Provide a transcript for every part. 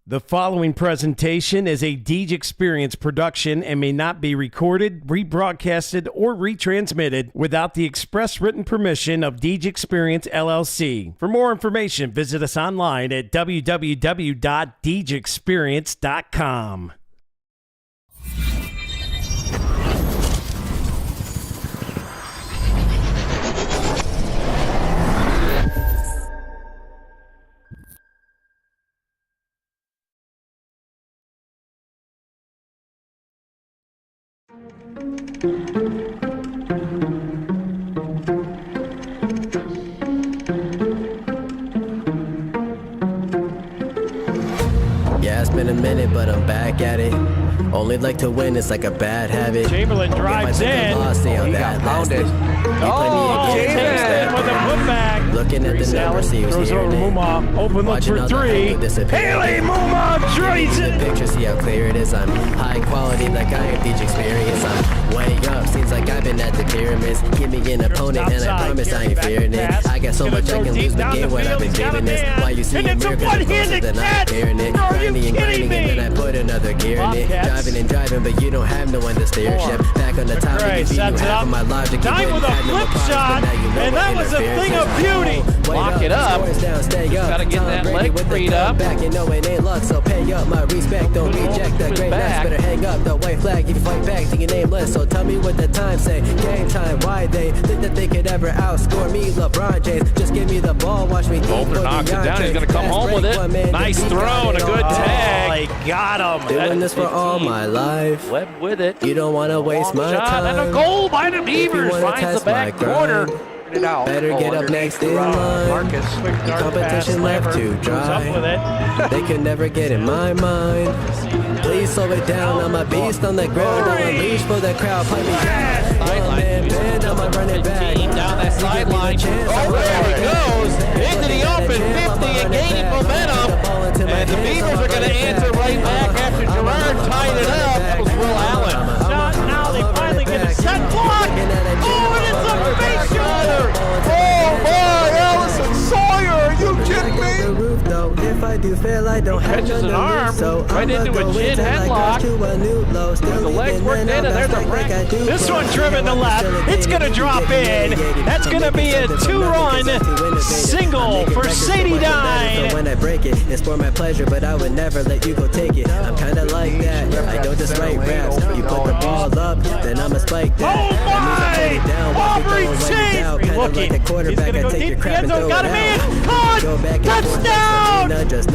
The following presentation is a Deej Experience production and may not be recorded, rebroadcasted, or retransmitted without the express written permission of Deej Experience, LLC. For more information, visit us online at www.deejexperience.com. Yeah, it's been a minute, but I'm back at it. Only like to win, it's like a bad habit. Chamberlain drives in. He got pounded. Chamberlain with a putback. Looking at the numbers, he was throws over hearing it. Muma. Open look for three. Haley Muma drains it. Picture, see how clear it is. I'm high quality, like I am Deej Experience. I'm way up, seems like I've been at the pyramids. Give me an opponent, and I promise I ain't fearing it. I got so much I can lose the game when I've been giving this. Why you see a miracle, then I'm hearing it. Grinding and grinding, and then I put another gear in it. Driving and driving, but you don't have no one to steer ship. Back on the top, if you have of my logic. Time with a flip shot, and that was a thing of beauty. Lock it up. Gotta get that leg freed up. Back, you know it ain't luck, so pay up my respect. Don't reject the greatness. Better hang up the white flag if you fight back. Think your nameless. So tell me what the time say. Game time. Why they think that they could ever outscore me? LeBron James. Just give me the ball. Watch me. Bolter knocks it down. He's gonna come home with it. Nice throw and a good tag. Oh, he got him. Doing this for all my life. Webb with it. You don't want to waste my time. And a goal by the Beavers. Finds the back corner. Better get up next in line. Competition left too dry. They could never get in my mind. Please slow it down. I'm a beast on the ground. I'm a leash for the crowd. Play me down. Man, I'm a running back. Down that sideline. Oh, there he goes. Into the open 50 and gaining momentum. And the Beavers are going to answer right back after Gerard tied it up. That was Will Allen. Now they finally get a set block. Oh, and it's a face shoulder. Oh my, Allison Sawyer, are you kidding me? If I do fail, I don't have Catches an arm right into a chin headlock. The legs worked in, and there's a rack. This one driven to left. It's going to drop in. That's going to be a two-run single for Sadie Dine. When I break it, it's for my pleasure, but I would never let you go take it. I'm kind of like that. I don't just write raps. You put the ball up, then I'ma spike that. Oh my! Aubrey Chase! Looking. He's going to go deep. The end zone got him in. Caught! Touchdown! Marcus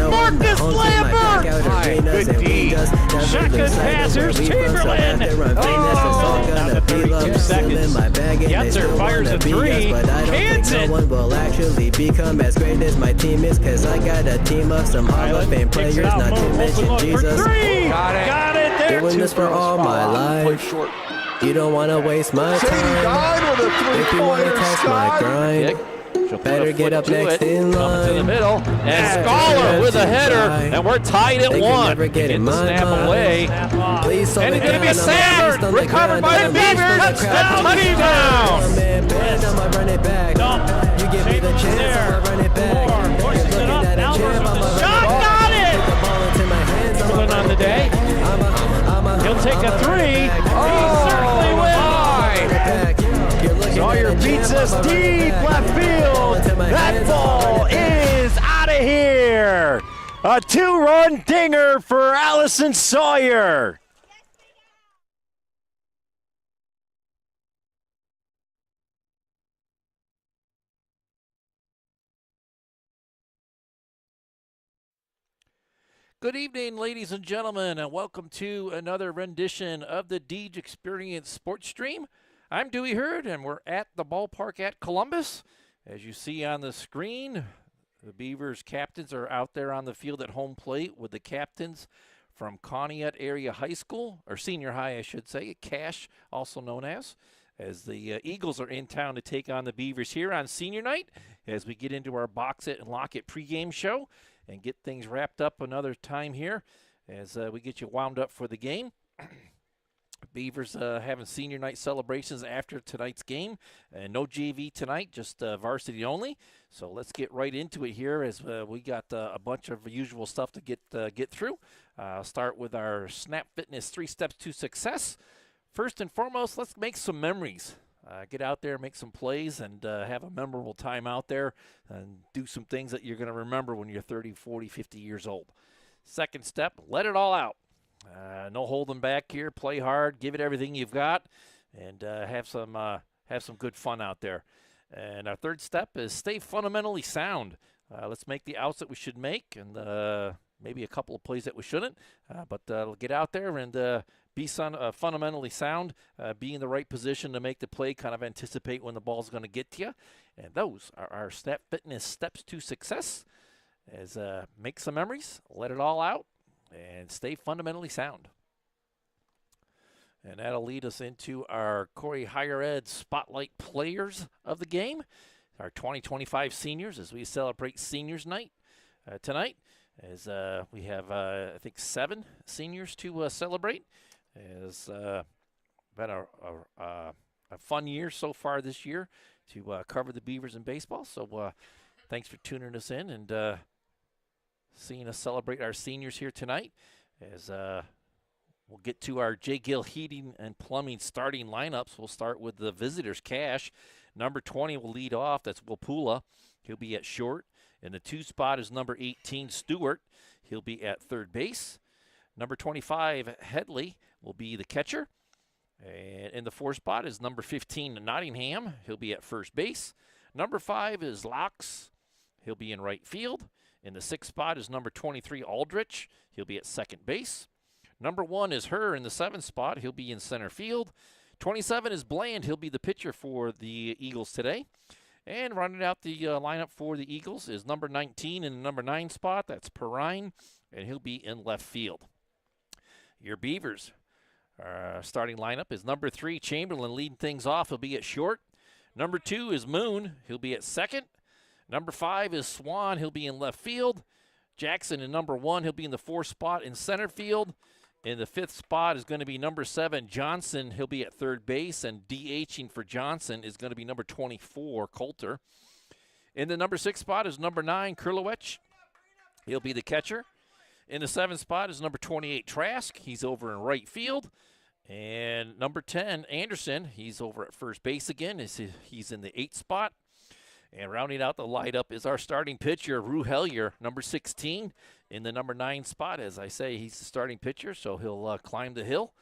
Lambert! Good D. Shotgun passers, Chamberlain. Down to 32 seconds. Yetzer fires a three. Jansen. No one will actually become as great as my team is, cause I got a team of some Hall of Fame players, not to mention Jesus. Got it there. Doing this for all my life. You don't want to waste my time. If you want to test my grind, better get up next in line. To the middle, and Scholar with a header, and we're tied at one. Get the snap away, Please, and it's going to be Safford, recovered by the Beavers. Touchdown! I'ma run it back. You give me the chance, I'ma run it back. Pushes it up, now shot, got it! Chamberlain on the day. He'll take a three. He certainly will. Sawyer beats us deep left field. That ball is out of here. A two-run dinger for Allison Sawyer. Good evening, ladies and gentlemen, and welcome to another rendition of the Deej Experience Sports Stream. I'm Dewey Hurd, and we're at the ballpark at Columbus. As you see on the screen, the Beavers captains are out there on the field at home plate with the captains from Conneaut Area High School, or Senior High, I should say, Cash, also known as the Eagles are in town to take on the Beavers here on Senior Night as we get into our Box It and Lock It pregame show and get things wrapped up another time here as we get you wound up for the game. Beavers having senior night celebrations after tonight's game. And no JV tonight, just varsity only. So let's get right into it here as we got a bunch of usual stuff to get through. I'll start with our Snap Fitness 3 Steps to Success. First and foremost, let's make some memories. Get out there, make some plays, and have a memorable time out there and do some things that you're going to remember when you're 30, 40, 50 years old. Second step, let it all out. No holding back here. Play hard, give it everything you've got, and have some good fun out there. And our third step is stay fundamentally sound. Let's make the outs that we should make, and maybe a couple of plays that we shouldn't. But get out there and be fundamentally sound. Be in the right position to make the play. Kind of anticipate when the ball's going to get to you. And those are our Snap Fitness steps to success. As make some memories, let it all out, and stay fundamentally sound. And that'll lead us into our Corry Higher Ed Spotlight Players of the game, our 2025 seniors, as we celebrate Seniors Night tonight, as we have, I think, 7 seniors to celebrate. It's been a fun year so far this year to cover the Beavers in baseball. So thanks for tuning us in and seeing us celebrate our seniors here tonight, as we'll get to our J. Gill Heating and Plumbing starting lineups. We'll start with the visitors' Cash. Number 20 will lead off. That's Wapula. He'll be at short. In the 2 spot is number 18, Stewart. He'll be at third base. Number 25, Headley, will be the catcher. And in the 4 spot is number 15, Nottingham. He'll be at first base. Number 5 is Locks. He'll be in right field. In the 6th spot is number 23, Aldrich. He'll be at second base. Number 1 is Her in the 7th spot. He'll be in center field. 27 is Bland. He'll be the pitcher for the Eagles today. And running out the lineup for the Eagles is number 19 in the number 9 spot. That's Perrine, and he'll be in left field. Your Beavers starting lineup is number 3, Chamberlain, leading things off. He'll be at short. Number 2 is Moon. He'll be at second. Number 5 is Swan. He'll be in left field. Jackson in number 1. He'll be in the 4th spot in center field. In the 5th spot is going to be number 7, Johnson. He'll be at third base. And DHing for Johnson is going to be number 24, Coulter. In the number 6 spot is number 9, Kurlowicz. He'll be the catcher. In the 7th spot is number 28, Trask. He's over in right field. And number 10, Anderson. He's over at first base again. He's in the 8th spot. And rounding out the lineup is our starting pitcher, Rue Hellier, number 16, in the number 9 spot. As I say, he's the starting pitcher, so he'll climb the hill.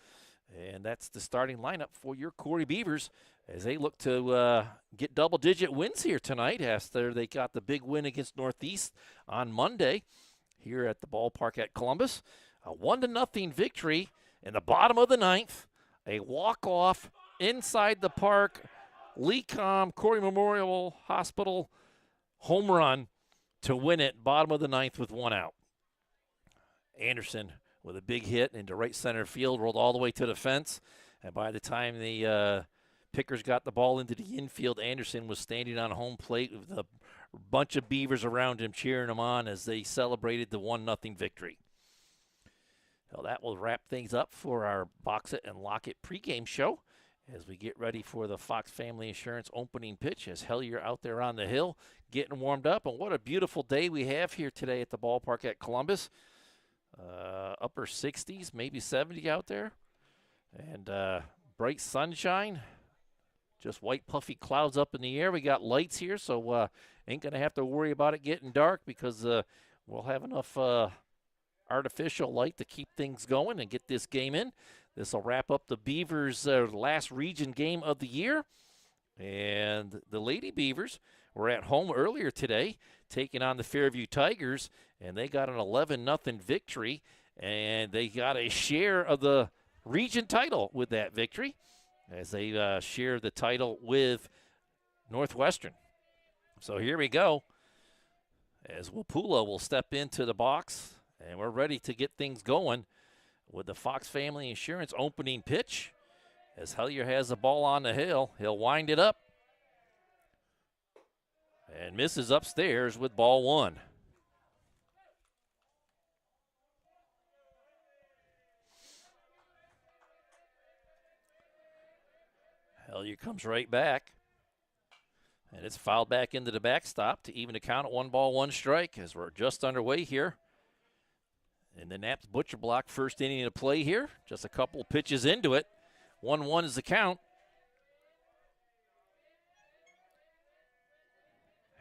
And that's the starting lineup for your Corry Beavers as they look to get double-digit wins here tonight after they got the big win against Northeast on Monday here at the ballpark at Columbus. A 1-0 victory in the bottom of the 9th. A walk-off inside the park. Lecom Corry Memorial Hospital home run to win it, bottom of the 9th with 1 out. Anderson with a big hit into right center field, rolled all the way to the fence. And by the time the pickers got the ball into the infield, Anderson was standing on home plate with a bunch of Beavers around him cheering him on as they celebrated the 1-0 victory. So that will wrap things up for our Box It and Lock It pregame show as we get ready for the Fox Family Insurance opening pitch as Hellier out there on the hill getting warmed up. And what a beautiful day we have here today at the ballpark at Columbus. Upper 60s, maybe 70 out there. And bright sunshine. Just white puffy clouds up in the air. We got lights here, so ain't going to have to worry about it getting dark because we'll have enough artificial light to keep things going and get this game in. This will wrap up the Beavers' last region game of the year. And the Lady Beavers were at home earlier today taking on the Fairview Tigers, and they got an 11-0 victory, and they got a share of the region title with that victory as they share the title with Northwestern. So here we go as Wapula will step into the box, and we're ready to get things going with the Fox Family Insurance opening pitch. As Hellier has the ball on the hill, he'll wind it up and misses upstairs with ball 1. Hellier comes right back. And it's fouled back into the backstop to even the count at 1 ball, 1 strike as we're just underway here. And the Naps Butcher Block first inning of play here. Just a couple pitches into it. 1-1 is the count.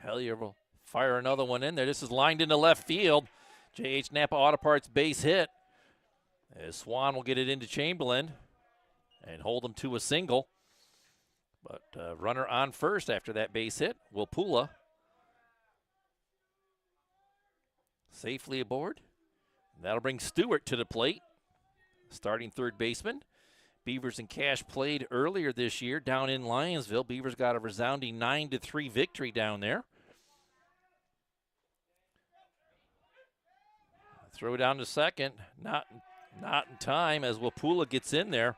Hellier will fire another one in there. This is lined into left field. J.H. Napa Auto Parts base hit. As Swan will get it into Chamberlain and hold him to a single. But runner on first after that base hit. Wilpula safely aboard. That'll bring Stewart to the plate, starting third baseman. Beavers and Cash played earlier this year down in Lionsville. Beavers got a resounding 9-3 victory down there. Throw down to second, not in time as Wilpula gets in there.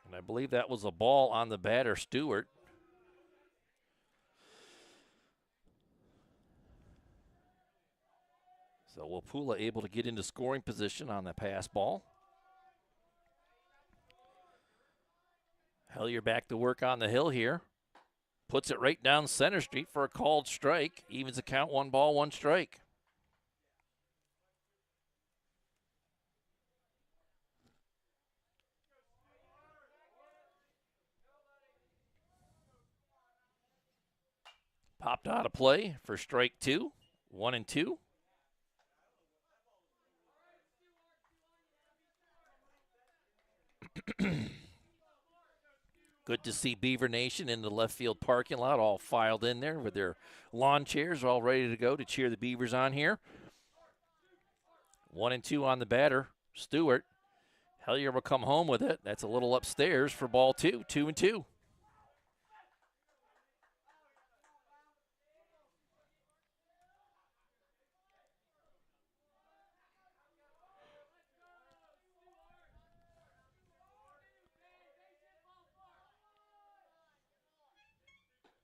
And I believe that was a ball on the batter, Stewart. So Wilpula able to get into scoring position on the pass ball. Hellier back to work on the hill here. Puts it right down center street for a called strike. Evens the count, 1 ball, 1 strike. Popped out of play for strike 2, 1-2. Good to see Beaver Nation in the left field parking lot all filed in there with their lawn chairs all ready to go to cheer the Beavers on here. 1-2 on the batter, Stewart. Hellier will come home with it. That's a little upstairs for ball 2, 2-2.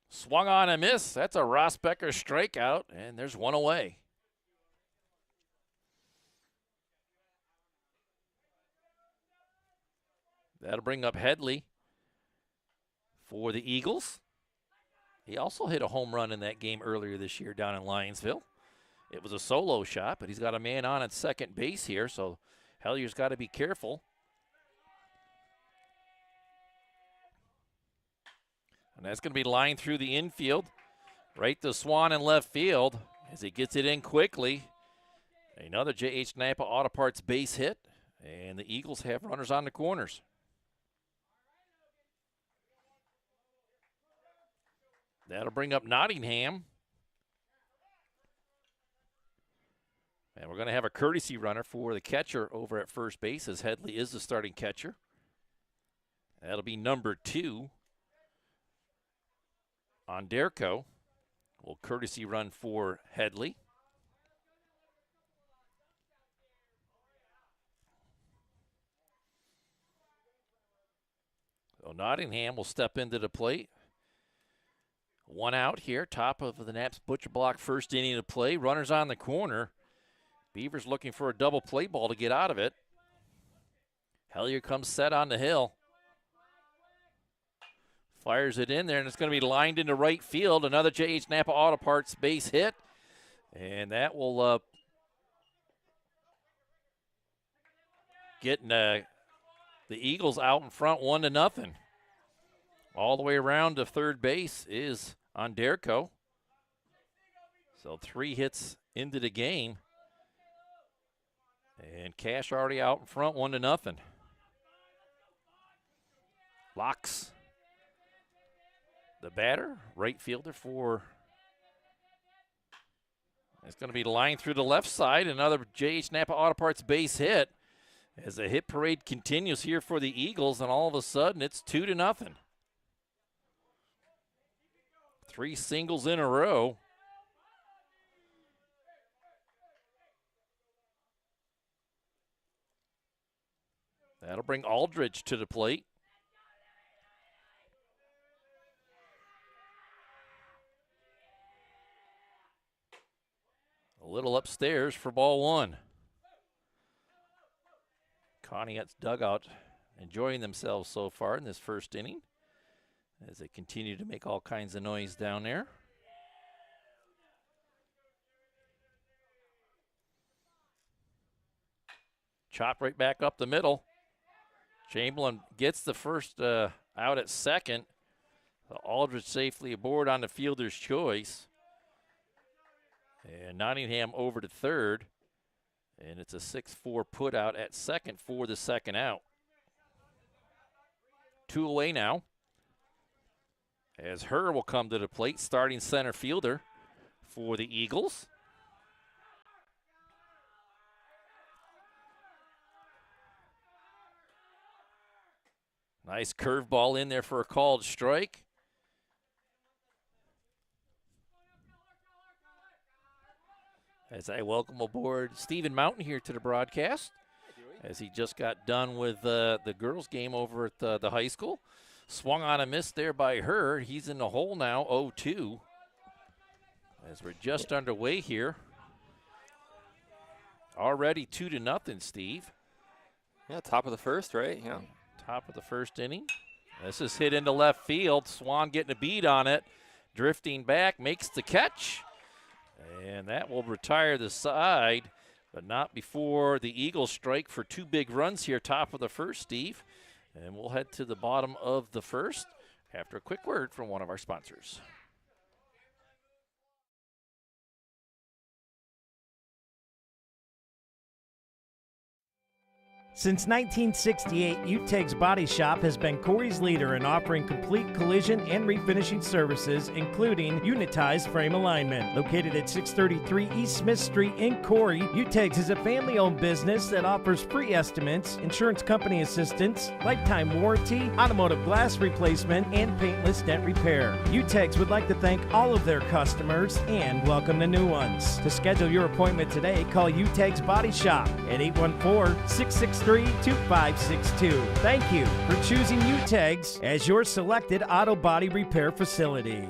Swung on a miss. That's a Ross Becker strikeout, and there's one away. That'll bring up Headley for the Eagles. He also hit a home run in that game earlier this year down in Lionsville. It was a solo shot, but he's got a man on at second base here, so Hellier's got to be careful. And that's going to be lined through the infield, right to Swan in left field as he gets it in quickly. Another J.H. Napa Auto Parts base hit, and the Eagles have runners on the corners. That'll bring up Nottingham. And we're going to have a courtesy runner for the catcher over at first base as Headley is the starting catcher. That'll be number 2. On Derko, will courtesy run for Headley. So Nottingham will step into the plate. 1 out here, top of the Naps Butcher Block first inning of play. Runners on the corner. Beavers looking for a double play ball to get out of it. Hellier comes set on the hill. Fires it in there, and it's going to be lined into right field. Another J.H. Napa Auto Parts base hit. And that will get the Eagles out in front 1-0. All the way around to third base is on Derko. So 3 hits into the game. And Cash already out in front 1-0. Locks the batter, right fielder for, it's going to be lined through the left side. Another J.H. Napa Auto Parts base hit as the hit parade continues here for the Eagles, and all of a sudden it's 2-0. 3 singles in a row. That'll bring Aldridge to the plate. A little upstairs for ball 1. Conneaut's dugout enjoying themselves so far in this first inning. as they continue to make all kinds of noise down there. Chop right back up the middle. Chamberlain gets the first out at second. Aldridge safely aboard on the fielder's choice. And Nottingham over to third. And it's a 6-4 put out at second for the second out. 2 away now. As Herr will come to the plate, starting center fielder for the Eagles. Nice curveball in there for a called strike. As I welcome aboard Stephen Mountain here to the broadcast, as he just got done with the girls' game over at the high school. Swung on a miss there by Herr. He's in the hole now, 0-2. As we're just underway here. Already 2-0, Steve. Yeah, top of the first, right? Yeah. Top of the first inning. This is hit into left field. Swan getting a beat on it. Drifting back, makes the catch. And that will retire the side, but not before the Eagles strike for 2 big runs here, top of the first, Steve. And we'll head to the bottom of the first after a quick word from one of our sponsors. Since 1968, UTEG's Body Shop has been Corry's leader in offering complete collision and refinishing services, including unitized frame alignment. Located at 633 East Smith Street in Corry, UTEG's is a family-owned business that offers free estimates, insurance company assistance, lifetime warranty, automotive glass replacement, and paintless dent repair. UTEG's would like to thank all of their customers and welcome the new ones. To schedule your appointment today, call UTEG's Body Shop at 814-663-2562. Thank you for choosing UTEG's as your selected auto body repair facility.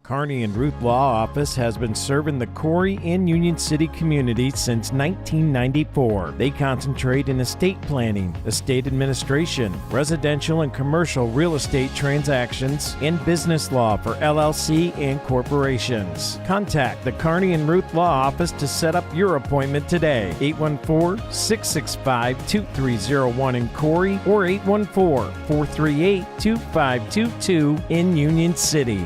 Kearney and Ruth Law Office has been serving the Corry and Union City community since 1994. They concentrate in estate planning, estate administration, residential and commercial real estate transactions, and business law for LLC and corporations. Contact the Kearney and Ruth Law Office to set up your appointment today. 814-665-2301 in Corry or 814-438-2522 in Union City.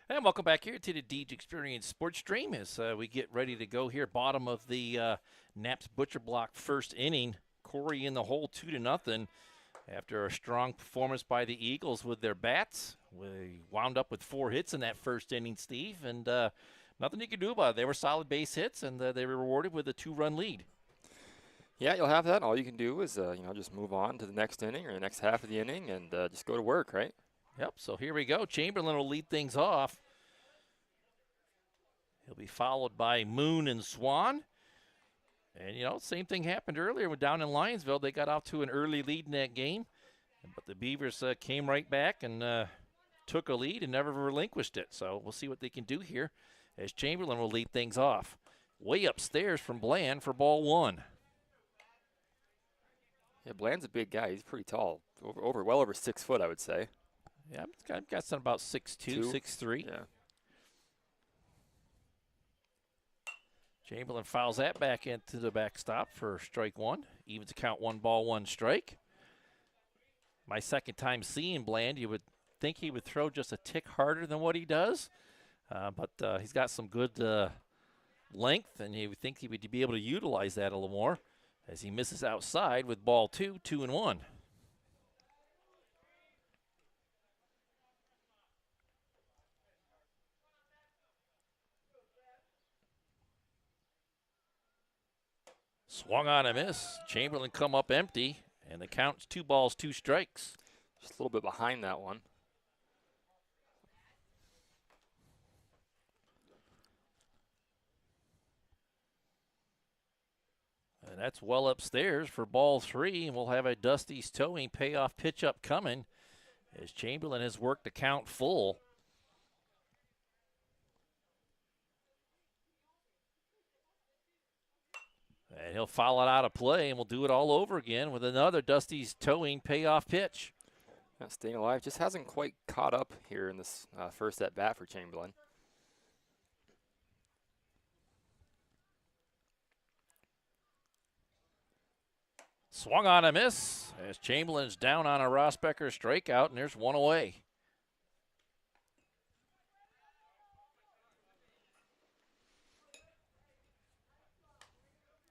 And welcome back here to the Deej Experience Sports Stream as we get ready to go here. Bottom of the Knapp's Butcher Block first inning. Corry in the hole 2-0 after a strong performance by the Eagles with their bats. We wound up with 4 hits in that first inning, Steve, and nothing you could do about it. They were solid base hits, and they were rewarded with a 2-run lead. Yeah, you'll have that. All you can do is just move on to the next inning or the next half of the inning and just go to work, right? Yep, so here we go. Chamberlain will lead things off. He'll be followed by Moon and Swan. And, same thing happened earlier when down in Lionsville. They got off to an early lead in that game. But the Beavers came right back and took a lead and never relinquished it. So we'll see what they can do here as Chamberlain will lead things off. Way upstairs from Bland for ball 1. Yeah, Bland's a big guy. He's pretty tall. Well over 6 foot, I would say. Yeah, I've got some about 6'2", 6'3". Yeah. Chamberlain fouls that back into the backstop for strike 1. Evens to count 1 ball, 1 strike. My second time seeing Bland, you would think he would throw just a tick harder than what he does. But he's got some good length, and you would think he would be able to utilize that a little more as he misses outside with ball 2, 2-1. Swung on a miss. Chamberlain come up empty, and the count's 2 balls, 2 strikes. Just a little bit behind that one. And that's well upstairs for ball 3, and we'll have a Dusty's Towing payoff pitch up coming as Chamberlain has worked the count full. And he'll foul it out of play, and we'll do it all over again with another Dusty's towing payoff pitch. Yeah, staying alive just hasn't quite caught up here in this first at bat for Chamberlain. Swung on a miss as Chamberlain's down on a Rosbecker strikeout, and there's one away.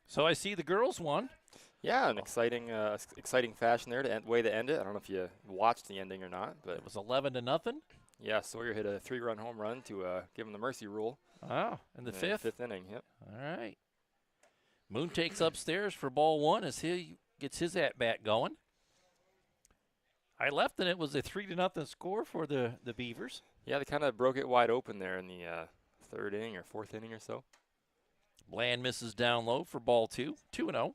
So I see the girls won. Yeah, an exciting fashion there to way to end it. I don't know if you watched the ending or not, but It was 11-0. yeah, Sawyer hit a 3-run home run to give him the mercy rule. Oh, in the fifth? Fifth inning, yep. All right. Moon takes upstairs for ball one as he gets his at-bat going. I left, and it was a 3-0 score for the Beavers. Yeah, they kind of broke it wide open there in the third inning or fourth inning or so. Bland misses down low for ball two, 2-0.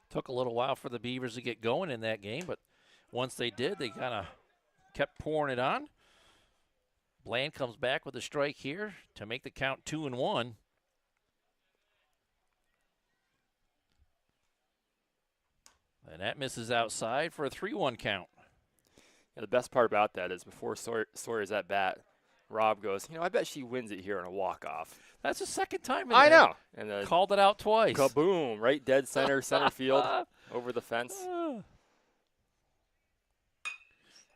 Took a little while for the Beavers to get going in that game, but once they did, they kind of kept pouring it on. Bland comes back with a strike here to make the count 2-1. And that misses outside for a 3-1 count. Yeah, the best part about that is before Sawyer's at bat, Rob goes, I bet she wins it here on a walk-off. That's the second time. I know. And called it out twice. Kaboom, right dead center field, over the fence.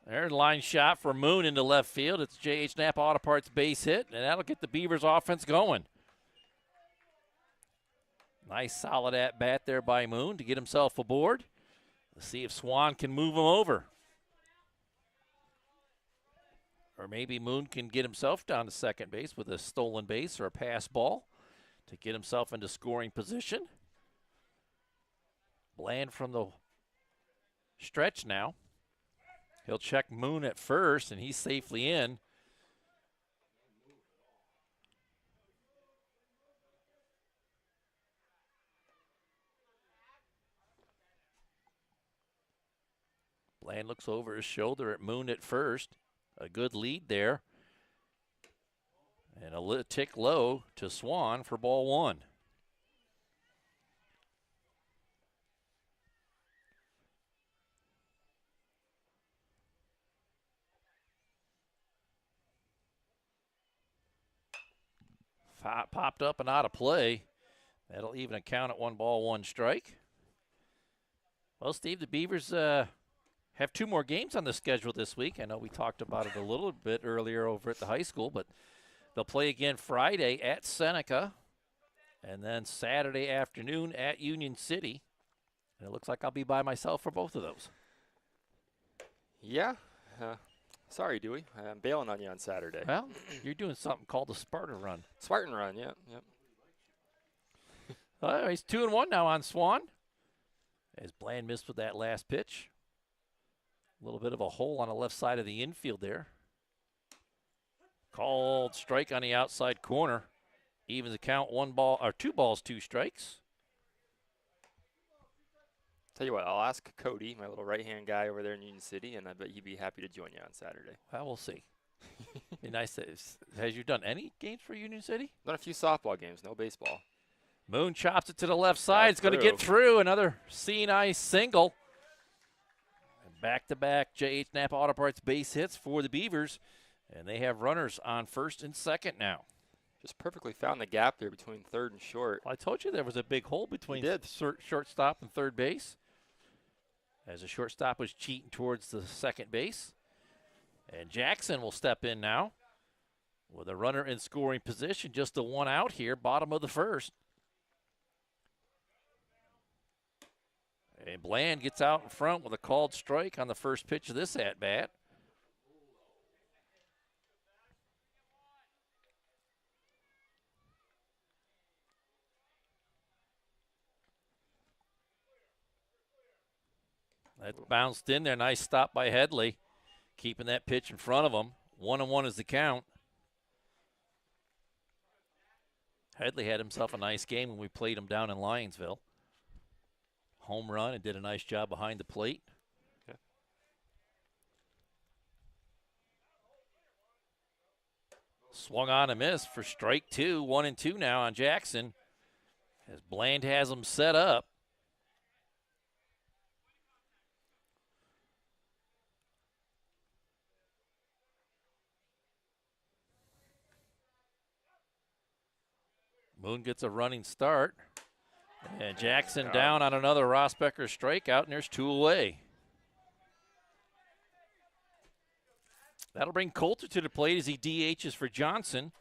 There's a line shot for Moon into left field. It's J.H. Knapp Auto Parts base hit, and that'll get the Beavers offense going. Nice solid at-bat there by Moon to get himself aboard. Let's see if Swan can move him over. Or maybe Moon can get himself down to second base with a stolen base or a pass ball to get himself into scoring position. Bland from the stretch now. He'll check Moon at first, and he's safely in. Bland looks over his shoulder at Moon at first. A good lead there. And a tick low to Swan for ball one. Popped up and out of play. That'll even a count at 1-1 strike. Well, Steve, the Beavers have 2 more games on the schedule this week. I know we talked about it a little bit earlier over at the high school, but they'll play again Friday at Seneca and then Saturday afternoon at Union City. And it looks like I'll be by myself for both of those. Yeah. Sorry, Dewey. I'm bailing on you on Saturday. Well, you're doing something called the Sparta Run. Spartan Run, yep. He's 2-1 now on Swan. As Bland missed with that last pitch. A little bit of a hole on the left side of the infield there. Called strike on the outside corner. Evens the count 2 balls, 2 strikes. Tell you what, I'll ask Cody, my little right-hand guy over there in Union City, and I bet he'd be happy to join you on Saturday. Well, we'll see. Be nice. Has you done any games for Union City? Done a few softball games, no baseball. Moon chops it to the left side. It's going to get through. Another C&I single. Back-to-back J.H. Knapp Auto Parts base hits for the Beavers, and they have runners on first and second now. Just perfectly found the gap there between third and short. Well, I told you there was a big hole between shortstop and third base. As the shortstop was cheating towards the second base. And Jackson will step in now with a runner in scoring position. Just the one out here, bottom of the first. And Bland gets out in front with a called strike on the first pitch of this at-bat. That bounced in there. Nice stop by Headley, keeping that pitch in front of him. 1-1 is the count. Headley had himself a nice game when we played him down in Lionsville. Home run and did a nice job behind the plate. Okay. Swung on a miss for strike 2, 1-2 now on Jackson, as Bland has him set up. Moon gets a running start. And Jackson down on another Rosbecker strikeout, and there's 2 away. That'll bring Coulter to the plate as he DHs for Johnson.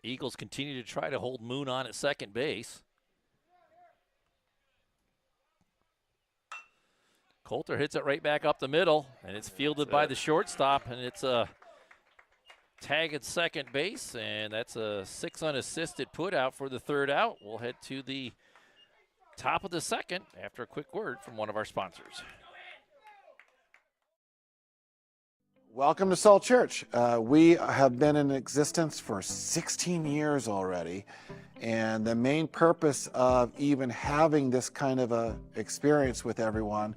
Eagles continue to try to hold Moon on at second base. Coulter hits it right back up the middle, and it's fielded by the shortstop, and it's a tag at second base, and that's a 6 unassisted put out for the 3rd out. We'll head to the top of the 2nd after a quick word from one of our sponsors. Welcome to Salt Church. We have been in existence for 16 years already, and the main purpose of even having this kind of a experience with everyone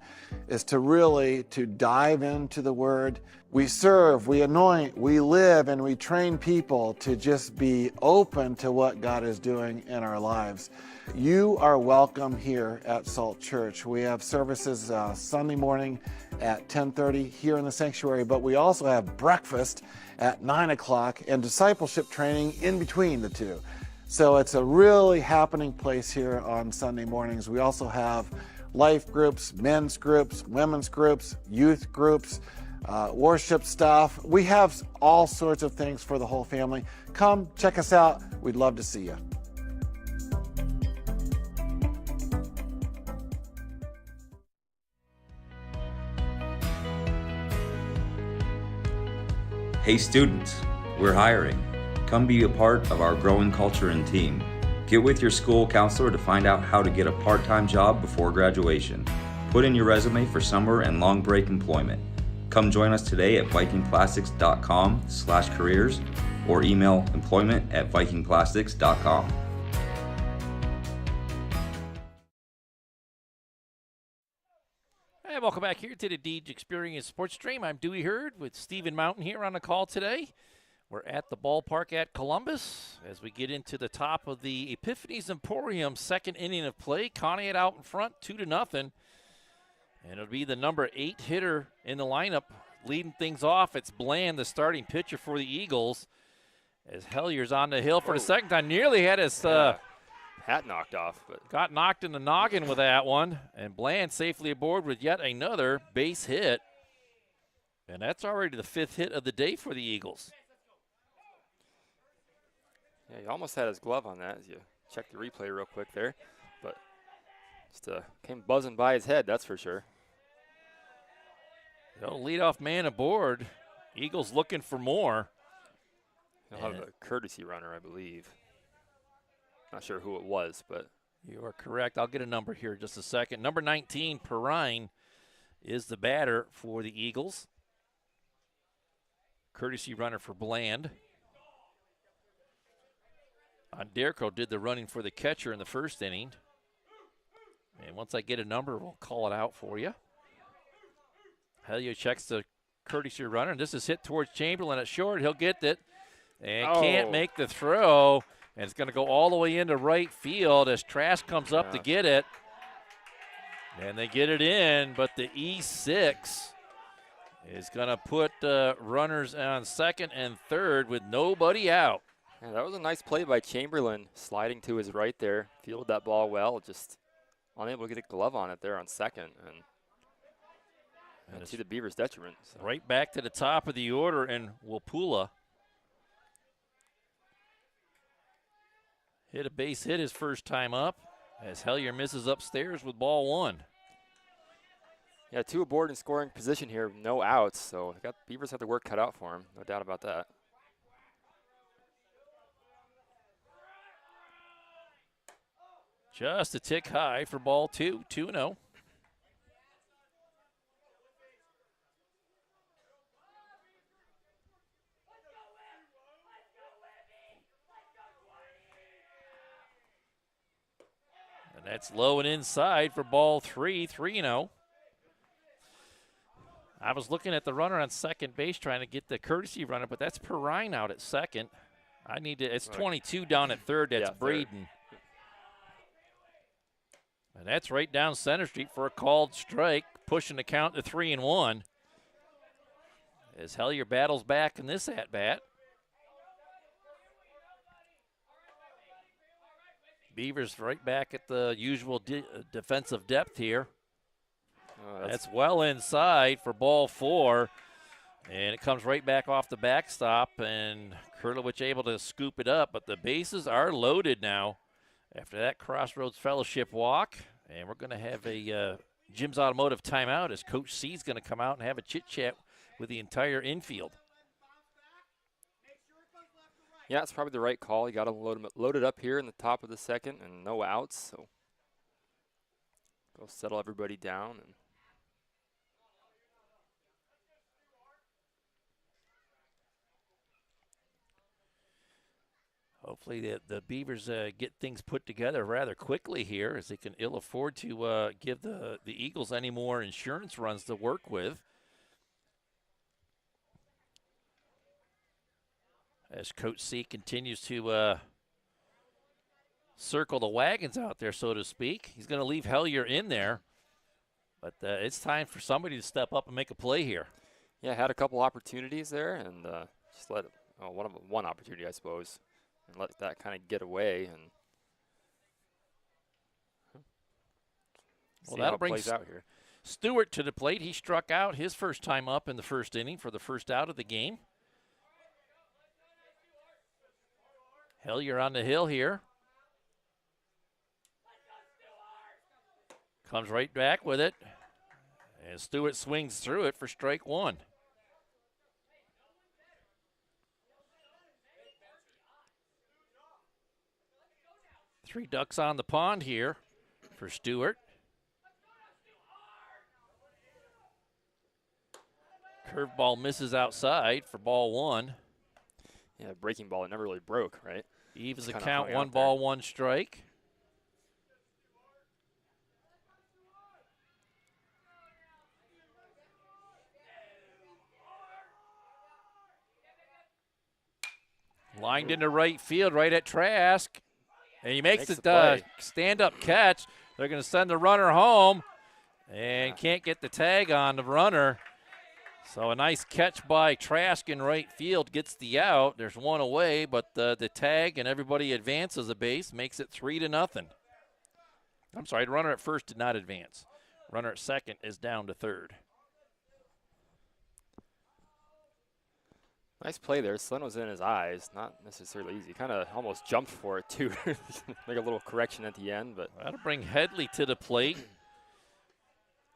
is to really dive into the Word. We serve, we anoint, we live, and we train people to just be open to what God is doing in our lives. You are welcome here at Salt Church. We have services Sunday morning at 10:30 here in the sanctuary, but we also have breakfast at 9 o'clock and discipleship training in between the two. So it's a really happening place here on Sunday mornings. We also have life groups, men's groups, women's groups, youth groups, worship stuff. We have all sorts of things for the whole family. Come check us out. We'd love to see you. Hey students, we're hiring. Come be a part of our growing culture and team. Get with your school counselor to find out how to get a part-time job before graduation. Put in your resume for summer and long break employment. Come join us today at vikingplastics.com/careers or email employment@vikingplastics.com. Hey, welcome back here to the Deej Experience Sports Stream. I'm Dewey Hurd with Stephen Mountain here on the call today. We're at the ballpark at Columbus as we get into the top of the Epiphanies Emporium 2nd inning of play. Conneaut out in front, 2-0. And it'll be the number 8 hitter in the lineup leading things off. It's Bland, the starting pitcher for the Eagles, as Hellier's on the hill for the second time. Nearly had his hat knocked off, but got knocked in the noggin with that one. And Bland safely aboard with yet another base hit. And that's already the 5th hit of the day for the Eagles. yeah, he almost had his glove on that as you check the replay real quick there, but just came buzzing by his head, that's for sure. The leadoff man aboard. Eagles looking for more. He'll have a courtesy runner, I believe. Not sure who it was, but you are correct. I'll get a number here in just a second. Number 19, Perrine, is the batter for the Eagles. Courtesy runner for Bland. Onderko did the running for the catcher in the 1st inning. And once I get a number, we'll call it out for you. Hellier checks the courtesy runner, and this is hit towards Chamberlain at short. He'll get it and can't make the throw. And it's going to go all the way into right field as Trask comes up to get it. And they get it in, but the E6 is going to put runners on 2nd and 3rd with nobody out. yeah, that was a nice play by Chamberlain, sliding to his right there. Fielded that ball well, just unable to get a glove on it there on 2nd. And to the Beavers' detriment. So. Right back to the top of the order, and Wapula hit a base hit his first time up as Hellier misses upstairs with ball 1. Yeah, 2 aboard in scoring position here, no outs, so Beavers have the work cut out for him, no doubt about that. Just a tick high for ball 2, 2-0. And that's low and inside for ball 3, 3-0. I was looking at the runner on second base trying to get the courtesy runner, but that's Perrine out at second. I need to, it's 22 down at third. That's Braden. And that's right down Center Street for a called strike, pushing the count to 3-1. As Hellier battles back in this at-bat. Beavers right back at the usual defensive depth here. That's well inside for ball 4. And it comes right back off the backstop, and Kurlowicz able to scoop it up. But the bases are loaded now after that Crossroads Fellowship walk. And we're going to have a Jim's Automotive timeout as Coach C is going to come out and have a chit-chat with the entire infield. Yeah, it's probably the right call. You got to load it up here in the top of the second and no outs. So go settle everybody down. And hopefully the Beavers get things put together rather quickly here, as they can ill afford to give the Eagles any more insurance runs to work with. As Coach C continues to circle the wagons out there, so to speak. He's going to leave Hellier in there, but it's time for somebody to step up and make a play here. Yeah, had a couple opportunities there, and just let one opportunity, I suppose, and let that kind of get away. And well, that'll bring out here. Stewart to the plate. He struck out his first time up in the first inning for the first out of the game. Hellier on the hill here. Comes right back with it. And Stewart swings through it for strike 1. Three ducks on the pond here for Stewart. Curveball misses outside for ball 1. Yeah, breaking ball, it never really broke, right? Evens the count, 1 ball, 1 strike. Lined into right field, right at Trask. And he makes the stand-up catch. They're going to send the runner home and can't get the tag on the runner. So a nice catch by Trask in right field gets the out. There's one away, but the tag and everybody advances a base, makes it 3-0. I'm sorry, the runner at first did not advance. Runner at second is down to third. Nice play there. Sun was in his eyes. Not necessarily easy. Kind of almost jumped for it, too. Make a little correction at the end. But that'll bring Headley to the plate.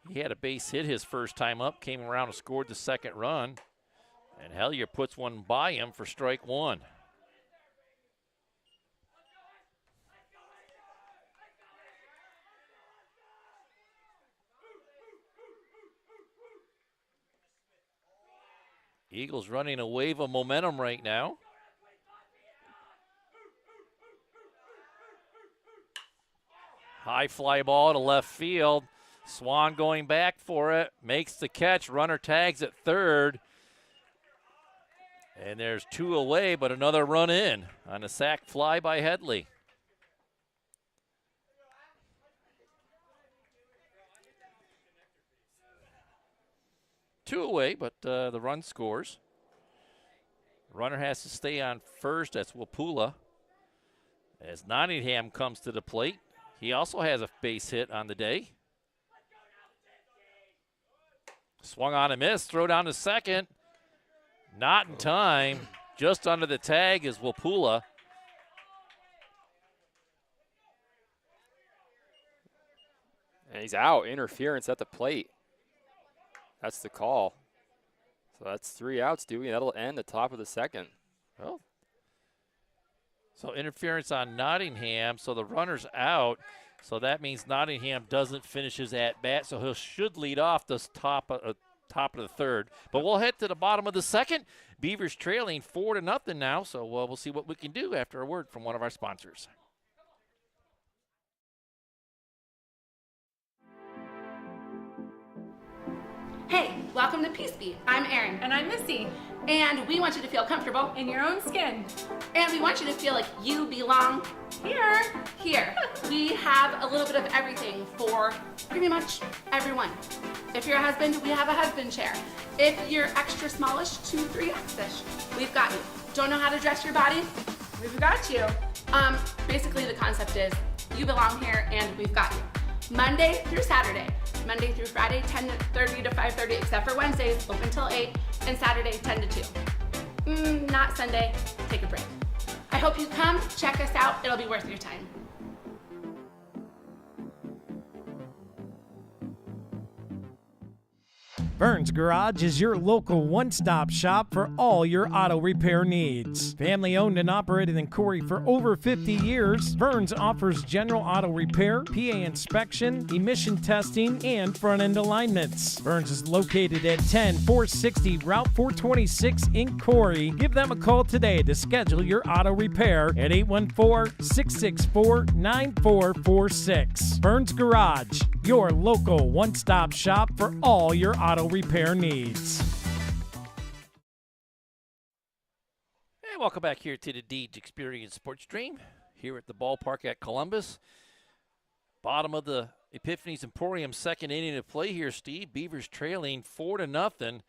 He had a base hit his first time up, came around and scored the second run. And Hellier puts one by him for strike 1. Eagles running a wave of momentum right now. High fly ball to left field. Swan going back for it, makes the catch, runner tags at third. And there's 2 away, but another run in on a sac fly by Headley. Two away, but the run scores. Runner has to stay on first. That's Wapula. As Nottingham comes to the plate, he also has a base hit on the day. Swung on a miss, throw down to second. Not in time. Just under the tag is Wapula. And he's out. Interference at the plate. That's the call. So that's 3 outs, Dewey. That'll end the top of the second. Well, so interference on Nottingham. So the runner's out. So that means Nottingham doesn't finish his at-bat. So he should lead off this top of the third. But we'll head to the bottom of the second. Beavers trailing 4-0 now. So we'll see what we can do after a word from one of our sponsors. Hey, welcome to Peace Beat. I'm Erin. And I'm Missy. And we want you to feel comfortable. In your own skin. And we want you to feel like you belong here. Here. We have a little bit of everything for pretty much everyone. If you're a husband, we have a husband chair. If you're extra smallish, 2-3X-ish, we've got you. Don't know how to dress your body? We've got you. Basically the concept is you belong here and we've got you. Monday through Saturday. Monday through Friday, 10:30 to 5:30, except for Wednesdays, open till 8, and Saturday, 10 to 2. Not Sunday, take a break. I hope you come, check us out, it'll be worth your time. Vern's Garage is your local one-stop shop for all your auto repair needs. Family owned and operated in Corry for over 50 years, Vern's offers general auto repair, PA inspection, emission testing, and front-end alignments. Vern's is located at 10460 Route 426 in Corry. Give them a call today to schedule your auto repair at 814-664-9446. Vern's Garage, your local one-stop shop for all your auto repair needs. And welcome back here to the Deeds Experience Sports Stream here at the ballpark at Columbus. Bottom of the Epiphany's Emporium second inning of play here, Steve. Beavers trailing 4-0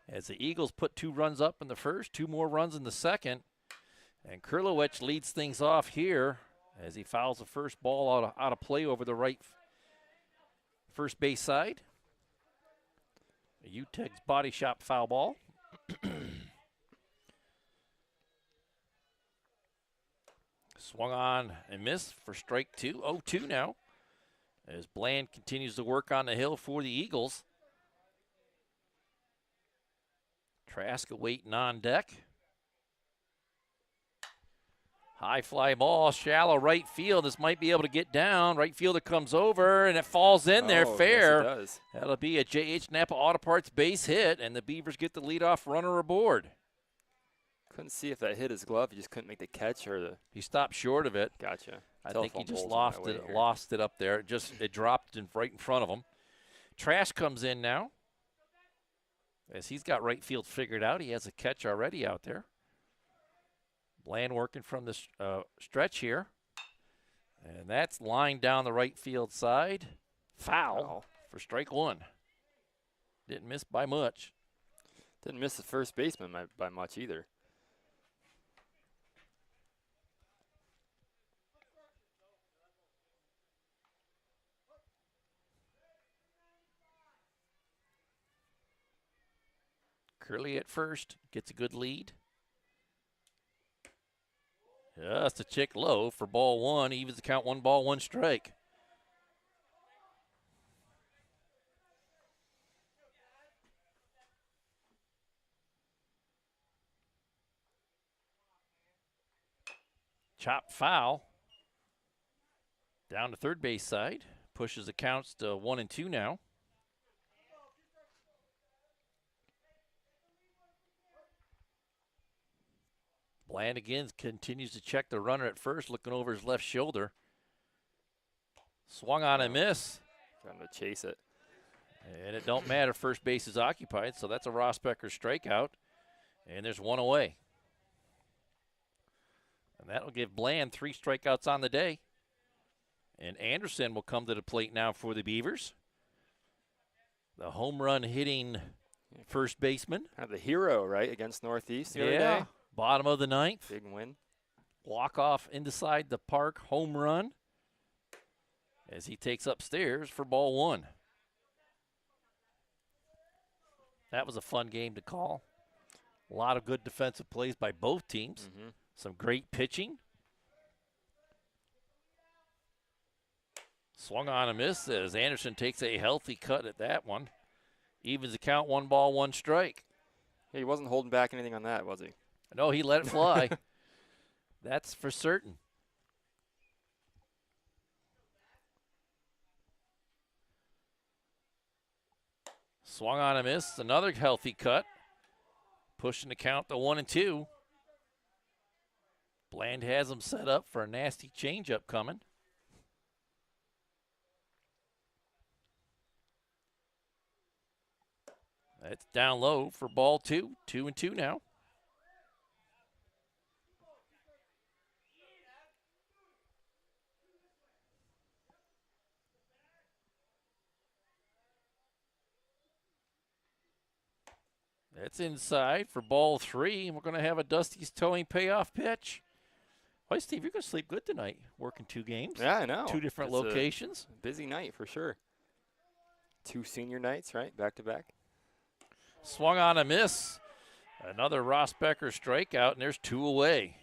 as the Eagles put 2 runs up in the first, 2 more runs in the second. And Krylowicz leads things off here as he fouls the first ball out of play over the right first base side. UTEG's body shop foul ball. Swung on and missed for strike 2. 0-2 now as Bland continues to work on the hill for the Eagles. Trask waiting on deck. High fly ball, shallow right field. This might be able to get down. Right fielder comes over, and it falls in there fair. Yes, it does. That'll be a J.H. Napa Auto Parts base hit, and the Beavers get the leadoff runner aboard. Couldn't see if that hit his glove. He just couldn't make the catch or the. He stopped short of it. Gotcha. I think he just lost it up there. It dropped right in front of him. Trask comes in now as he's got right field figured out. He has a catch already out there. Bland working from the stretch here. And that's lined down the right field side. Foul for strike 1. Didn't miss by much. Didn't miss the first baseman by much either. Curley at first, gets a good lead. Just a chick low for ball 1. Evens the count, 1 ball, 1 strike. Chop foul. Down to third base side. Pushes the counts to 1-2 now. Bland again continues to check the runner at first, looking over his left shoulder. Swung on and miss. Trying to chase it. And it don't matter, first base is occupied, so that's a Rosbecker strikeout. And there's 1 away. And that'll give Bland 3 strikeouts on the day. And Anderson will come to the plate now for the Beavers. The home run hitting first baseman. Kind of the hero, right, against Northeast the other day. Bottom of the 9th. Big win. Walk off inside the park, home run. As he takes upstairs for ball 1. That was a fun game to call. A lot of good defensive plays by both teams. Some great pitching. Swung on and missed as Anderson takes a healthy cut at that one. Evens the count, 1 ball, 1 strike. Yeah, he wasn't holding back anything on that, was he? No, he let it fly. That's for certain. Swung on and missed. Another healthy cut. Pushing the count to 1-2. Bland has him set up for a nasty changeup coming. That's down low for ball 2. 2-2 now. That's inside for ball 3. And we're going to have a Dusty's towing payoff pitch. Why, Steve, you're going to sleep good tonight, working 2 games. Yeah, I know. 2 different It's locations. a busy night for sure. 2 senior nights, right? Back to back. Swung on a miss. Another Rossbecker strikeout, and there's 2 away.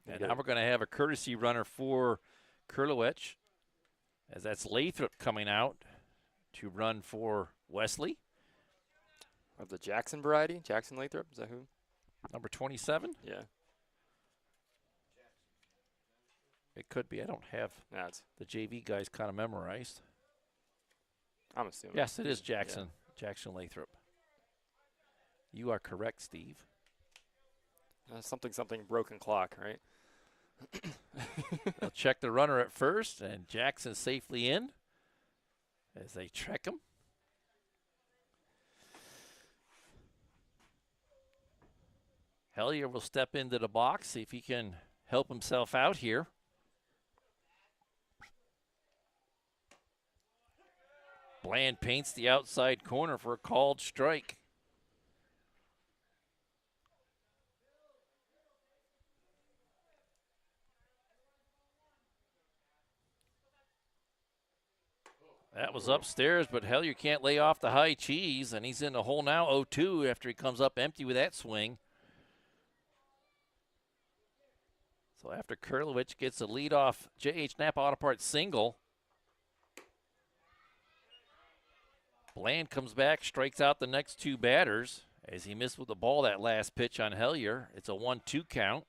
And now we're going to have a courtesy runner for Kurlowicz, as that's Lathrop coming out to run for Wesley. Of the Jackson variety? Jackson Lathrop? Is that who? Number 27? Yeah. It could be. I don't have the JV guys kind of memorized. I'm assuming. Yes, it is Jackson. Yeah. Jackson Lathrop. You are correct, Steve. Something broken clock, right? They'll check the runner at first, and Jackson safely in as they check him. Hellier will step into the box, see if he can help himself out here. Bland paints the outside corner for a called strike. That was upstairs, but Hellier can't lay off the high cheese, and he's in the hole now, 0-2, after he comes up empty with that swing. So after Kurlowicz gets a leadoff J.H. Napa Auto Parts single, Bland comes back, strikes out the next 2 batters as he missed with the ball that last pitch on Hellier. It's a 1-2 count.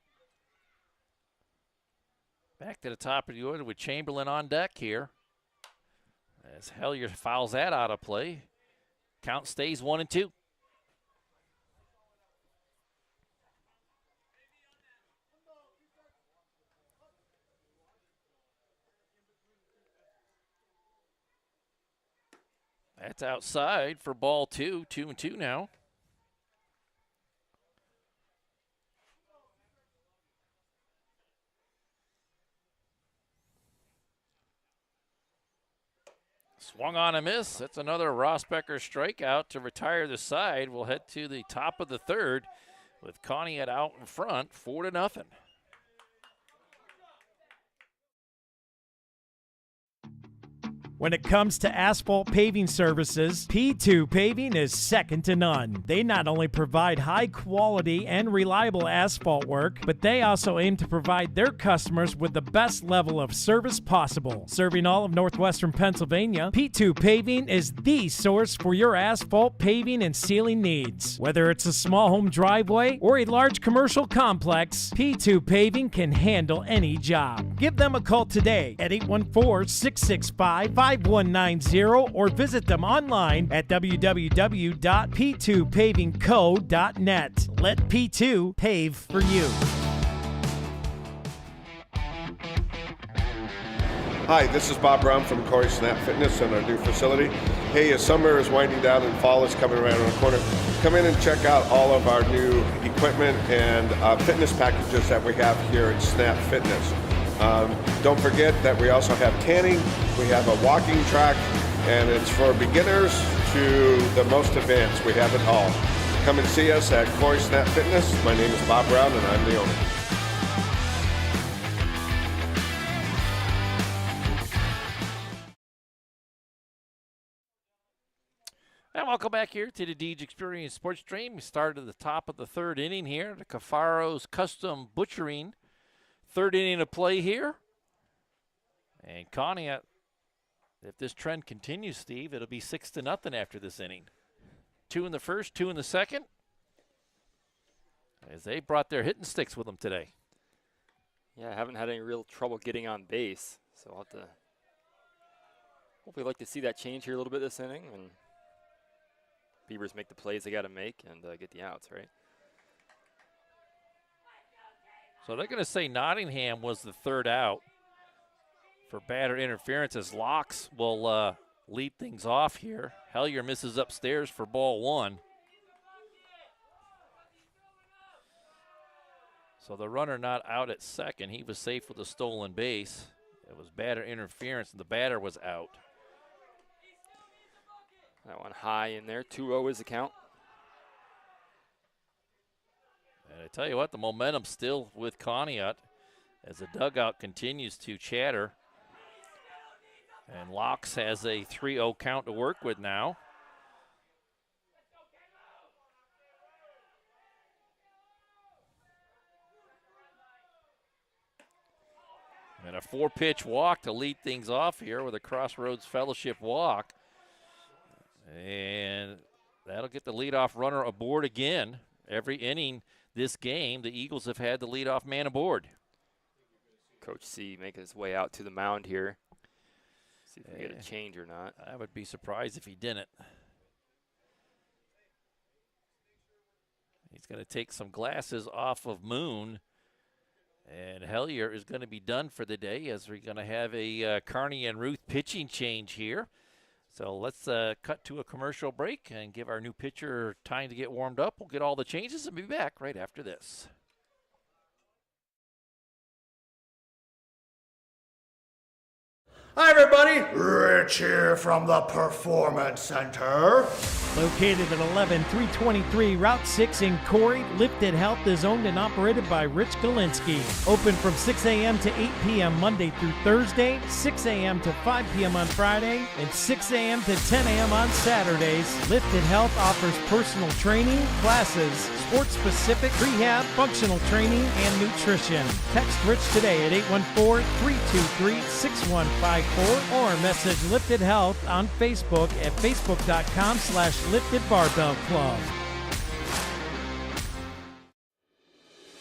Back to the top of the order with Chamberlain on deck here, as Hellier fouls that out of play. Count stays 1-2. That's outside for ball 2. 2-2 now. Swung on a miss. That's another Rossbecker strikeout to retire the side. We'll head to the top of the 3rd with Conneaut out in front, 4-0. When it comes to asphalt paving services, P2 Paving is second to none. They not only provide high quality and reliable asphalt work, but they also aim to provide their customers with the best level of service possible. Serving all of northwestern Pennsylvania, P2 Paving is the source for your asphalt paving and sealing needs. Whether it's a small home driveway or a large commercial complex, P2 Paving can handle any job. Give them a call today at 814-665-5190 or visit them online at www.p2pavingco.net. Let P2 pave for you. Hi, this is Bob Brown from Corry Snap Fitness and our new facility. Hey, as summer is winding down and fall is coming right around the corner, come in and check out all of our new equipment and fitness packages that we have here at Snap Fitness. Don't forget that we also have tanning, we have a walking track, and it's for beginners to the most advanced. We have it all. Come and see us at Corry Snap Fitness. My name is Bob Brown and I'm the owner. And welcome back here to the Deej Experience Sports Stream. We started at the top of the 3rd inning here. The Cafaro's Custom Butchering. 3rd inning of play here. And Conneaut, if this trend continues, Steve, it'll be 6-0 after this inning. 2 in the first, 2 in the second. As they brought their hitting sticks with them today. Yeah, I haven't had any real trouble getting on base. So I'll have to hopefully like to see that change here a little bit this inning. And Beavers make the plays they got to make and get the outs, right? So they're going to say Nottingham was the 3rd out. for batter interference as Locks will lead things off here. Hellier misses upstairs for ball 1. So the runner not out at second. He was safe with a stolen base. It was batter interference, and the batter was out. That one high in there. 2-0 is the count. And I tell you what, the momentum's still with Conneaut as the dugout continues to chatter. And Locks has a 3-0 count to work with now. And a 4-pitch walk to lead things off here with a Crossroads Fellowship walk. And that'll get the leadoff runner aboard again. Every inning this game, the Eagles have had the leadoff man aboard. Coach C making his way out to the mound here. See if we get a change or not. I would be surprised if he didn't. He's going to take some glasses off of Moon. And Hellier is going to be done for the day as we're going to have a Carney and Ruth pitching change here. So let's cut to a commercial break and give our new pitcher time to get warmed up. We'll get all the changes and be back right after this. Hi everybody, Rich here from the Performance Center. Located at 11323 Route 6 in Corry, Lifted Health is owned and operated by Rich Galinsky. Open from 6 a.m. to 8 p.m. Monday through Thursday, 6 a.m. to 5 p.m. on Friday, and 6 a.m. to 10 a.m. on Saturdays. Lifted Health offers personal training, classes, sports-specific rehab, functional training, and nutrition. Text Rich today at 814-323-6154 or message Lifted Health on Facebook at facebook.com/Lifted Barbell Club.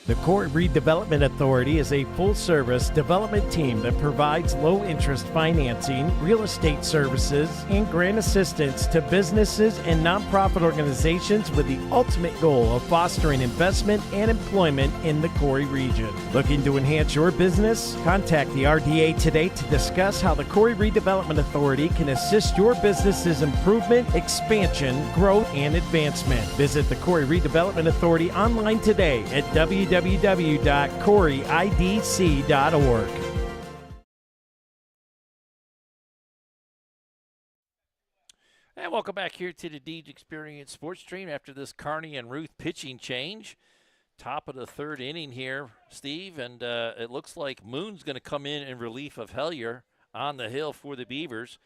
The Corry Redevelopment Authority is a full-service development team that provides low-interest financing, real estate services, and grant assistance to businesses and nonprofit organizations with the ultimate goal of fostering investment and employment in the Corry region. Looking to enhance your business? Contact the RDA today to discuss how the Corry Redevelopment Authority can assist your business's improvement, expansion, growth, and advancement. Visit the Corry Redevelopment Authority online today at www.corryidc.org. And welcome back here to the Deej Experience Sports Stream after this Carney and Ruth pitching change. Top of the third inning here, Steve, and it looks like Moon's going to come in relief of Hellier on the hill for the Beavers.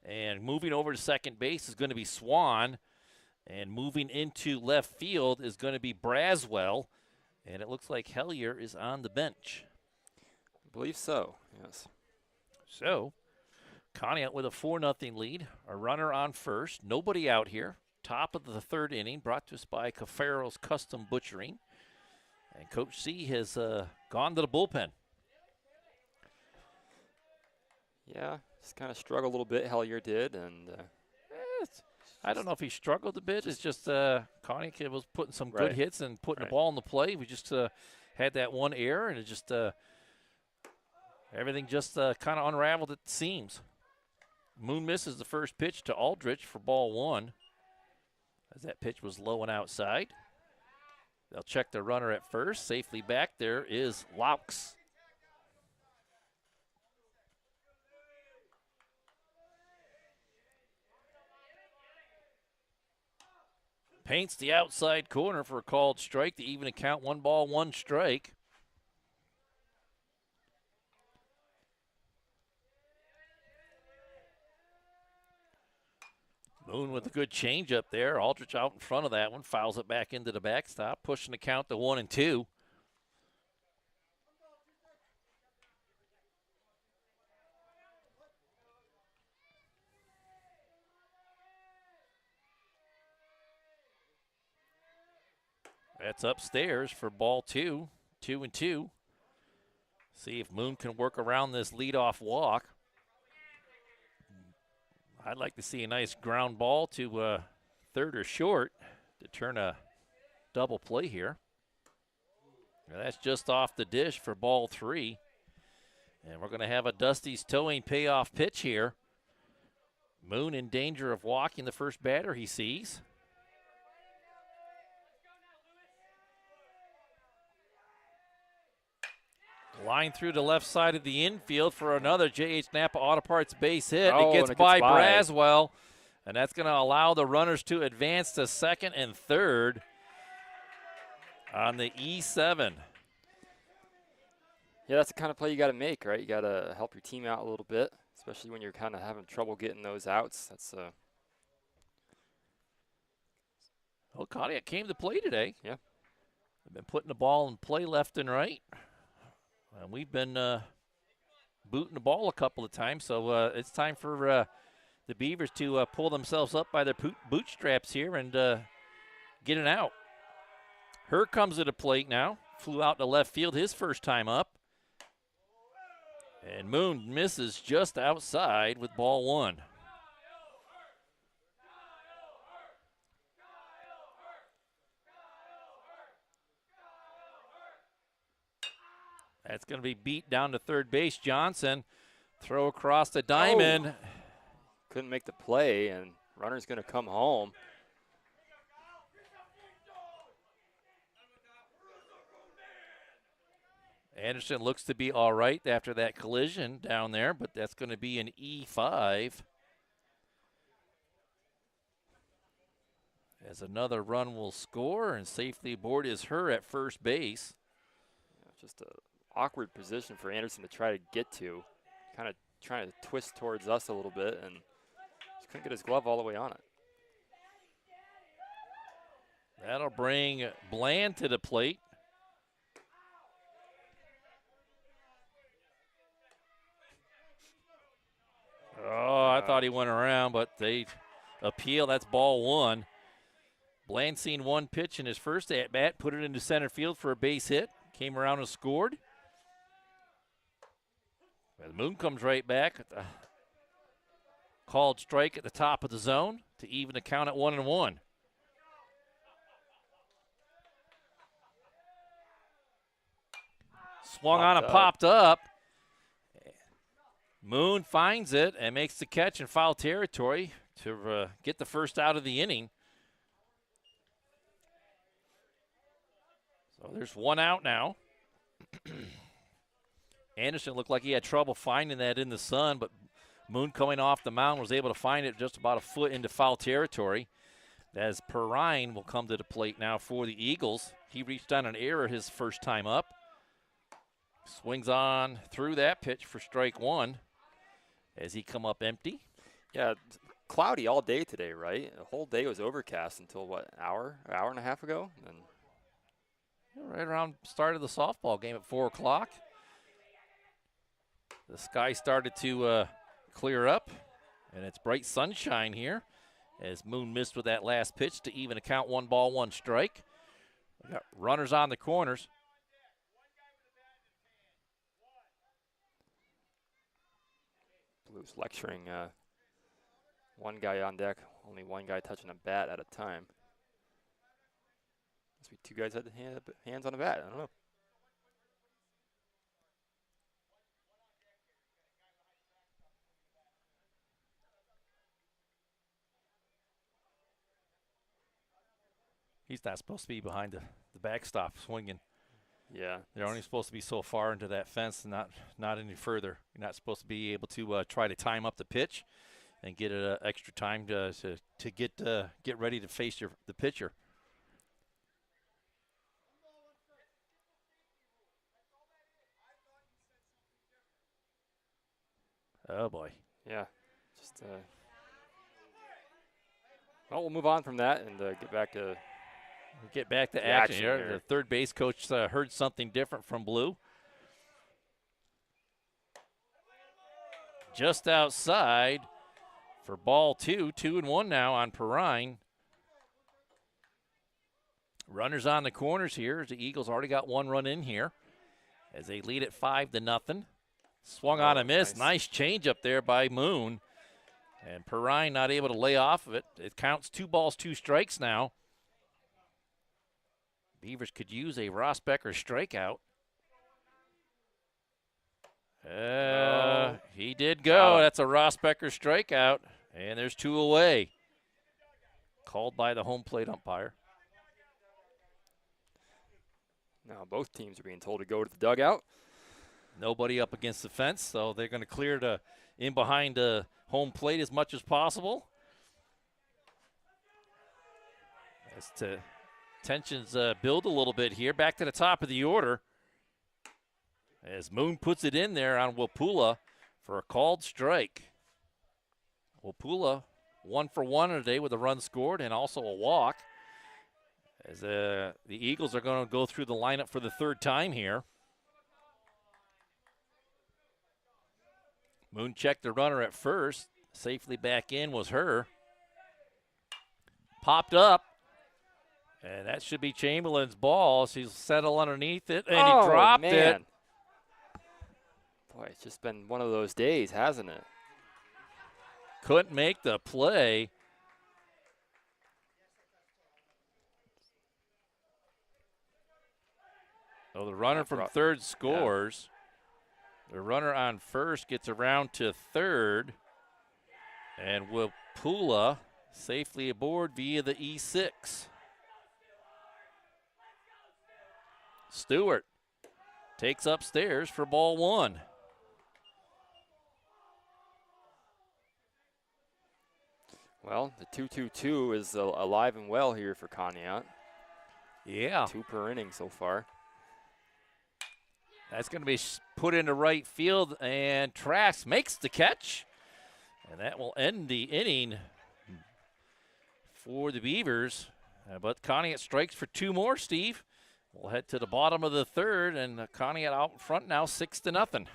And moving over to second base is going to be Swan. And moving into left field is going to be Braswell. And it looks like Hellier is on the bench. I believe so, yes. So, Conneaut with a 4-0 lead. A runner on first. Nobody out here. Top of the third inning, brought to us by Cafaro's Custom Butchering. And Coach C has gone to the bullpen. Yeah, just kind of struggled a little bit, Hellier did. And I don't know if he struggled a bit. It's just Conneaut was putting some good hits and putting the ball in the play. We just had that one error, and it just everything just kind of unraveled at the seams. Moon misses the first pitch to Aldrich for ball 1, as that pitch was low and outside. They'll check the runner at first. Safely back there is Laux. Paints the outside corner for a called strike to even a count. 1 ball, 1 strike. Moon with a good changeup there. Aldrich out in front of that one. Fouls it back into the backstop, pushing the count to 1-2. That's upstairs for ball 2, 2-2. See if Moon can work around this leadoff walk. I'd like to see a nice ground ball to third or short to turn a double play here. Now that's just off the dish for ball 3. And we're going to have a Dusty's Towing payoff pitch here. Moon in danger of walking the first batter he sees. Line through the left side of the infield for another J.H. Napa Auto Parts base hit. Oh, It gets and it by gets by. Braswell, and that's going to allow the runners to advance to second and third on the E7. Yeah, that's the kind of play you got to make, right? You got to help your team out a little bit, especially when you're kind of having trouble getting those outs. That's Well, Conneaut came to play today. Yeah. They've been putting the ball in play left and right. And we've been booting the ball a couple of times, so it's time for the Beavers to pull themselves up by their bootstraps here and get it out. Herr comes to the plate now. Flew out to left field his first time up. And Moon misses just outside with ball one. That's going to be beat down to third base. Johnson, throw across the diamond. Oh. Couldn't make the play, and runner's going to come home. Anderson looks to be all right after that collision down there, but that's going to be an E5. As another run will score, and safely aboard is Herr at first base. Yeah, just an awkward position for Anderson to try to get to. Kind of trying to twist towards us a little bit, and just couldn't get his glove all the way on it. That'll bring Bland to the plate. Oh, I thought he went around, but they appeal. That's ball one. Bland seen one pitch in his first at-bat, put it into center field for a base hit, came around and scored. The Moon comes right back at the called strike at the top of the zone to even the count at 1-1. Swung on and popped up. Moon finds it and makes the catch in foul territory to get the first out of the inning. So there's one out now. Anderson looked like he had trouble finding that in the sun, but Moon coming off the mound was able to find it just about a foot into foul territory. As Perrine will come to the plate now for the Eagles. He reached on an error his first time up. Swings on through that pitch for strike one as he come up empty. Yeah, cloudy all day today, right? The whole day was overcast until, what, an hour and a half ago? And right around start of the softball game at 4 o'clock. The sky started to clear up, and it's bright sunshine here as Moon missed with that last pitch to even a count, 1 ball, 1 strike. We got runners on the corners. Blues lecturing one guy on deck, only one guy touching a bat at a time. Must be 2 guys had hands on a bat. I don't know. He's not supposed to be behind the backstop swinging. Yeah. They're only supposed to be so far into that fence and not any further. You're not supposed to be able to try to time up the pitch and get extra time to get ready to face the pitcher. Oh, boy. Yeah. Just well, we'll move on from that and get back to action here. The third base coach heard something different from Blue. Just outside for ball 2. 2-1 now on Perrine. Runners on the corners here. The Eagles already got 1 run in here as they lead at 5-0. Swung on a miss. Nice change up there by Moon. And Perrine not able to lay off of it. It counts 2 balls, 2 strikes now. Beavers could use a Ross Becker strikeout. He did go. That's a Rossbecker strikeout, and there's 2 away. Called by the home plate umpire. Now both teams are being told to go to the dugout. Nobody up against the fence, so they're going to clear to in behind the home plate as much as possible. As tensions build a little bit here. Back to the top of the order. As Moon puts it in there on Wapula for a called strike. Wapula 1 for 1 today with a run scored and also a walk. As the Eagles are going to go through the lineup for the 3rd time here. Moon checked the runner at first. Safely back in was her. Popped up. And that should be Chamberlain's ball. She's settled underneath it, and he dropped it. Boy, it's just been one of those days, hasn't it? Couldn't make the play. So the runner from third scores. The runner on first gets around to third. And Wapula safely aboard via the E6. Stewart takes upstairs for ball 1. Well, the 2-2-2 is alive and well here for Conneaut. Yeah. 2 per inning so far. That's going to be put into right field, and Trask makes the catch. And that will end the inning for the Beavers. But Conneaut strikes for 2 more, Steve. We'll head to the bottom of the 3rd, and Conneaut out in front now 6-0.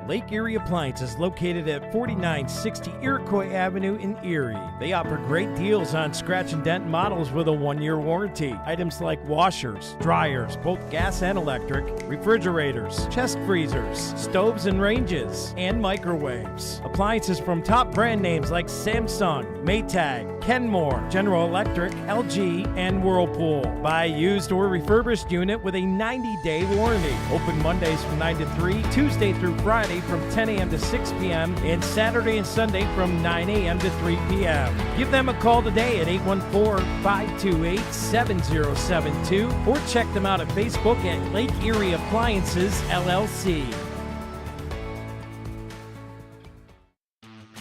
Lake Erie Appliance is located at 4960 Iroquois Avenue in Erie. They offer great deals on scratch and dent models with a 1-year warranty. Items like washers, dryers, both gas and electric, refrigerators, chest freezers, stoves and ranges, and microwaves. Appliances from top brand names like Samsung, Maytag, Kenmore, General Electric, LG, and Whirlpool. Buy a used or refurbished unit with a 90-day warranty. Open Mondays from 9 to 3, Tuesday through Friday from 10 a.m. to 6 p.m. and Saturday and Sunday from 9 a.m. to 3 p.m. Give them a call today at 814-528-7072 or check them out at Facebook at Lake Erie Appliances, LLC.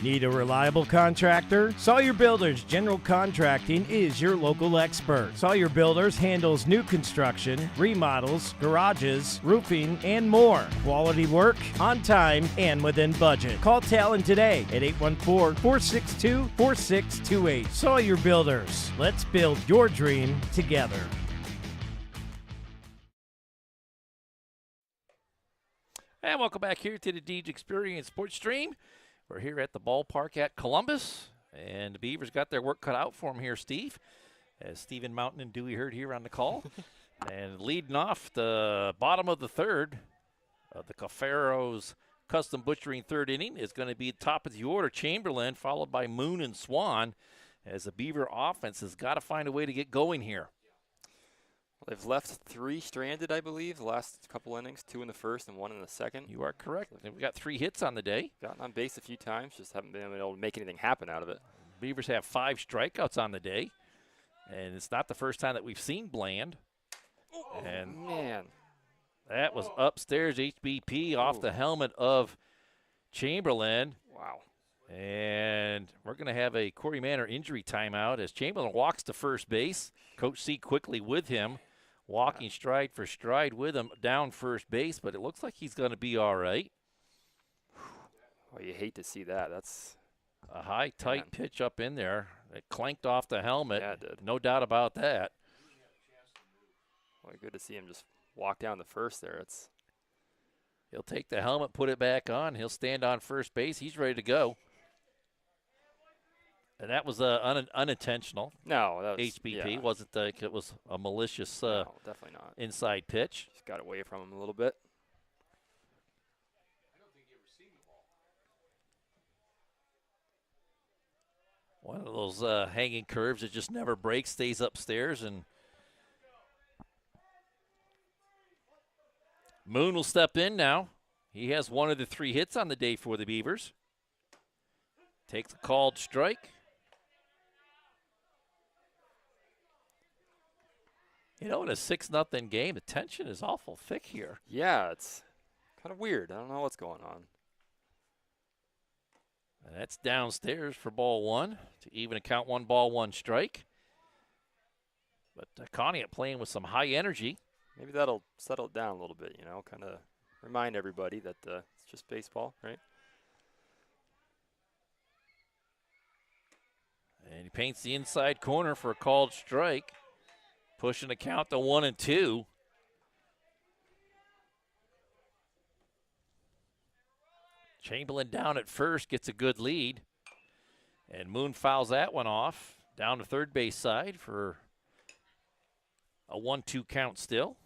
Need a reliable contractor? Sawyer Builders General Contracting is your local expert. Sawyer Builders handles new construction, remodels, garages, roofing, and more. Quality work, on time, and within budget. Call Talon today at 814-462-4628. Sawyer Builders. Let's build your dream together. And welcome back here to the Deej Experience Sports Stream. We're here at the ballpark at Columbus, and the Beavers got their work cut out for them here, Steve, as Stephen Mountain and Dewey Hurd here on the call. And leading off the bottom of the 3rd of the Cafero's Custom Butchering 3rd inning is going to be top of the order, Chamberlain, followed by Moon and Swan, as the Beaver offense has got to find a way to get going here. They've left 3 stranded, I believe, the last couple innings, 2 in the 1st and 1 in the 2nd. You are correct. We've got 3 hits on the day. Gotten on base a few times, just haven't been able to make anything happen out of it. Beavers have 5 strikeouts on the day, and it's not the first time that we've seen Bland. Oh, and man. That was upstairs HBP off the helmet of Chamberlain. Wow. And we're going to have a Corey Manor injury timeout as Chamberlain walks to first base. Coach C quickly with him. Walking stride for stride with him down first base, but it looks like he's going to be all right. Well, you hate to see that. That's a high, tight pitch up in there. It clanked off the helmet. Yeah, it did. No doubt about that. Well, good to see him just walk down the first there. He'll take the helmet, put it back on. He'll stand on first base. He's ready to go. And that was unintentional. No, that was HBP. Yeah. Wasn't like it was a malicious no, definitely not. Inside pitch. Just got away from him a little bit. One of One of those hanging curves that just never breaks, stays upstairs, and Moon will step in now. He has one of the 3 hits on the day for the Beavers. Takes a called strike. You know, in a 6-0 game, the tension is awful thick here. Yeah, it's kind of weird. I don't know what's going on. And that's downstairs for ball 1 to even a count, 1 ball, 1 strike. But Conneaut playing with some high energy. Maybe that'll settle it down a little bit, you know, kind of remind everybody that it's just baseball, right? And he paints the inside corner for a called strike, pushing the count to 1 and 2. Chamberlain down at first, gets a good lead. And Moon fouls that one off, down to third base side for a 1-2 count still.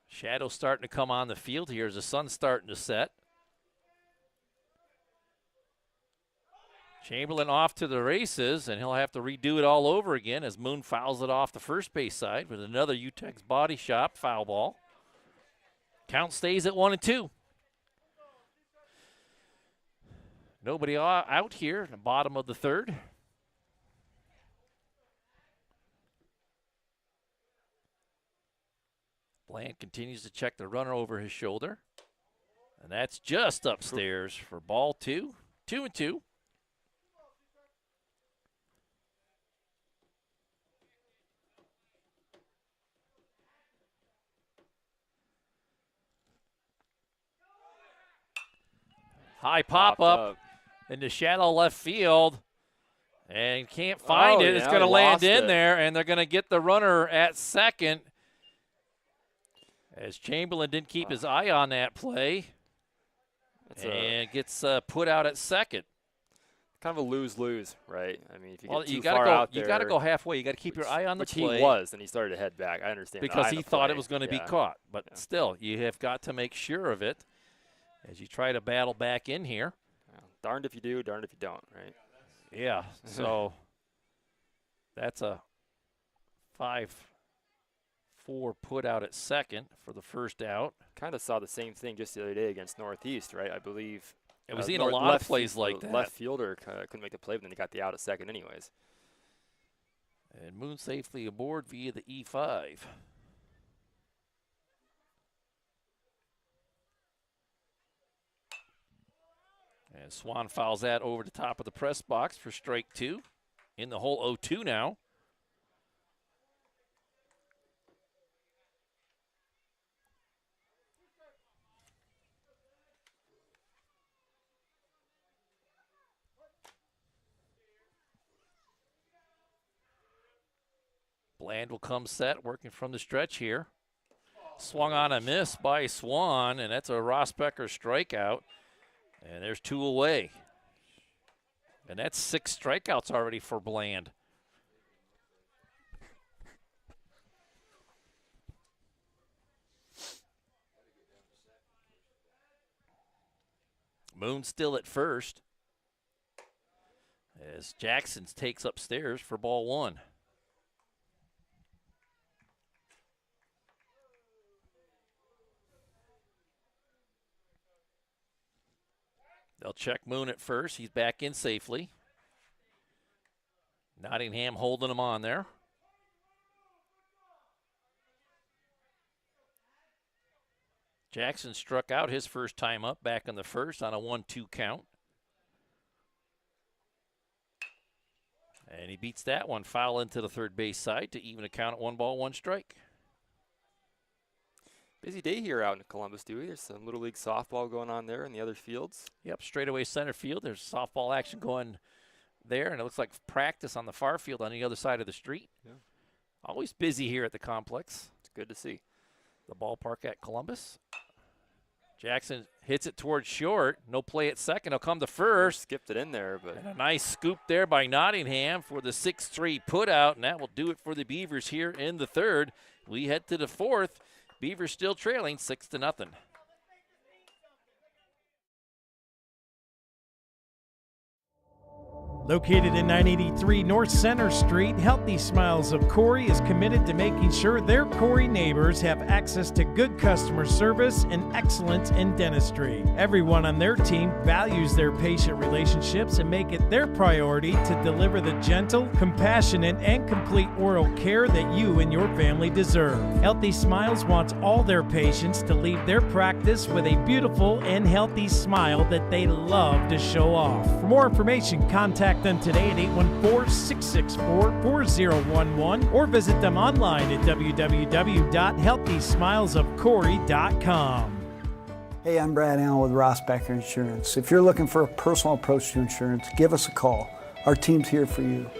Shadow starting to come on the field here as the sun's starting to set. Chamberlain off to the races, and he'll have to redo it all over again as Moon fouls it off the first base side with another Utex Body Shop foul ball. Count stays at 1 and 2. Nobody out here in the bottom of the third. Bland continues to check the runner over his shoulder. And that's just upstairs for ball 2. 2 and 2. High pop up in the shallow left field. And can't find it. It's going to land in there, and they're going to get the runner at second. As Chamberlain didn't keep his eye on that play. And gets put out at second. Kind of a lose-lose, right? I mean, if you get too gotta far out there. You got to go halfway. You got to keep your eye on the play. Which he was, and he started to head back. I understand. Because he thought it was going to be caught. But still, you have got to make sure of it as you try to battle back in here. Yeah. Darned if you do, darned if you don't, right? Yeah, so that's a 5-4 put out at second for the first out. Kind of saw the same thing just the other day against Northeast, right? I believe it was in a lot of plays like that. Left fielder couldn't make the play, but then he got the out at second anyways. And Moon safely aboard via the E5. And Swan fouls that over the top of the press box for strike 2. In the hole 0-2 now. Bland will come set, working from the stretch here. Swung on a miss by Swan, and that's a Ross Becker strikeout. And there's 2 away. And that's 6 strikeouts already for Bland. Moon still at first as Jackson takes upstairs for ball 1. They'll check Moon at first. He's back in safely. Nottingham holding him on there. Jackson struck out his first time up back in the first on a 1-2 count. And he beats that one foul into the third base side to even a count at 1 ball, 1 strike. Busy day here out in Columbus, Dewey. There's some Little League softball going on there in the other fields. Yep, straightaway center field. There's softball action going there, and it looks like practice on the far field on the other side of the street. Yeah. Always busy here at the complex. It's good to see. The ballpark at Columbus. Jackson hits it towards short. No play at second. He'll come to first. Skipped it in there, but and a nice scoop there by Nottingham for the 6-3 put out, and that will do it for the Beavers here in the third. We head to the fourth. Beavers still trailing 6-0. Located in 983 North Center Street, Healthy Smiles of Corry is committed to making sure their Corry neighbors have access to good customer service and excellence in dentistry. Everyone on their team values their patient relationships and make it their priority to deliver the gentle, compassionate, and complete oral care that you and your family deserve. Healthy Smiles wants all their patients to leave their practice with a beautiful and healthy smile that they love to show off. For more information, contact them today at 814-664-4011 or visit them online at www.healthysmilesofcorry.com. Hey, I'm Brad Allen with Rossbacker Insurance. If you're looking for a personal approach to insurance, give us a call. Our team's here for you.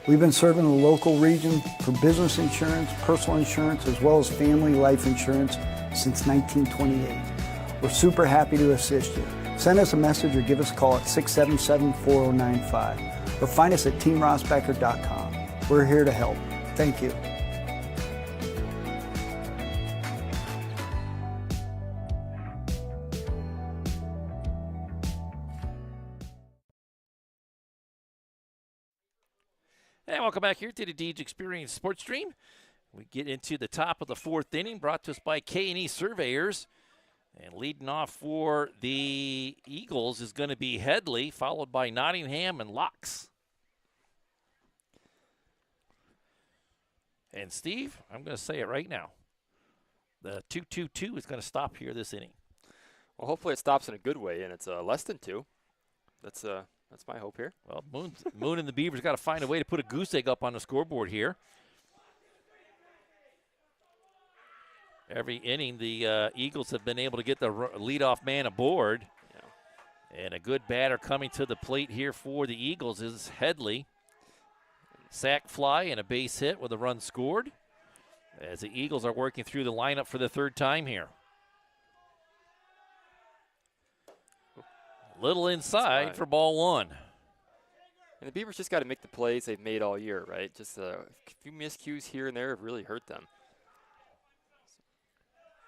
We've been serving the local region for business insurance, personal insurance, as well as family life insurance since 1928. We're super happy to assist you. Send us a message or give us a call at 677-4095 or find us at teamrossbacker.com. We're here to help. Thank you. And welcome back here to the Deej Experience Sports Stream. We get into the top of the fourth inning, brought to us by K&E Surveyors. And leading off for the Eagles is going to be Headley, followed by Nottingham and Locks. And Steve, I'm going to say it right now. The 2-2-2 is going to stop here this inning. Well, hopefully it stops in a good way, and it's less than 2. That's my hope here. Well, Moon and the Beavers got to find a way to put a goose egg up on the scoreboard here. Every inning, the Eagles have been able to get the leadoff man aboard. Yeah. And a good batter coming to the plate here for the Eagles is Headley. Sac fly and a base hit with a run scored as the Eagles are working through the lineup for the third time here. Little inside for ball one. And the Beavers just got to make the plays they've made all year, right? Just a few miscues here and there have really hurt them.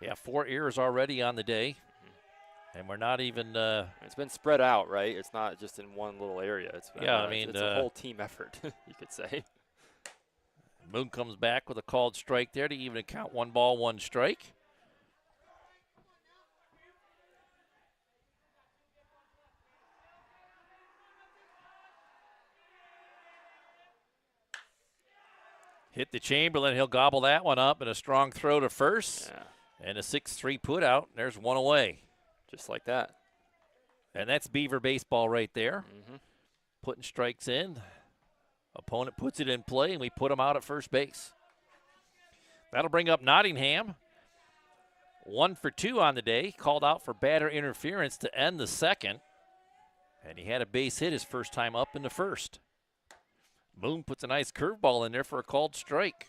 Yeah, 4 errors already on the day. And we're not even it's been spread out, right? It's not just in one little area. It's been, it's a whole team effort, you could say. Moon comes back with a called strike there to even count 1 ball, 1 strike. Hit the Chamberlain. He'll gobble that one up, and a strong throw to first. Yeah. And a 6-3 put out. There's 1 away. Just like that. And that's Beaver baseball right there. Mm-hmm. Putting strikes in. Opponent puts it in play, and we put him out at first base. That'll bring up Nottingham. 1 for 2 on the day. Called out for batter interference to end the second. And he had a base hit his first time up in the first. Moon puts a nice curveball in there for a called strike.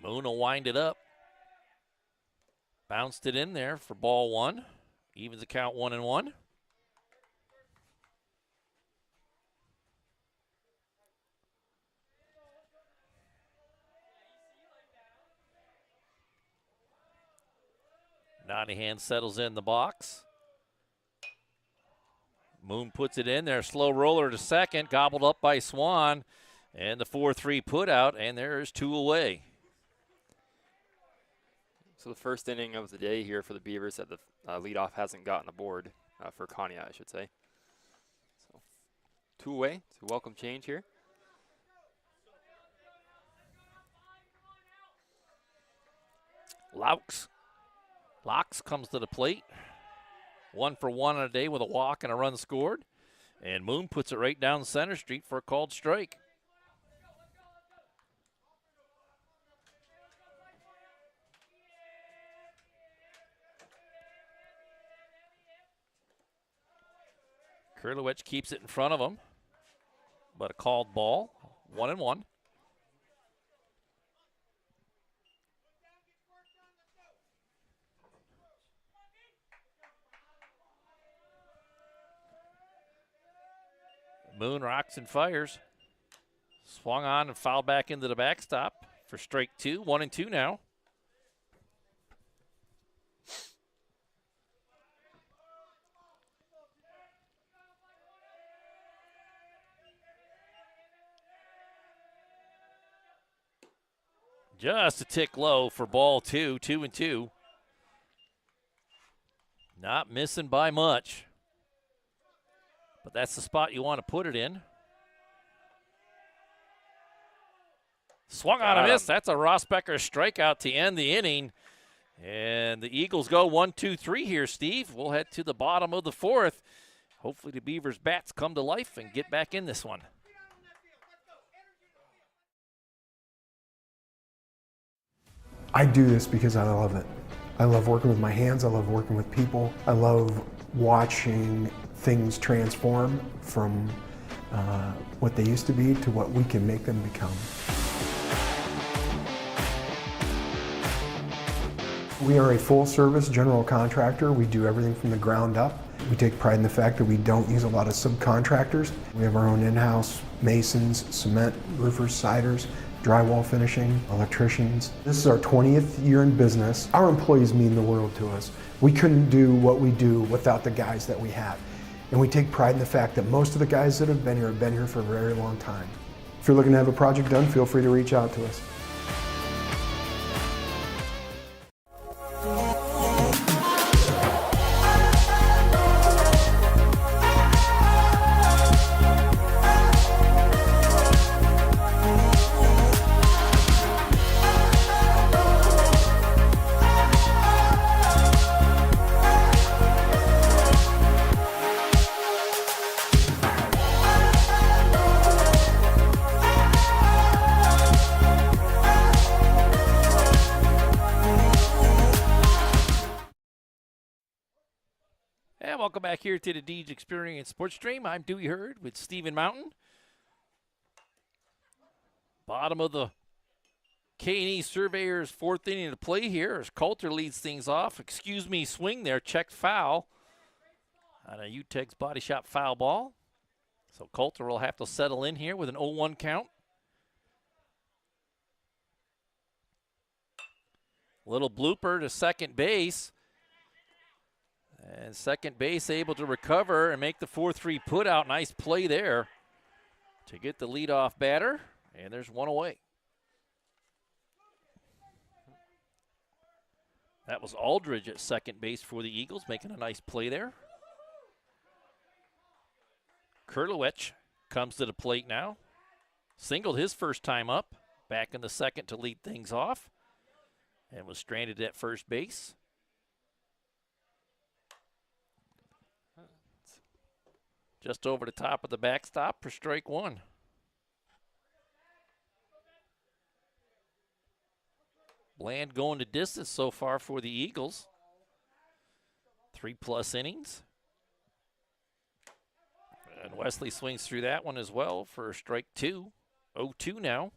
Moon will wind it up. Bounced it in there for ball 1. Evens the count 1-1. Nottingham settles in the box. Moon puts it in there. Slow roller to second. Gobbled up by Swan. And the 4-3 put out. And there's 2 away. So the first inning of the day here for the Beavers that the leadoff hasn't gotten aboard for Conneaut, I should say. So 2 away. It's a welcome change here. Laux comes to the plate. 1 for 1 on a day with a walk and a run scored. And Moon puts it right down Center Street for a called strike. Kurlowicz keeps it in front of him, but a called ball, 1-1. Moon rocks and fires. Swung on and fouled back into the backstop for strike 2. 1-2 now. Just a tick low for ball 2, 2-2. Not missing by much. But that's the spot you want to put it in. Swung on a miss. That's a Rossbecker strikeout to end the inning. And the Eagles go 1-2-3 here, Steve. We'll head to the bottom of the 4th. Hopefully the Beavers' bats come to life and get back in this one. I do this because I love it. I love working with my hands. I love working with people. I love watching things transform from what they used to be to what we can make them become. We are a full-service general contractor. We do everything from the ground up. We take pride in the fact that we don't use a lot of subcontractors. We have our own in-house masons, cement, roofers, siders, drywall finishing, electricians. This is our 20th year in business. Our employees mean the world to us. We couldn't do what we do without the guys that we have. And we take pride in the fact that most of the guys that have been here for a very long time. If you're looking to have a project done, feel free to reach out to us. And welcome back here to the Deej Experience Sports Stream. I'm Dewey Hurd with Stephen Mountain. Bottom of the K&E Surveyors 4th inning to play here as Coulter leads things off. Excuse me, swing there, checked foul on a UTEG's body shot foul ball. So Coulter will have to settle in here with an 0-1 count. Little blooper to second base. And second base able to recover and make the 4-3 put out. Nice play there to get the leadoff batter. And there's one away. That was Aldridge at second base for the Eagles, making a nice play there. Kurlowicz comes to the plate now. Singled his first time up. Back in the second to lead things off. And was stranded at first base. Just over the top of the backstop for strike one. Bland going to distance so far for the Eagles. 3+ innings. And Wesley swings through that one as well for strike two. 0-2 now.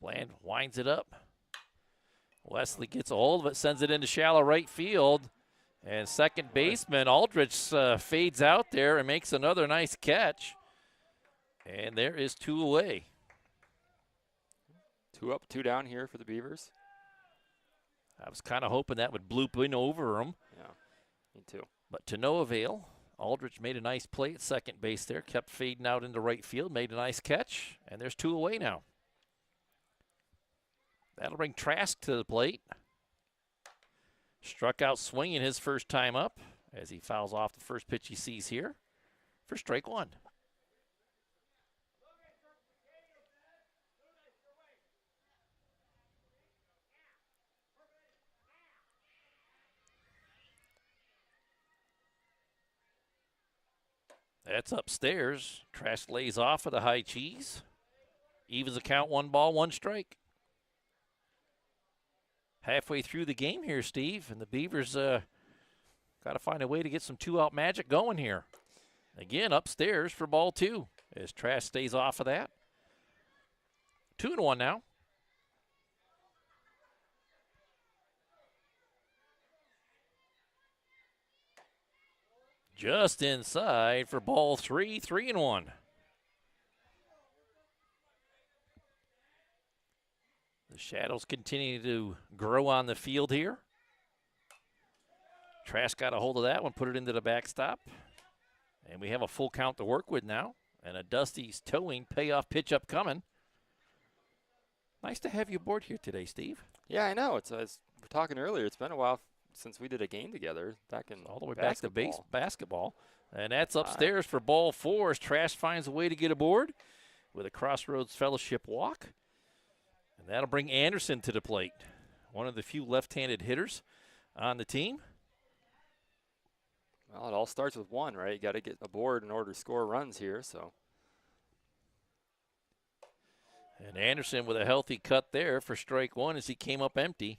Bland winds it up. Wesley gets a hold of it, sends it into shallow right field. And second baseman Aldrich fades out there and makes another nice catch. And there is 2 away. 2 up, 2 down here for the Beavers. I was kind of hoping that would bloop in over him. Yeah, me too. But to no avail. Aldrich made a nice play at second base there, kept fading out into right field, made a nice catch. And there's 2 away now. That'll bring Trask to the plate. Struck out swinging his first time up as he fouls off the first pitch he sees here for strike one. That's upstairs. Trask lays off of the high cheese. Evens the count, 1 ball, 1 strike. Halfway through the game here, Steve, and the Beavers got to find a way to get some 2-out magic going here. Again, upstairs for ball 2 as Trask stays off of that. 2-1 now. Just inside for ball 3, 3-1. The shadows continue to grow on the field here. Trask got a hold of that one, put it into the backstop. And we have a full count to work with now. And a Dusty's towing payoff pitch up coming. Nice to have you aboard here today, Steve. Yeah, I know. It's as we were talking earlier. It's been a while since we did a game together back in all the way basketball. back to basketball. And that's upstairs for ball 4 as Trash finds a way to get aboard with a Crossroads Fellowship walk. And that'll bring Anderson to the plate, one of the few left-handed hitters on the team. Well, it all starts with one, right? You got to get aboard in order to score runs here. So. And Anderson with a healthy cut there for strike 1 as he came up empty.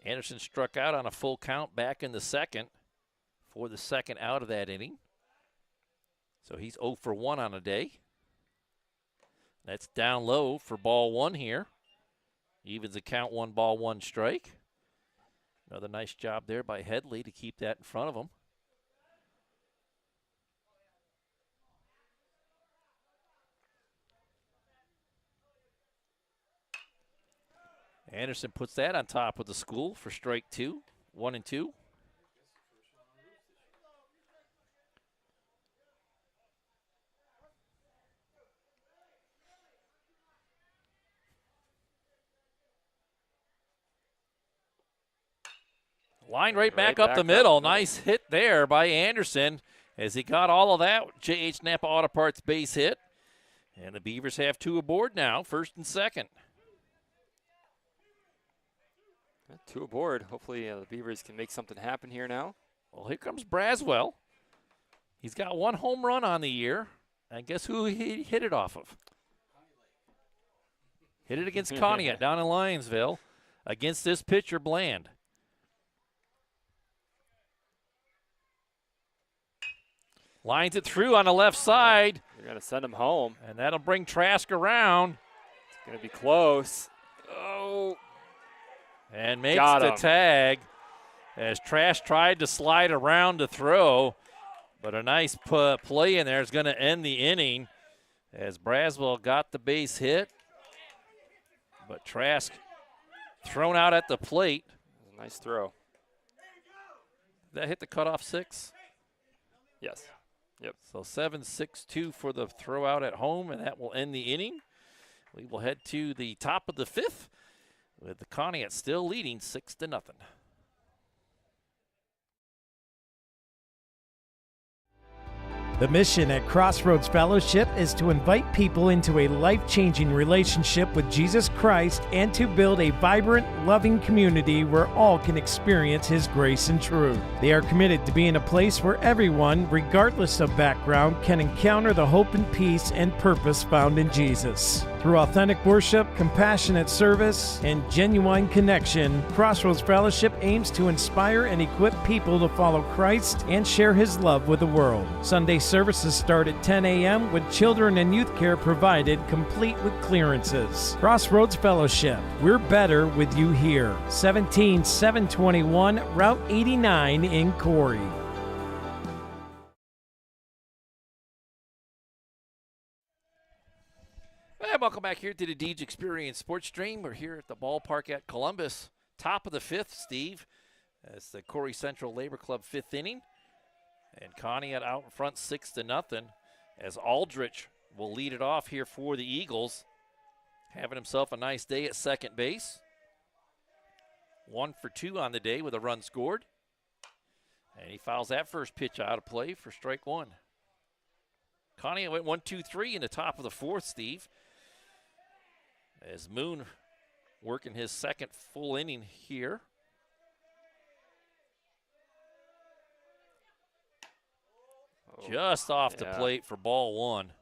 Anderson struck out on a full count back in the second for the second out of that inning. So he's 0 for 1 on a day. That's down low for ball 1 here. Evens the count, 1 ball, 1 strike. Another nice job there by Headley to keep that in front of him. Anderson puts that on top of the school for strike 2, 1 and 2. Line right back up the middle. Nice hit there by Anderson as he got all of that. J.H. Napa Auto Parts base hit. And the Beavers have 2 aboard now, first and second. 2 aboard. Hopefully the Beavers can make something happen here now. Well, here comes Braswell. He's got 1 home run on the year. And guess who he hit it off of? Hit it against Conneaut down in Lionsville against this pitcher, Bland. Lines it through on the left side. They're going to send him home. And that'll bring Trask around. It's going to be close. Oh. And makes the tag as Trask tried to slide around to throw. But a nice play in there is going to end the inning as Braswell got the base hit. But Trask thrown out at the plate. Nice throw. Did that hit the cutoff 6? Yes. Yep. So 7-6-2 for the throw out at home, and that will end the inning. We will head to the top of the 5th with the Conneaut still leading 6-0. The mission at Crossroads Fellowship is to invite people into a life-changing relationship with Jesus Christ and to build a vibrant, loving community where all can experience His grace and truth. They are committed to being a place where everyone, regardless of background, can encounter the hope and peace and purpose found in Jesus. Through authentic worship, compassionate service, and genuine connection, Crossroads Fellowship aims to inspire and equip people to follow Christ and share His love with the world. Sunday services start at 10 a.m. with children and youth care provided, complete with clearances. Crossroads Fellowship, we're better with you here. 17721 Route 89 in Corry. And welcome back here to the Deej Experience Sports Stream. We're here at the ballpark at Columbus. Top of the 5th, Steve. That's the Corry Central Labor Club 5th inning. And Conneaut out in front 6-0 as Aldrich will lead it off here for the Eagles. Having himself a nice day at second base. 1 for 2 on the day with a run scored. And he fouls that first pitch out of play for strike 1. Conneaut went 1-2-3 in the top of the 4th, Steve. As Moon working his second full inning here. Just off the plate for ball 1.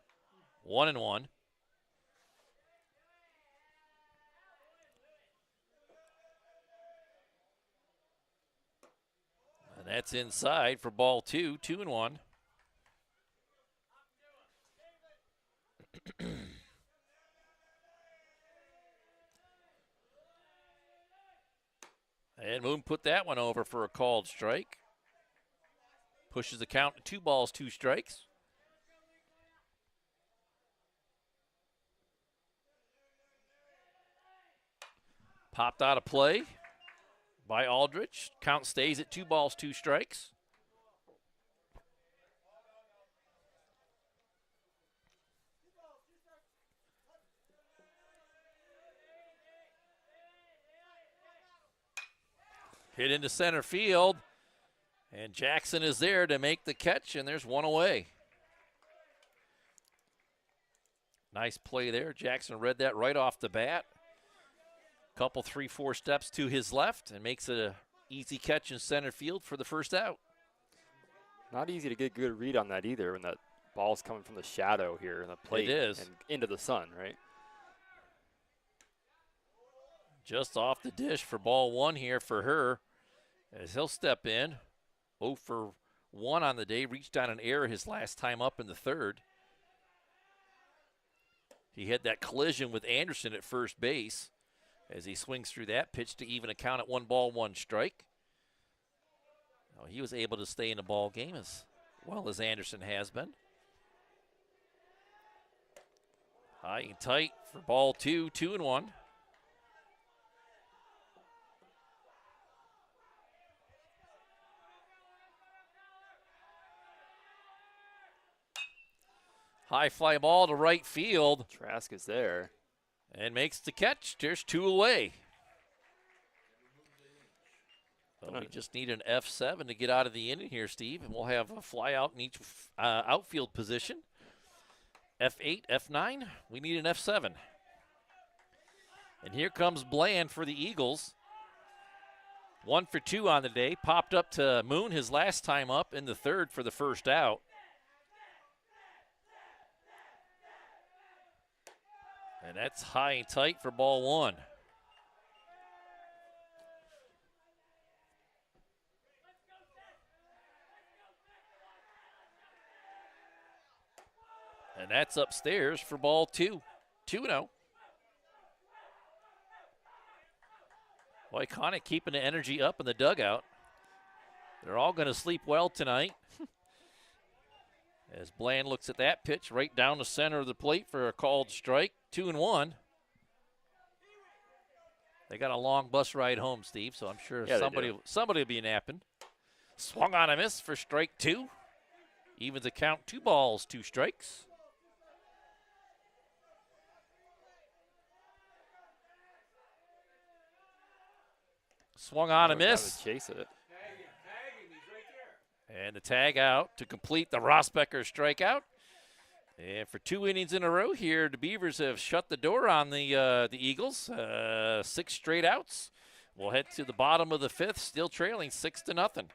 1-1. And that's inside for ball 2. 2-1. And Moon put that one over for a called strike. Pushes the count to 2 balls, 2 strikes. Popped out of play by Aldrich. Count stays at 2 balls, 2 strikes. Hit into center field. And Jackson is there to make the catch, and there's one away. Nice play there. Jackson read that right off the bat. Couple 3-4 steps to his left and makes it an easy catch in center field for the first out. Not easy to get a good read on that either when that ball's coming from the shadow here in the plate. It is. And into the sun, right? Just off the dish for ball one here for her as he'll step in. 0 for 1 on the day. Reached on an error his last time up in the third. He had that collision with Anderson at first base as he swings through that pitch to even a count at 1 ball, 1 strike. Oh, he was able to stay in the ball game as well as Anderson has been. High and tight for ball 2, 2-1. High fly ball to right field. Trask is there. And makes the catch. There's 2 away. So we just need an F7 to get out of the inning here, Steve, and we'll have a fly out in each outfield position. F8, F9, we need an F7. And here comes Bland for the Eagles. 1 for 2 on the day. Popped up to Moon his last time up in the third for the first out. And that's high and tight for ball 1. And that's upstairs for ball 2. 2-0. Boy, Conneaut keeping the energy up in the dugout. They're all going to sleep well tonight. As Bland looks at that pitch right down the center of the plate for a called strike. 2-1. They got a long bus ride home, Steve, so I'm sure somebody will be napping. Swung on a miss for strike 2. Evens the count, 2 balls, 2 strikes. Swung on a miss. Chase it. And the tag out to complete the Rosbecker strikeout. And for 2 innings in a row here, the Beavers have shut the door on the Eagles. 6 straight outs. We'll head to the bottom of the 5th, still trailing 6-0.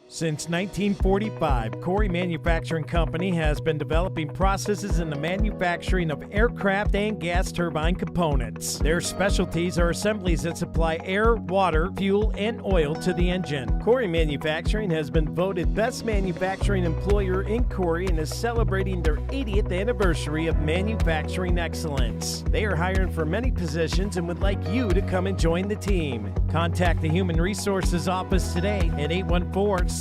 Since 1945, Corry Manufacturing Company has been developing processes in the manufacturing of aircraft and gas turbine components. Their specialties are assemblies that supply air, water, fuel, and oil to the engine. Corry Manufacturing has been voted Best Manufacturing Employer in Corry and is celebrating their 80th anniversary of manufacturing excellence. They are hiring for many positions and would like you to come and join the team. Contact the Human Resources Office today at 814-664-9611.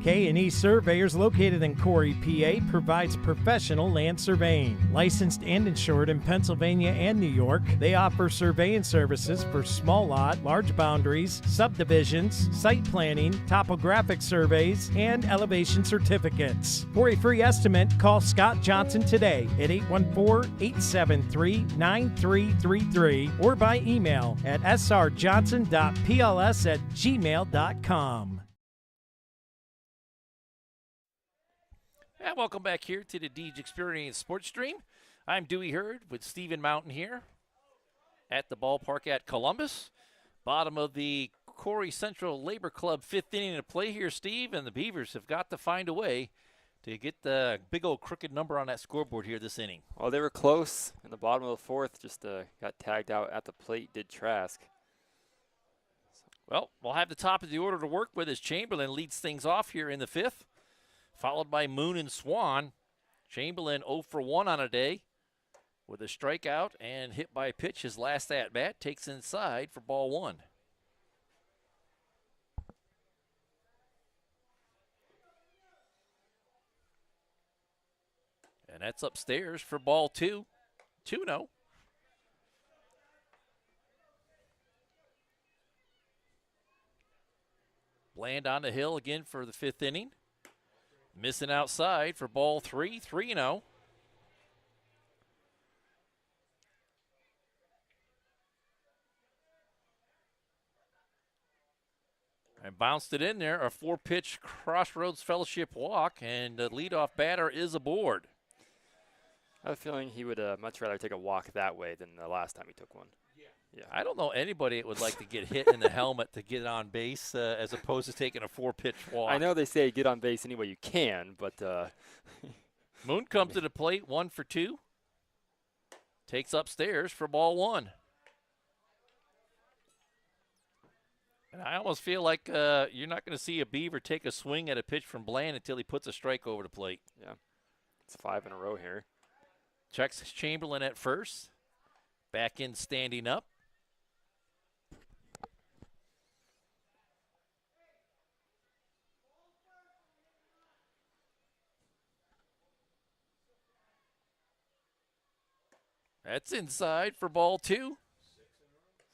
K&E Surveyors, located in Corry, PA, provides professional land surveying. Licensed and insured in Pennsylvania and New York, they offer surveying services for small lot, large boundaries, subdivisions, site planning, topographic surveys, and elevation certificates. For a free estimate, call Scott Johnson today at 814-873-9333 or by email at srjohnson.pls@gmail.com. And welcome back here to the Deej Experience Sports Stream. I'm Dewey Hurd with Stephen Mountain here at the ballpark at Columbus. Bottom of the Corry Central Labor Club 5th inning of play here, Steve, and the Beavers have got to find a way to get the big old crooked number on that scoreboard here this inning. Well, they were close in the bottom of the 4th, just got tagged out at the plate, did Trask. Well, we'll have the top of the order to work with as Chamberlain leads things off here in the 5th. Followed by Moon and Swan. Chamberlain 0 for 1 on a day with a strikeout and hit by a pitch. His last at-bat takes inside for ball 1. And that's upstairs for ball 2. 2-0. Bland on the hill again for the 5th inning. Missing outside for ball 3, 3-0. And bounced it in there, a 4-pitch Crossroads Fellowship walk, and the leadoff batter is aboard. I have a feeling he would much rather take a walk that way than the last time he took one. Yeah. I don't know anybody that would like to get hit in the helmet to get on base as opposed to taking a 4-pitch walk. I know they say get on base any way you can, but Moon comes to the plate, 1 for 2. Takes upstairs for ball 1. And I almost feel like you're not going to see a Beaver take a swing at a pitch from Bland until he puts a strike over the plate. Yeah, it's 5 in a row here. Checks Chamberlain at first. Back in standing up. That's inside for ball 2.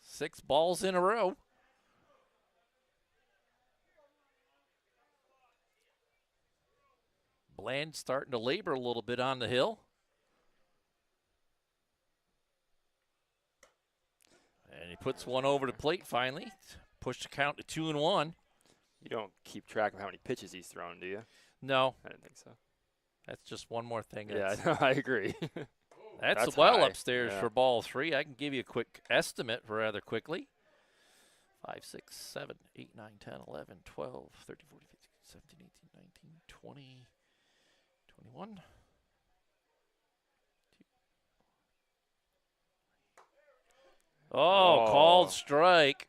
6 balls in a row. Bland starting to labor a little bit on the hill. And he puts one over the plate finally. Push the count to 2-1. You don't keep track of how many pitches he's thrown, do you? No. I didn't think so. That's just one more thing. Yeah, no, I agree. That's well high. upstairs Yeah. for ball 3. I can give you a quick estimate rather quickly. 5, 6, 7, 8, 9, 10, 11, 12, 13, 14, 15, 17, 18, 19, 20, 21. Oh, called strike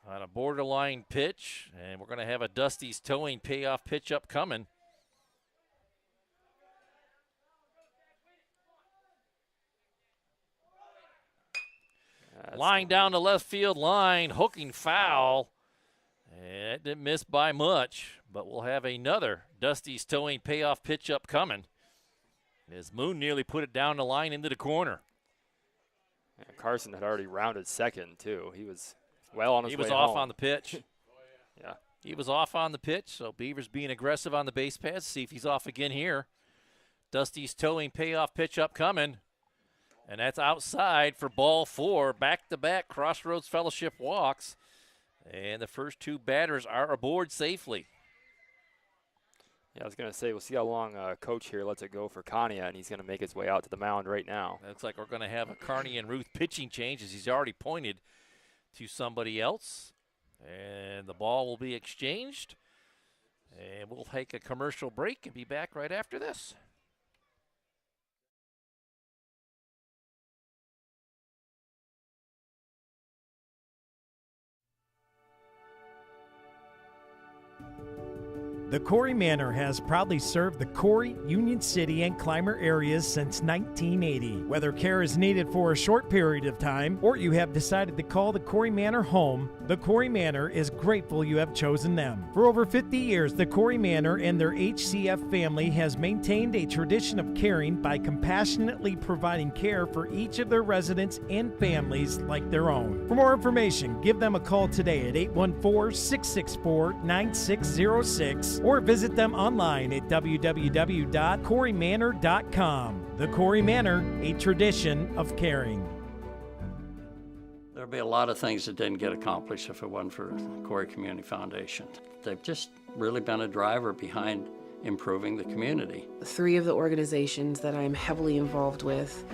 on a borderline pitch. And we're going to have a Dusty's Towing payoff pitch upcoming. Line down the left field line, hooking foul. And it didn't miss by much, but we'll have another Dusty's Towing payoff pitch upcoming. As Moon nearly put it down the line into the corner. Yeah, Carson had already rounded second, too. He was well on his way He was home. off on the pitch. Yeah. He was off on the pitch, so Beavers being aggressive on the base paths. See if he's off again here. Dusty's Towing payoff pitch upcoming. And that's outside for ball 4. Back-to-back Crossroads Fellowship walks. And the first 2 batters are aboard safely. Yeah, I was going to say, we'll see how long Coach here lets it go for Conneaut, and he's going to make his way out to the mound right now. Looks like we're going to have a Carney and Ruth pitching change as he's already pointed to somebody else. And the ball will be exchanged. And we'll take a commercial break and be back right after this. The Corry Manor has proudly served the Corry, Union City, and Clymer areas since 1980. Whether care is needed for a short period of time or you have decided to call the Corry Manor home, the Corry Manor is grateful you have chosen them. For over 50 years, the Corry Manor and their HCF family has maintained a tradition of caring by compassionately providing care for each of their residents and families like their own. For more information, give them a call today at 814-664-9606 or visit them online at www.corrymanor.com. The Corry Manor, a tradition of caring. There'd be a lot of things that didn't get accomplished if it wasn't for Corry Community Foundation. They've just really been a driver behind improving the community. 3 of the organizations that I'm heavily involved with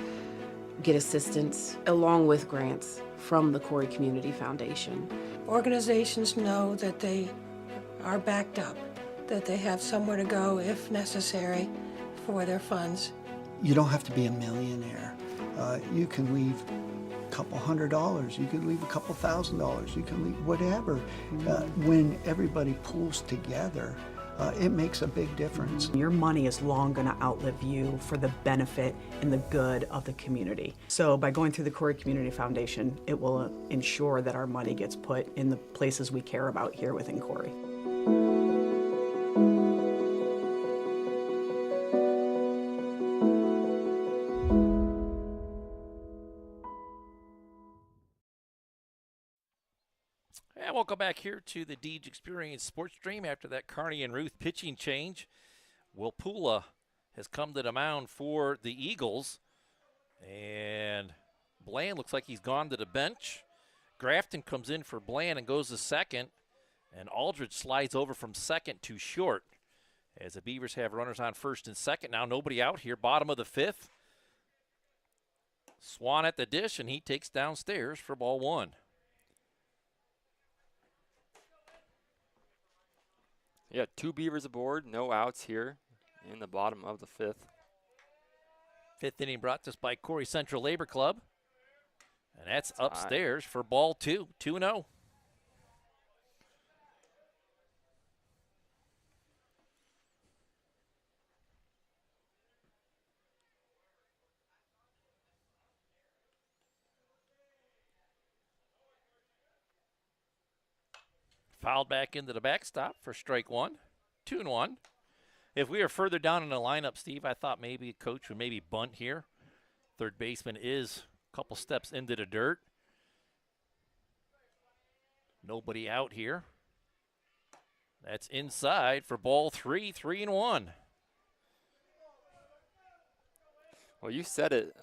get assistance along with grants from the Corry Community Foundation. Organizations know that they are backed up, that they have somewhere to go if necessary for their funds. You don't have to be a millionaire. You can leave a couple $100, you can leave a couple $1,000, you can leave whatever. When everybody pulls together, it makes a big difference. Your money is long going to outlive you for the benefit and the good of the community. So by going through the Corry Community Foundation, it will ensure that our money gets put in the places we care about here within Corry. And welcome back here to the Deej Experience Sports Stream after that Carney and Ruth pitching change. Will Piaa has come to the mound for the Eagles. And Bland looks like he's gone to the bench. Grafton comes in for Bland and goes to second. And Aldridge slides over from second to short. As the Beavers have runners on first and second. Now nobody out here, bottom of the fifth. Swan at the dish, and he takes downstairs for ball one. Yeah, 2 Beavers aboard, no outs here in the bottom of the fifth. Fifth inning brought to us by Corry Central Labor Club. And that's upstairs for ball two, 2-0. Fouled back into the backstop for strike one, 2-1. If we are further down in the lineup, Steve, I thought maybe a coach would maybe bunt here. Third baseman is a couple steps into the dirt. Nobody out here. That's inside for ball three, 3-1. Well, you said it,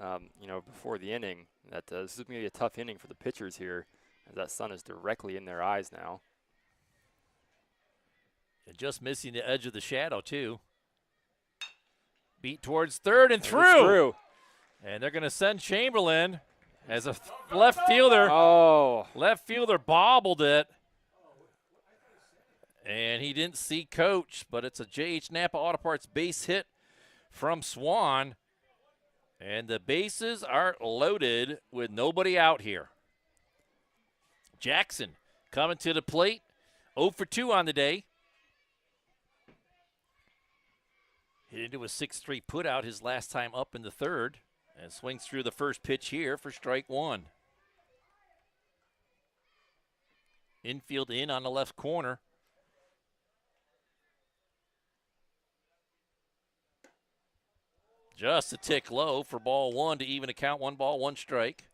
before the inning that this is going to be a tough inning for the pitchers here, as that sun is directly in their eyes now. And just missing the edge of the shadow, too. Beat towards third and through. And they're going to send Chamberlain as a left fielder. Oh. Left fielder bobbled it. And he didn't see coach, but it's a J.H. Napa Auto Parts base hit from Swan. And the bases are loaded with nobody out here. Jackson coming to the plate. 0 for 2 on the day. Hit into a 6-3 put out his last time up in the third. And swings through the first pitch here for strike one. Infield in on the left corner. Just a tick low for ball one to even a count. 1 ball, 1 strike.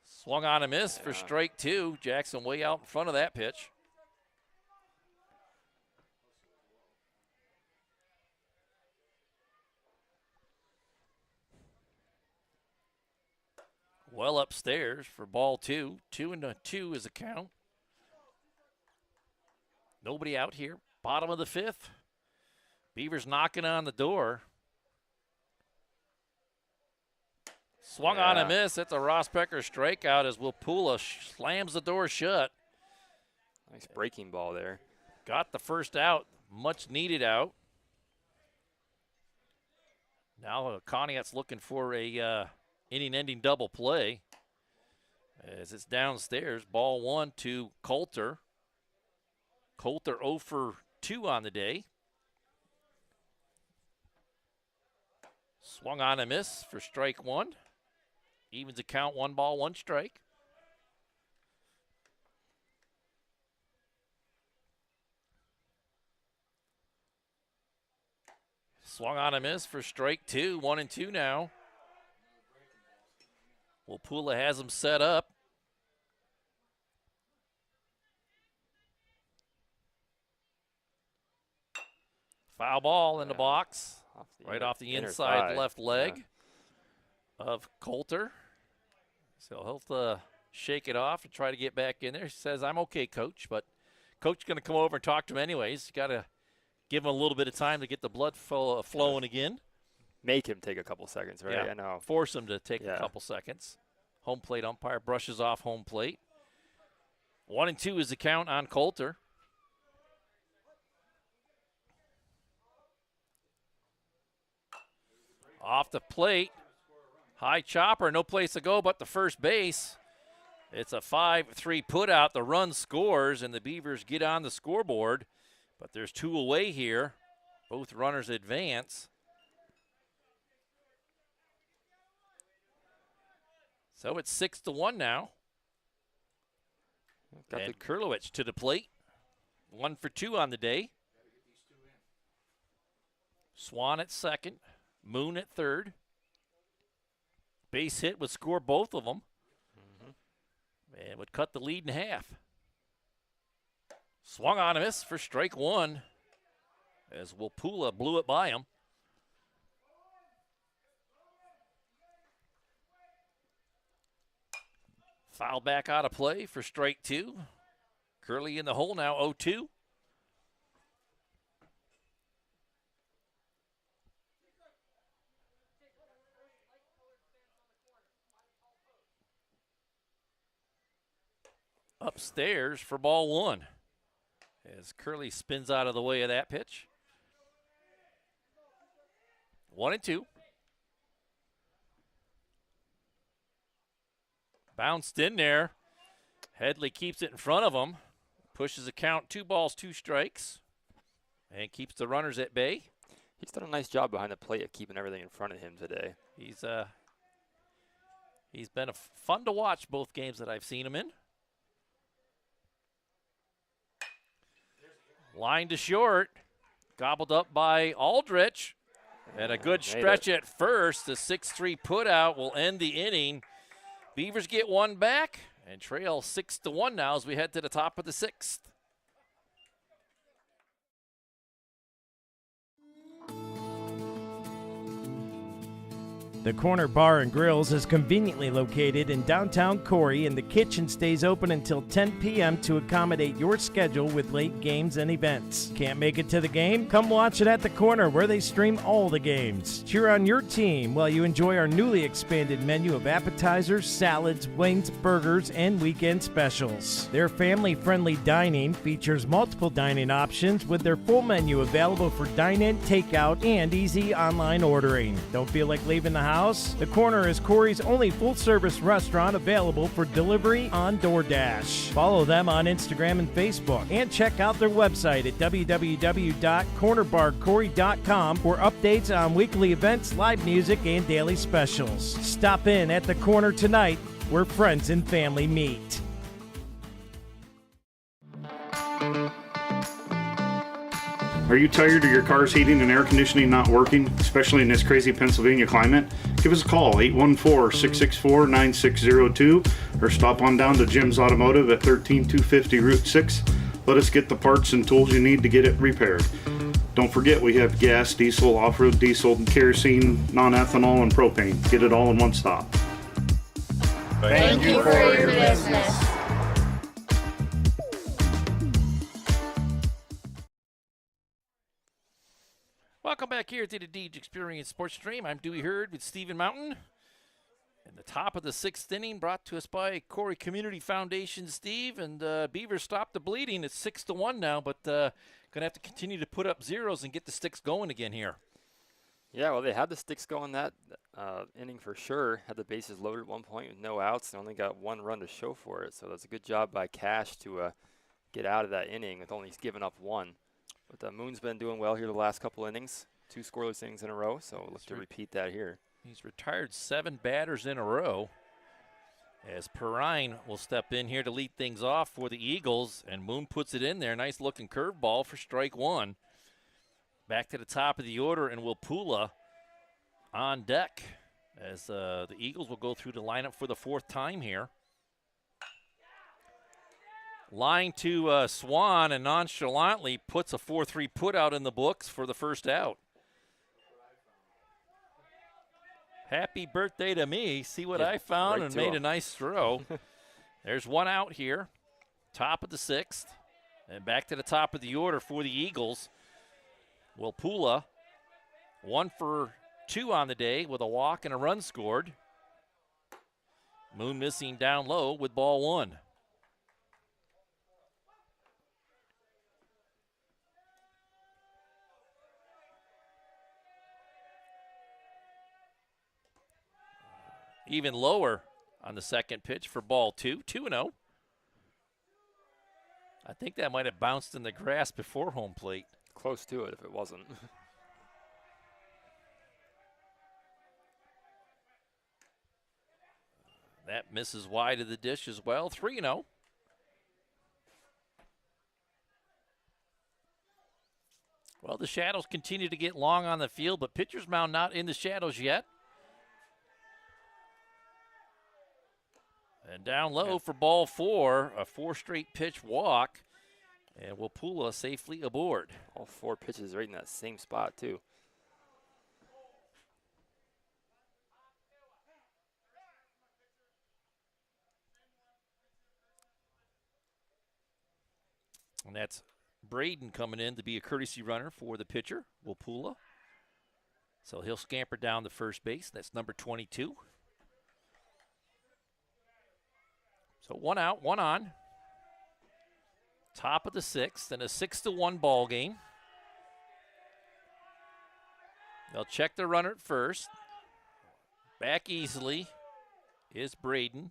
Swung on a miss for strike two. Jackson way out in front of that pitch. Well upstairs for ball two. 2-2 is a count. Nobody out here. Bottom of the fifth. Beavers knocking on the door. Swung on a miss. That's a Ross Pecker strikeout as Will Piaa slams the door shut. Nice breaking ball there. Got the first out. Much needed out. Now Conneaut's looking for a inning-ending double play as it's downstairs. Ball one to Coulter. Coulter 0 for 2 on the day. Swung on a miss for strike one. Evens the count. 1 ball, 1 strike. Swung on a miss for strike two. 1-2 now. Well, Piaa has him set up. Foul ball in the box. Right off the inside left leg of Coulter. So he'll have to shake it off and try to get back in there. He says, I'm okay, coach, but coach going to come over and talk to him anyways. You got to give him a little bit of time to get the blood flowing again. Make him take a couple seconds, right? Yeah, I know. Force him to take a couple seconds. Home plate umpire brushes off home plate. 1-2 is the count on Coulter. Off the plate. High chopper, no place to go but the first base. It's a 5-3 put out. The run scores, and the Beavers get on the scoreboard. But there's 2 away here. Both runners advance. So it's 6-1 now. And Kurlowicz to the plate. 1 for 2 on the day. Swan at second. Moon at third. base hit would score both of them and would cut the lead in half. Swung on a miss for strike one as Wapula blew it by him. Foul back out of play for strike two. Curly in the hole now, 0-2. Upstairs for ball one as Curly spins out of the way of that pitch. 1-2. Bounced in there. Headley keeps it in front of him. Pushes the count 2 balls, 2 strikes. And keeps the runners at bay. He's done a nice job behind the plate of keeping everything in front of him today. He's been fun to watch both games that I've seen him in. Line to short. Gobbled up by Aldrich. And a good stretch at first. The 6-3 put out will end the inning. Beavers get one back and trail 6-1 now as we head to the top of the 6th. The Corner Bar and Grills is conveniently located in downtown Corry, and the kitchen stays open until 10 p.m. to accommodate your schedule with late games and events. Can't make it to the game? Come watch it at the Corner, where they stream all the games. Cheer on your team while you enjoy our newly expanded menu of appetizers, salads, wings, burgers, and weekend specials. Their family-friendly dining features multiple dining options with their full menu available for dine-in, takeout, and easy online ordering. Don't feel like leaving the house? The Corner is Corry's only full-service restaurant available for delivery on DoorDash. Follow them on Instagram and Facebook, and check out their website at www.cornerbarcorry.com for updates on weekly events, live music, and daily specials. Stop in at the Corner tonight, where friends and family meet. Are you tired of your car's heating and air conditioning not working, especially in this crazy Pennsylvania climate? Give us a call, 814-664-9602, or stop on down to Jim's Automotive at 13250 Route 6. Let us get the parts and tools you need to get it repaired. Don't forget, we have gas, diesel, off-road diesel, kerosene, non-ethanol, and propane. Get it all in one stop. Thank you for your business. Welcome back here to the Deej Experience Sports Stream. I'm Dewey Hurd with Stephen Mountain. And the top of the 6th inning brought to us by Corry Community Foundation, Steve. And Beavers stopped the bleeding. It's 6-1 now, but going to have to continue to put up zeros and get the sticks going again here. Yeah, well, they had the sticks going that inning for sure. Had the bases loaded at one point with no outs and only got 1 run to show for it. So that's a good job by Cash to get out of that inning with only giving up 1. But Moon's been doing well here the last couple innings. 2 scoreless innings in a row, so look to repeat that here. He's retired 7 batters in a row as Perrine will step in here to lead things off for the Eagles, and Moon puts it in there. Nice looking curveball for strike 1. Back to the top of the order, and Wapula on deck as the Eagles will go through the lineup for the 4th time here. Line to Swan, and nonchalantly puts a 4-3 put out in the books for the first out. Happy birthday to me. See what I found, right, and made a nice throw. There's 1 out here. Top of the 6th. And back to the top of the order for the Eagles. Wapula, 1 for 2 on the day with a walk and a run scored. Moon missing down low with ball 1. Even lower on the 2nd pitch for ball 2, 2-0. I think that might have bounced in the grass before home plate. Close to it if it wasn't. That misses wide of the dish as well, 3-0. Well, the shadows continue to get long on the field, but pitcher's mound not in the shadows yet. And down low for ball 4, a 4 straight pitch walk. And Wapula safely aboard. All 4 pitches right in that same spot, too. And that's Braden coming in to be a courtesy runner for the pitcher, Wapula. So he'll scamper down the first base. That's number 22. So 1 out, 1 on. Top of the 6th, and a 6-1 ball game. They'll check the runner at first. Back easily is Braden.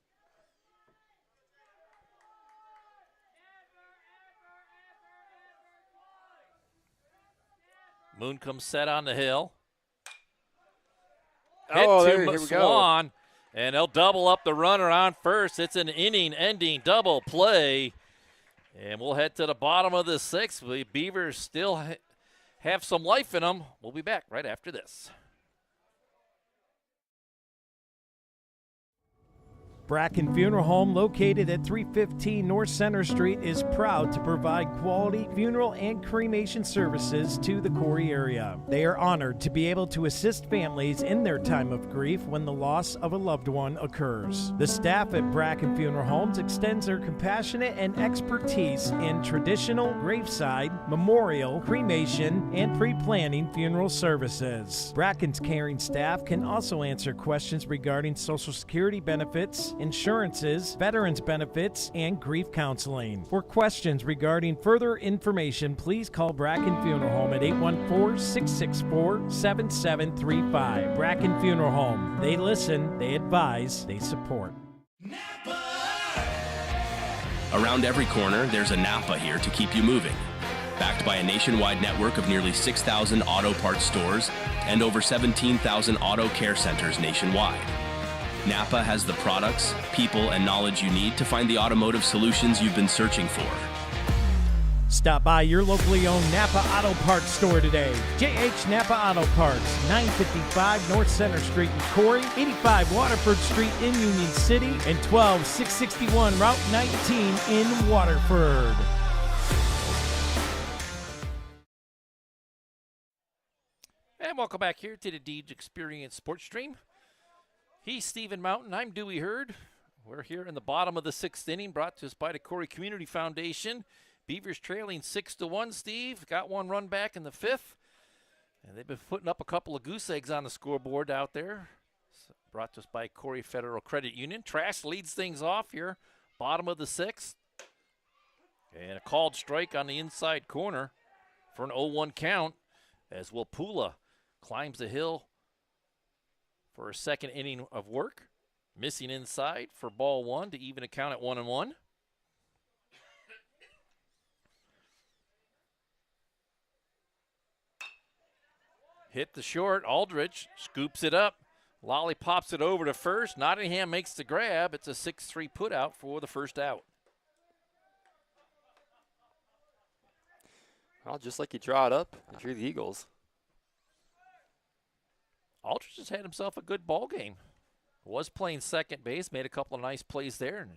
Moon comes set on the hill. Oh, Hit here to we go. Swan, and they'll double up the runner on first. It's an inning-ending double play. And we'll head to the bottom of the 6th. The Beavers still have some life in them. We'll be back right after this. Bracken Funeral Home, located at 315 North Center Street, is proud to provide quality funeral and cremation services to the Corry area. They are honored to be able to assist families in their time of grief when the loss of a loved one occurs. The staff at Bracken Funeral Homes extends their compassionate and expertise in traditional graveside, memorial, cremation, and pre-planning funeral services. Bracken's caring staff can also answer questions regarding Social Security benefits, insurances, veterans benefits, and grief counseling. For questions regarding further information, please call Bracken Funeral Home at 814-664-7735. Bracken Funeral Home. They listen, they advise, they support. Around every corner, there's a Napa here to keep you moving. Backed by a nationwide network of nearly 6,000 auto parts stores and over 17,000 auto care centers nationwide. Napa has the products, people, and knowledge you need to find the automotive solutions you've been searching for. Stop by your locally owned Napa Auto Parts store today. JH Napa Auto Parts, 955 North Center Street in Corry, 85 Waterford Street in Union City, and 12661 Route 19 in Waterford. And welcome back here to the Deej Experience Sports Stream. He's Stephen Mountain. I'm Dewey Hurd. We're here in the bottom of the 6th inning, brought to us by the Corry Community Foundation. Beavers trailing 6-1, Steve. Got 1 run back in the 5th. And they've been putting up a couple of goose eggs on the scoreboard out there. Brought to us by Corry Federal Credit Union. Trask leads things off here, bottom of the 6th. And a called strike on the inside corner for an 0-1 count as Wapula climbs the hill for a second inning of work. Missing inside for ball 1 to even a count at 1-1. Hit the short. Aldrich scoops it up. Lolly pops it over to first. Nottingham makes the grab. It's a 6-3 putout for the first out. Well, just like you draw it up, you drew the Eagles. Aldrich has had himself a good ball game. Was playing second base, made a couple of nice plays there, and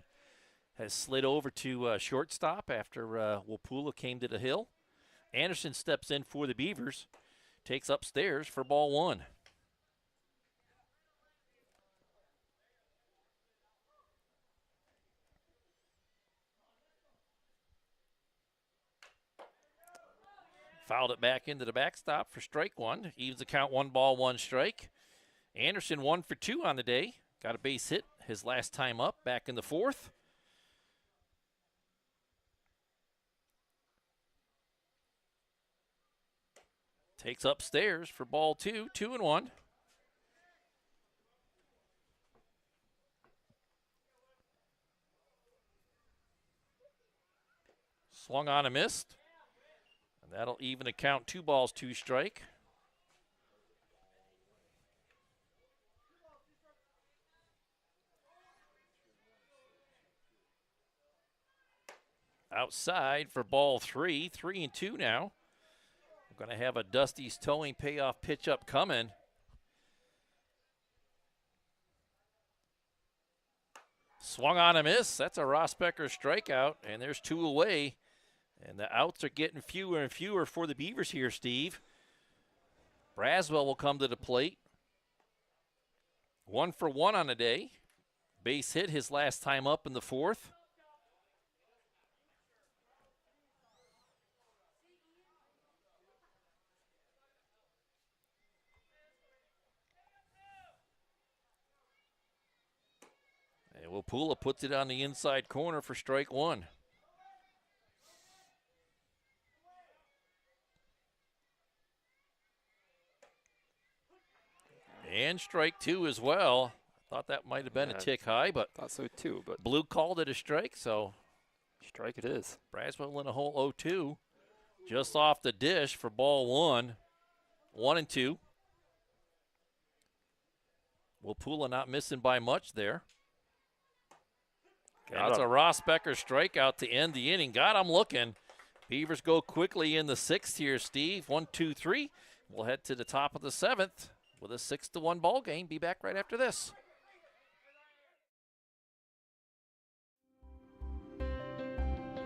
has slid over to shortstop after Wapula came to the hill. Anderson steps in for the Beavers, takes upstairs for ball 1. Fouled it back into the backstop for strike 1. Evens the count, 1 ball, 1 strike. Anderson 1 for 2 on the day. Got a base hit his last time up back in the 4th. Takes upstairs for ball 2, 2-1. Swung on and missed. And that'll even a count, 2 balls, 2 strike. Outside for ball 3, 3-2 now. We're going to have a Dusty's towing payoff pitch up coming. Swung on a miss. That's a Rosbecker strikeout, and there's 2 away. And the outs are getting fewer and fewer for the Beavers here, Steve. Braswell will come to the plate. 1 for 1 on the day. Base hit his last time up in the 4th. And Wapula puts it on the inside corner for strike 1. And strike 2 as well. Thought that might have been a tick high, but thought so too. But Blue called it a strike, so strike it is. Braswell in a hole 0-2, just off the dish for ball 1. 1-2. Wapula not missing by much there. And it's a Rosbecker strikeout to end the inning. God, I'm looking. Beavers go quickly in the 6th here, Steve. 1, 2, 3. We'll head to the top of the 7th with a 6-1 ball game. Be back right after this.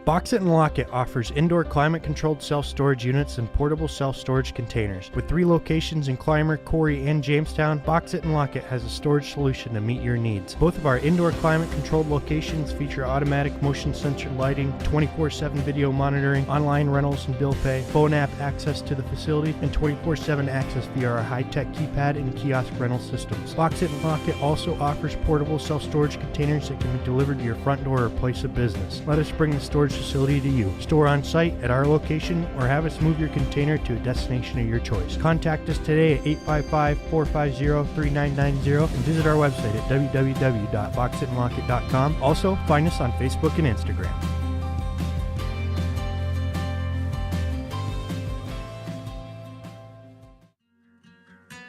Box It and Lock It offers indoor climate-controlled self-storage units and portable self-storage containers. With 3 locations in Clymer, Corry, and Jamestown, Box It and Lock It has a storage solution to meet your needs. Both of our indoor climate-controlled locations feature automatic motion sensor lighting, 24/7 video monitoring, online rentals and bill pay, phone app access to the facility, and 24/7 access via our high-tech keypad and kiosk rental systems. Box It and Lock It also offers portable self-storage containers that can be delivered to your front door or place of business. Let us bring the storage facility to you. Store on site at our location or have us move your container to a destination of your choice. Contact us today at 855-450-3990 and visit our website at www.boxitandlockit.com. Also, find us on Facebook and Instagram.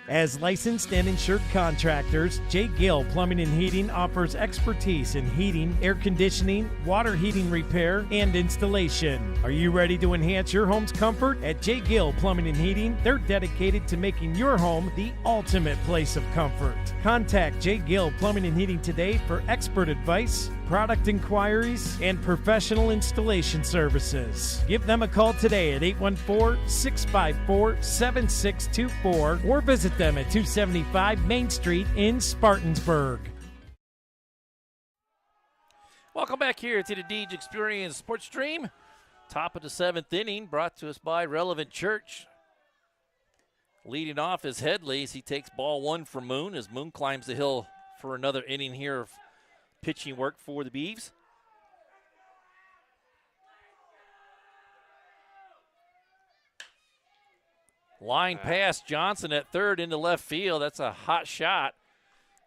As licensed and insured contractors, J. Gill Plumbing and Heating offers expertise in heating, air conditioning, water heating repair, and installation. Are you ready to enhance your home's comfort? At J. Gill Plumbing and Heating, they're dedicated to making your home the ultimate place of comfort. Contact J. Gill Plumbing and Heating today for expert advice, product inquiries, and professional installation services. Give them a call today at 814-654-7624 or visit them at 275 Main Street in Spartansburg. Welcome back here to the Deej Experience Sports Stream. Top of the 7th inning, brought to us by Relevant Church. Leading off is Headley as he takes ball 1 for Moon as Moon climbs the hill for another inning here of pitching work for the Beavs. Line past Johnson at third into left field. That's a hot shot.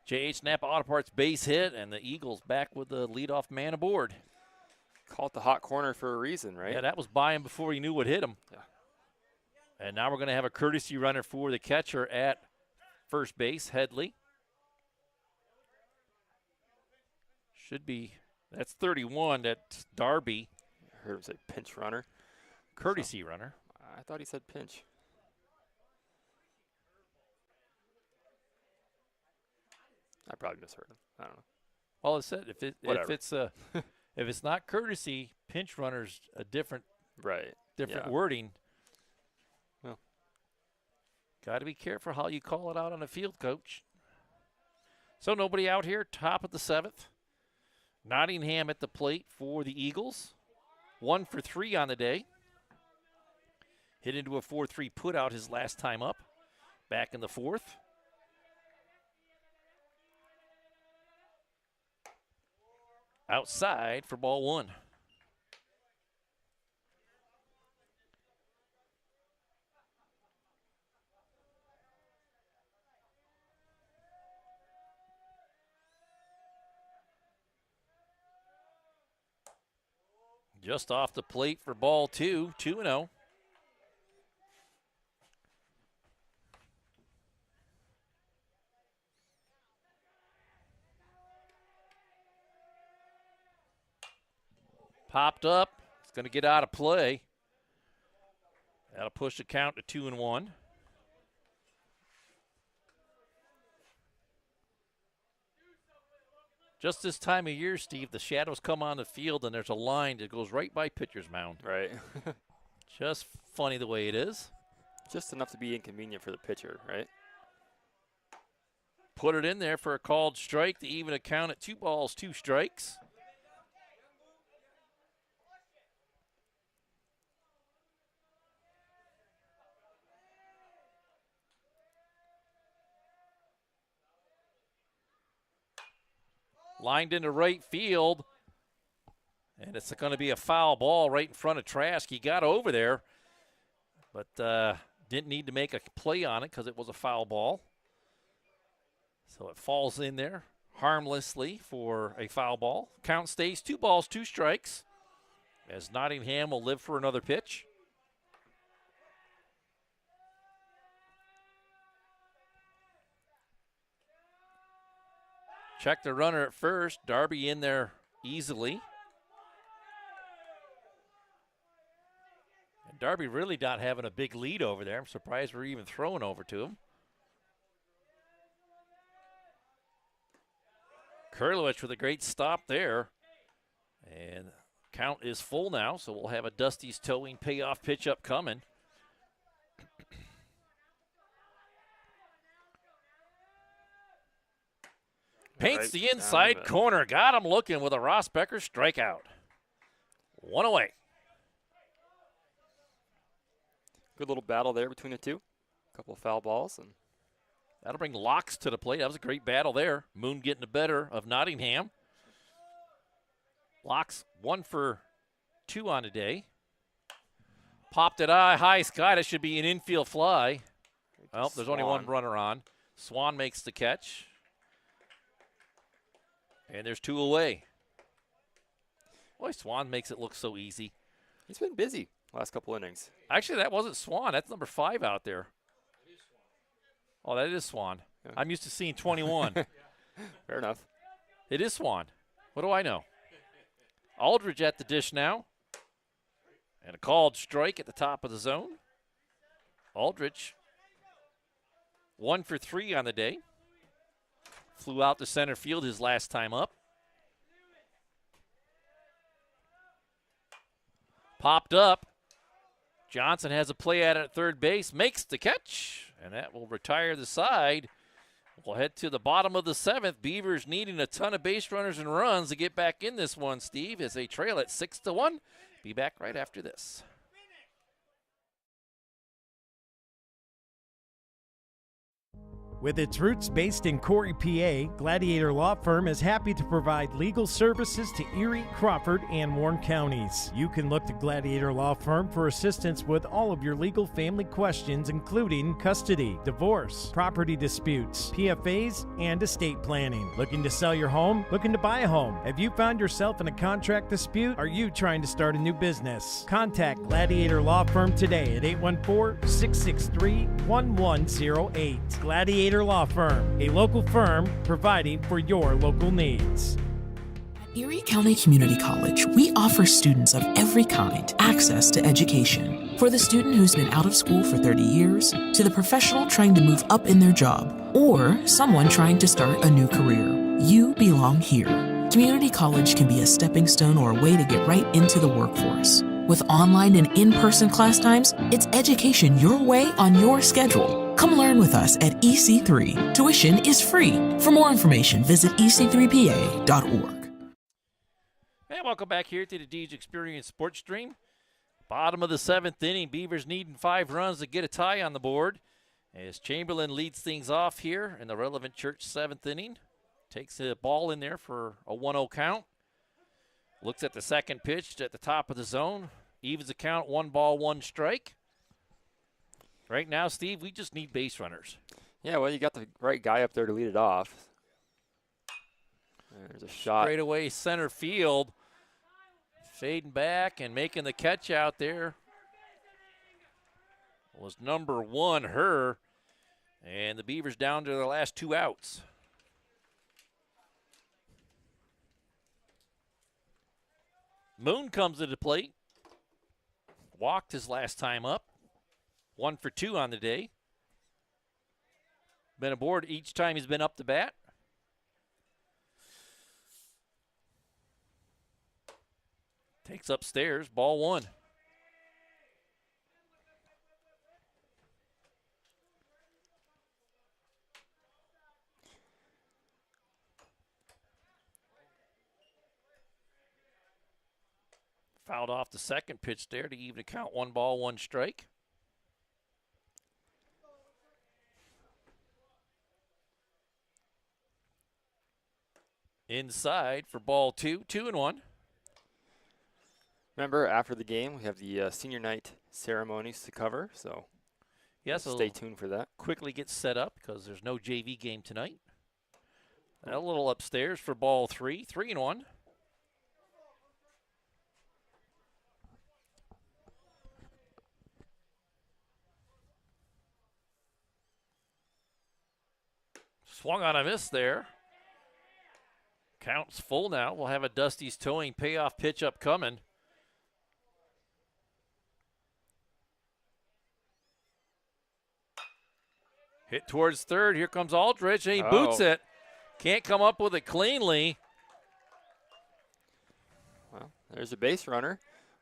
J.H. Napa Auto Parts base hit, and the Eagles back with the leadoff man aboard. Call it the hot corner for a reason, right? Yeah, that was by him before he knew what hit him. Yeah. And now we're going to have a courtesy runner for the catcher at first base, Headley. Should be, that's 31, that's Darby. I heard him say pinch runner. Courtesy runner. I thought he said pinch. I probably misheard him. I don't know. Well, it said if it's not courtesy, pinch runner's a different wording. Well, got to be careful how you call it out on the field, coach. So nobody out here, top of the 7th. Nottingham at the plate for the Eagles. 1 for 3 on the day. Hit into a 4-3 put out his last time up. Back in the 4th. Outside for ball 1. Just off the plate for ball 2, 2-0. Popped up. It's going to get out of play. That'll push the count to 2-1. Just this time of year, Steve, the shadows come on the field, and there's a line that goes right by pitcher's mound. Right. Just funny the way it is. Just enough to be inconvenient for the pitcher, right? Put it in there for a called strike to even a count at 2 balls, 2 strikes. Lined into right field, and it's going to be a foul ball right in front of Trask. He got over there, but didn't need to make a play on it because it was a foul ball. So it falls in there harmlessly for a foul ball. Count stays 2 balls, 2 strikes, as Nottingham will live for another pitch. Check the runner at first. Darby in there easily. And Darby really not having a big lead over there. I'm surprised we're even throwing over to him. Kurlowicz with a great stop there. And count is full now, so we'll have a Dusty's Towing payoff pitch up coming. Paints the inside corner. Got him looking with a Ross Becker strikeout. 1 away. Good little battle there between the two. A couple of foul balls. And that'll bring Locks to the plate. That was a great battle there. Moon getting the better of Nottingham. Locks 1 for 2 on the day. Popped it high sky. That should be an infield fly. Well, there's only one runner on. Swan makes the catch. And there's 2 away. Boy, Swan makes it look so easy. He's been busy last couple innings. Actually, that wasn't Swan. That's number 5 out there. Oh, that is Swan. Yeah. I'm used to seeing 21. Fair enough. It is Swan. What do I know? Aldridge at the dish now. And a called strike at the top of the zone. Aldridge 1 for 3 on the day. Flew out to center field his last time up. Popped up. Johnson has a play at it at third base. Makes the catch. And that will retire the side. We'll head to the bottom of the 7th. Beavers needing a ton of base runners and runs to get back in this one, Steve, as they trail at 6-1. Be back right after this. With its roots based in Corry, PA, Gladiator Law Firm is happy to provide legal services to Erie, Crawford, and Warren counties. You can look to Gladiator Law Firm for assistance with all of your legal family questions, including custody, divorce, property disputes, PFAs, and estate planning. Looking to sell your home? Looking to buy a home? Have you found yourself in a contract dispute? Are you trying to start a new business? Contact Gladiator Law Firm today at 814-663-1108. Gladiator Law Firm, a local firm providing for your local needs. At Erie County Community College, we offer students of every kind access to education. For the student who's been out of school for 30 years, to the professional trying to move up in their job, or someone trying to start a new career, you belong here. Community college can be a stepping stone or a way to get right into the workforce. With online and in-person class times, it's education your way on your schedule. Come learn with us at EC3. Tuition is free. For more information, visit ec3pa.org. And welcome back here to the Deej Experience Sports Stream. Bottom of the 7th inning, Beavers needing 5 runs to get a tie on the board. As Chamberlain leads things off here in the Relevant Church 7th inning. Takes the ball in there for a 1-0 count. Looks at the second pitch at the top of the zone. Evens the count, 1 ball, 1 strike. Right now, Steve, we just need base runners. Yeah, well, you got the right guy up there to lead it off. There's a shot. Straight away center field. Fading back and making the catch out there was number 1, Herr. And the Beavers down to their last 2 outs. Moon comes to the plate. Walked his last time up. 1 for 2 on the day. Been aboard each time he's been up to bat. Takes upstairs, ball one. Fouled off the second pitch there to even count 1 ball, 1 strike. Inside for ball 2, 2-1. Remember, after the game, we have the senior night ceremonies to cover, so yes, stay tuned for that. Quickly get set up because there's no JV game tonight. A little upstairs for ball 3, 3-1. Swung on a miss there. Count's full now. We'll have a Dusty's Towing payoff pitch up coming. Hit towards third. Here comes Aldrich, and he boots it. Can't come up with it cleanly. Well, there's a base runner.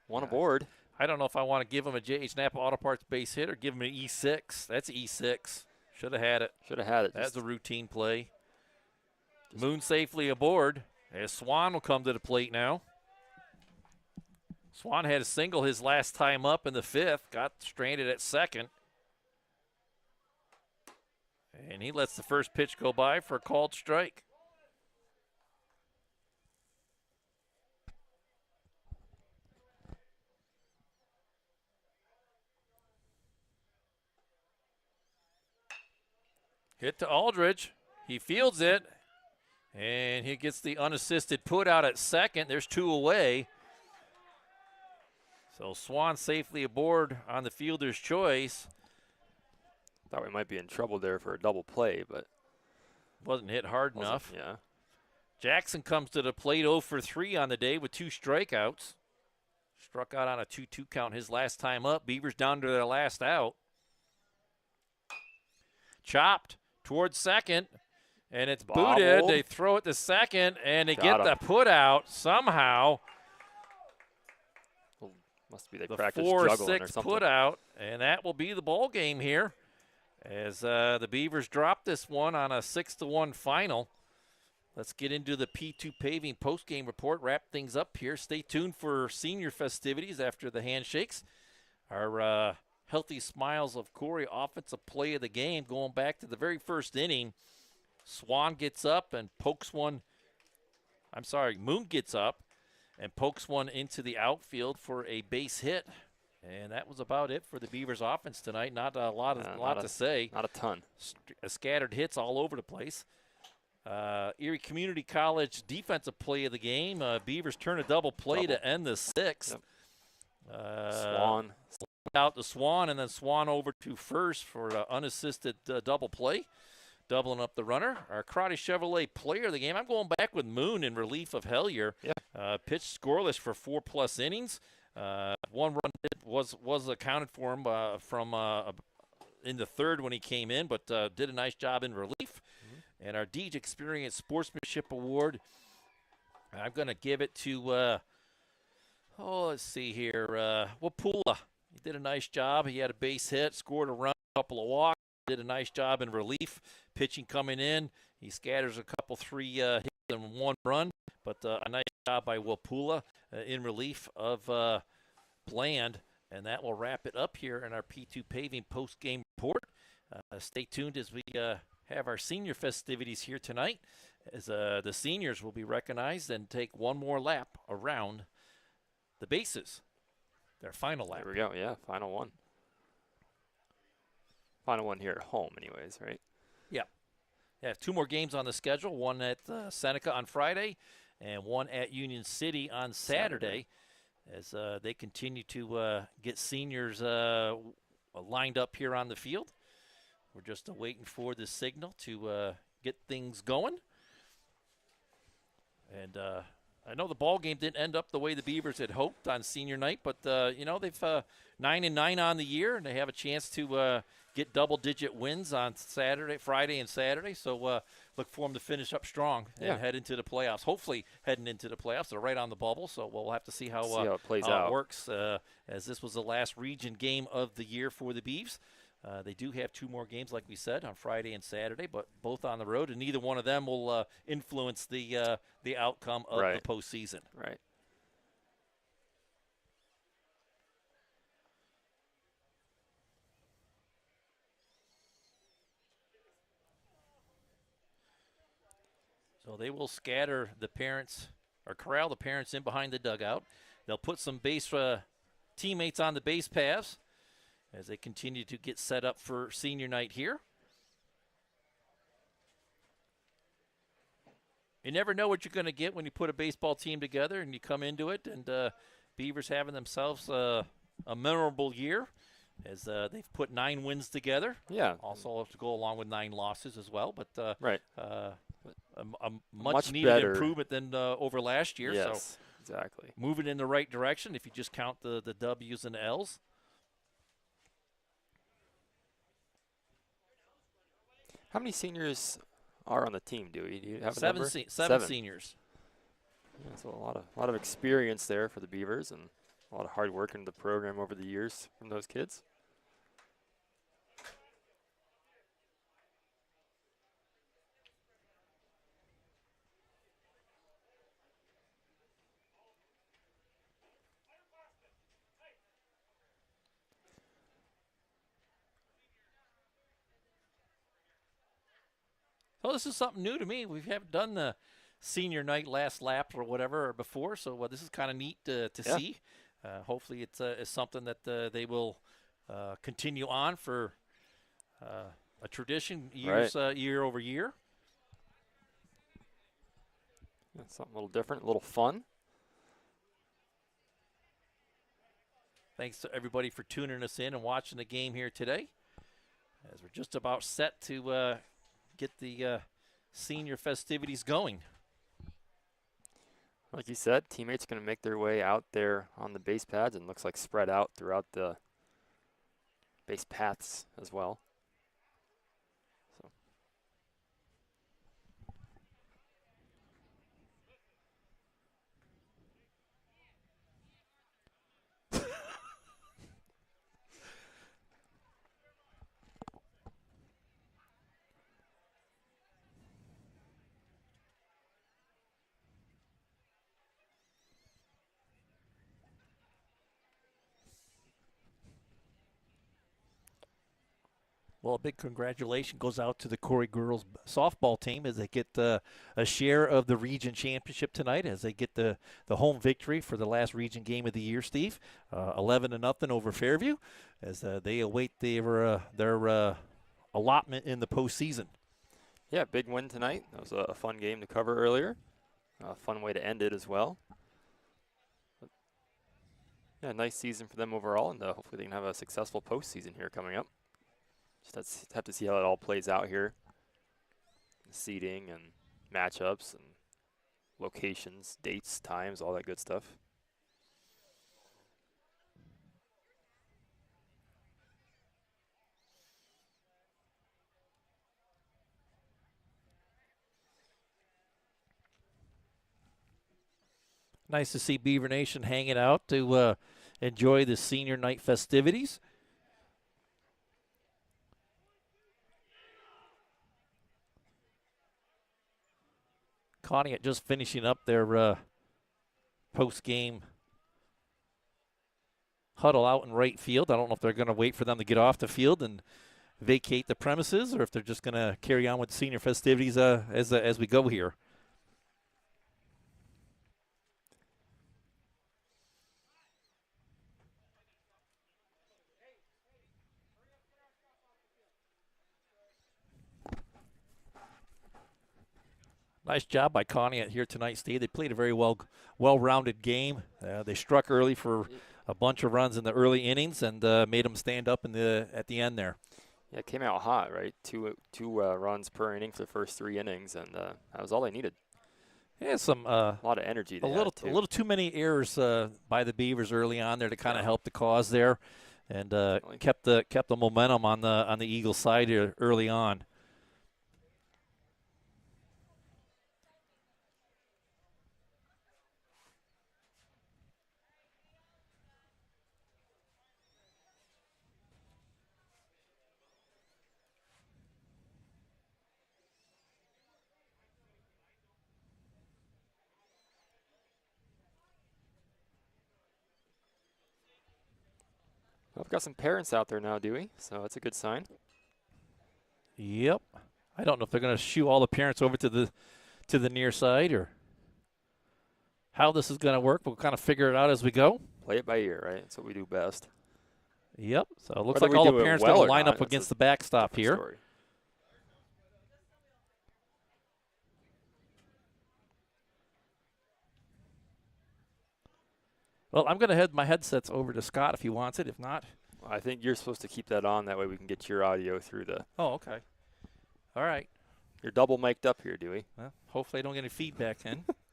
One aboard. I don't know if I want to give him a J.H. Napa Auto Parts base hit or give him an E6. That's E6. Should have had it. Should have had it. That's a routine play. Moon safely aboard as Swan will come to the plate now. Swan had a single his last time up in the 5th. Got stranded at second. And he lets the first pitch go by for a called strike. Hit to Aldridge. He fields it. And he gets the unassisted put out at second. There's 2 away. So Swan safely aboard on the fielder's choice. Thought we might be in trouble there for a double play, but wasn't hit hard enough. Yeah. Jackson comes to the plate 0 for 3 on the day with 2 strikeouts. Struck out on a 2-2 count his last time up. Beavers down to their last out. Chopped towards second, and it's booted. They throw it to second, and they get the put out somehow. Must be they practice juggling or something. 4-6 put out, and that will be the ball game here as the Beavers drop this one on a 6-1 final. Let's get into the P2 Paving post-game report, wrap things up here. Stay tuned for senior festivities after the handshakes. Our Healthy Smiles of Corry offensive play of the game, going back to the very first inning. Swan gets up and pokes one. Moon gets up and pokes one into the outfield for a base hit. And that was about it for the Beavers offense tonight. Not a lot to say. Not a ton. Scattered hits all over the place. Erie Community College defensive play of the game. Beavers turn a double play to end the 6th. Yep. Swan. Out to Swan, and then Swan over to first for an unassisted double play. Doubling up the runner. Our Crotty Chevrolet player of the game. I'm going back with Moon in relief of Hellier. Yeah. Pitched scoreless for 4+ innings. 1 run was accounted for him from in the 3rd when he came in, but did a nice job in relief. Mm-hmm. And our Deej Experience Sportsmanship Award, I'm going to give it to, let's see here, Wapula. He did a nice job. He had a base hit, scored a run, a couple of walks, did a nice job in relief. Pitching coming in, he scatters a couple 3 hits and 1 run, but a nice job by Wapula in relief of Bland, and that will wrap it up here in our P2 Paving post-game report. Stay tuned as we have our senior festivities here tonight, as the seniors will be recognized and take 1 more lap around the bases. Their final lap. There we go, yeah, final one. Final one here at home anyways, right? Yeah. They have 2 more games on the schedule, one at Seneca on Friday and one at Union City on Saturday. As they continue to get seniors lined up here on the field. We're just waiting for the signal to get things going. And I know the ball game didn't end up the way the Beavers had hoped on senior night, but you know, they've 9-9 on the year, and they have a chance to get double-digit wins on Friday and Saturday. So look for them to finish up strong and head into the playoffs. Hopefully, heading into the playoffs, they're right on the bubble. So we'll have to see how it plays out. It works. As this was the last region game of the year for the Beavs. They do have 2 more games, like we said, on Friday and Saturday, but both on the road, and neither one of them will influence the outcome of the postseason. Right. So they will scatter the parents, or corral the parents in behind the dugout. They'll put some base teammates on the base paths as they continue to get set up for senior night here. You never know what you're going to get when you put a baseball team together and you come into it, and Beavers having themselves a memorable year as they've put 9 wins together. Yeah. Also have to go along with 9 losses as well, but a Much needed better improvement than over last year. Yes, so exactly. Moving in the right direction if you just count the W's and L's. How many seniors are on the team, Dewey? Do you have a 7 number? 7 seniors. Yeah, so a lot of experience there for the Beavers, and a lot of hard work into the program over the years from those kids. So this is something new to me. We haven't done the senior night last lap or whatever before, so this is kind of neat to see. Hopefully it's something that they will continue on for a tradition year over year. Yeah, something a little different, a little fun. Thanks to everybody for tuning us in and watching the game here today, as we're just about set to get the senior festivities going. Like you said, teammates going to make their way out there on the base pads, and looks like spread out throughout the base paths as well. So. Well, a big congratulations goes out to the Corry girls softball team as they get a share of the region championship tonight, as they get the home victory for the last region game of the year, Steve. 11-0 over Fairview, as they await their allotment in the postseason. Yeah, big win tonight. That was a fun game to cover earlier. A fun way to end it as well. But yeah, nice season for them overall, and hopefully they can have a successful postseason here coming up. Just have to see how it all plays out here. Seeding and matchups and locations, dates, times, all that good stuff. Nice to see Beaver Nation hanging out to enjoy the senior night festivities. Conneaut just finishing up their post-game huddle out in right field. I don't know if they're going to wait for them to get off the field and vacate the premises, or if they're just going to carry on with senior festivities as we go here. Nice job by Conneaut here tonight, Steve. They played a very well-rounded game. They struck early for a bunch of runs in the early innings and made them stand up at the end there. Yeah, it came out hot, right? Two runs per inning for the first 3 innings, and that was all they needed. Yeah, some a lot of energy. A little too many errors by the Beavers early on there to kind of help the cause there, and kept the momentum on the Eagle side here early on. Well, I've got some parents out there now, Dewey, so that's a good sign. Yep. I don't know if they're going to shoo all the parents over to the near side or how this is going to work. We'll kind of figure it out as we go. Play it by ear, right? That's what we do best. Yep. So it looks Whether like we all do the it parents well are going or to line not, up that's against a the backstop different here. story. Well, I'm going to head my headsets over to Scott if he wants it. If not, I think you're supposed to keep that on. That way we can get your audio through the. Oh, okay. All right. You're double mic'd up here, Dewey. Well, hopefully I don't get any feedback then. Different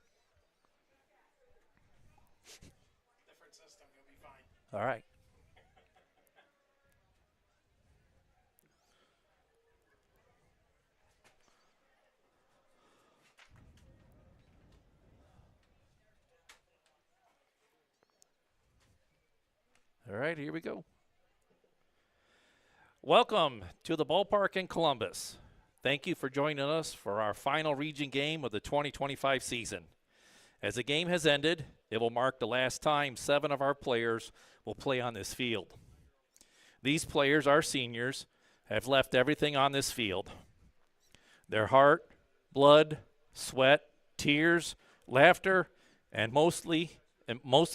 system, you'll be fine. All right. All right, here we go. Welcome to the ballpark in Columbus. Thank you for joining us for our final region game of the 2025 season. As the game has ended, it will mark the last time 7 of our players will play on this field. These players, our seniors, have left everything on this field. Their heart, blood, sweat, tears, laughter, and most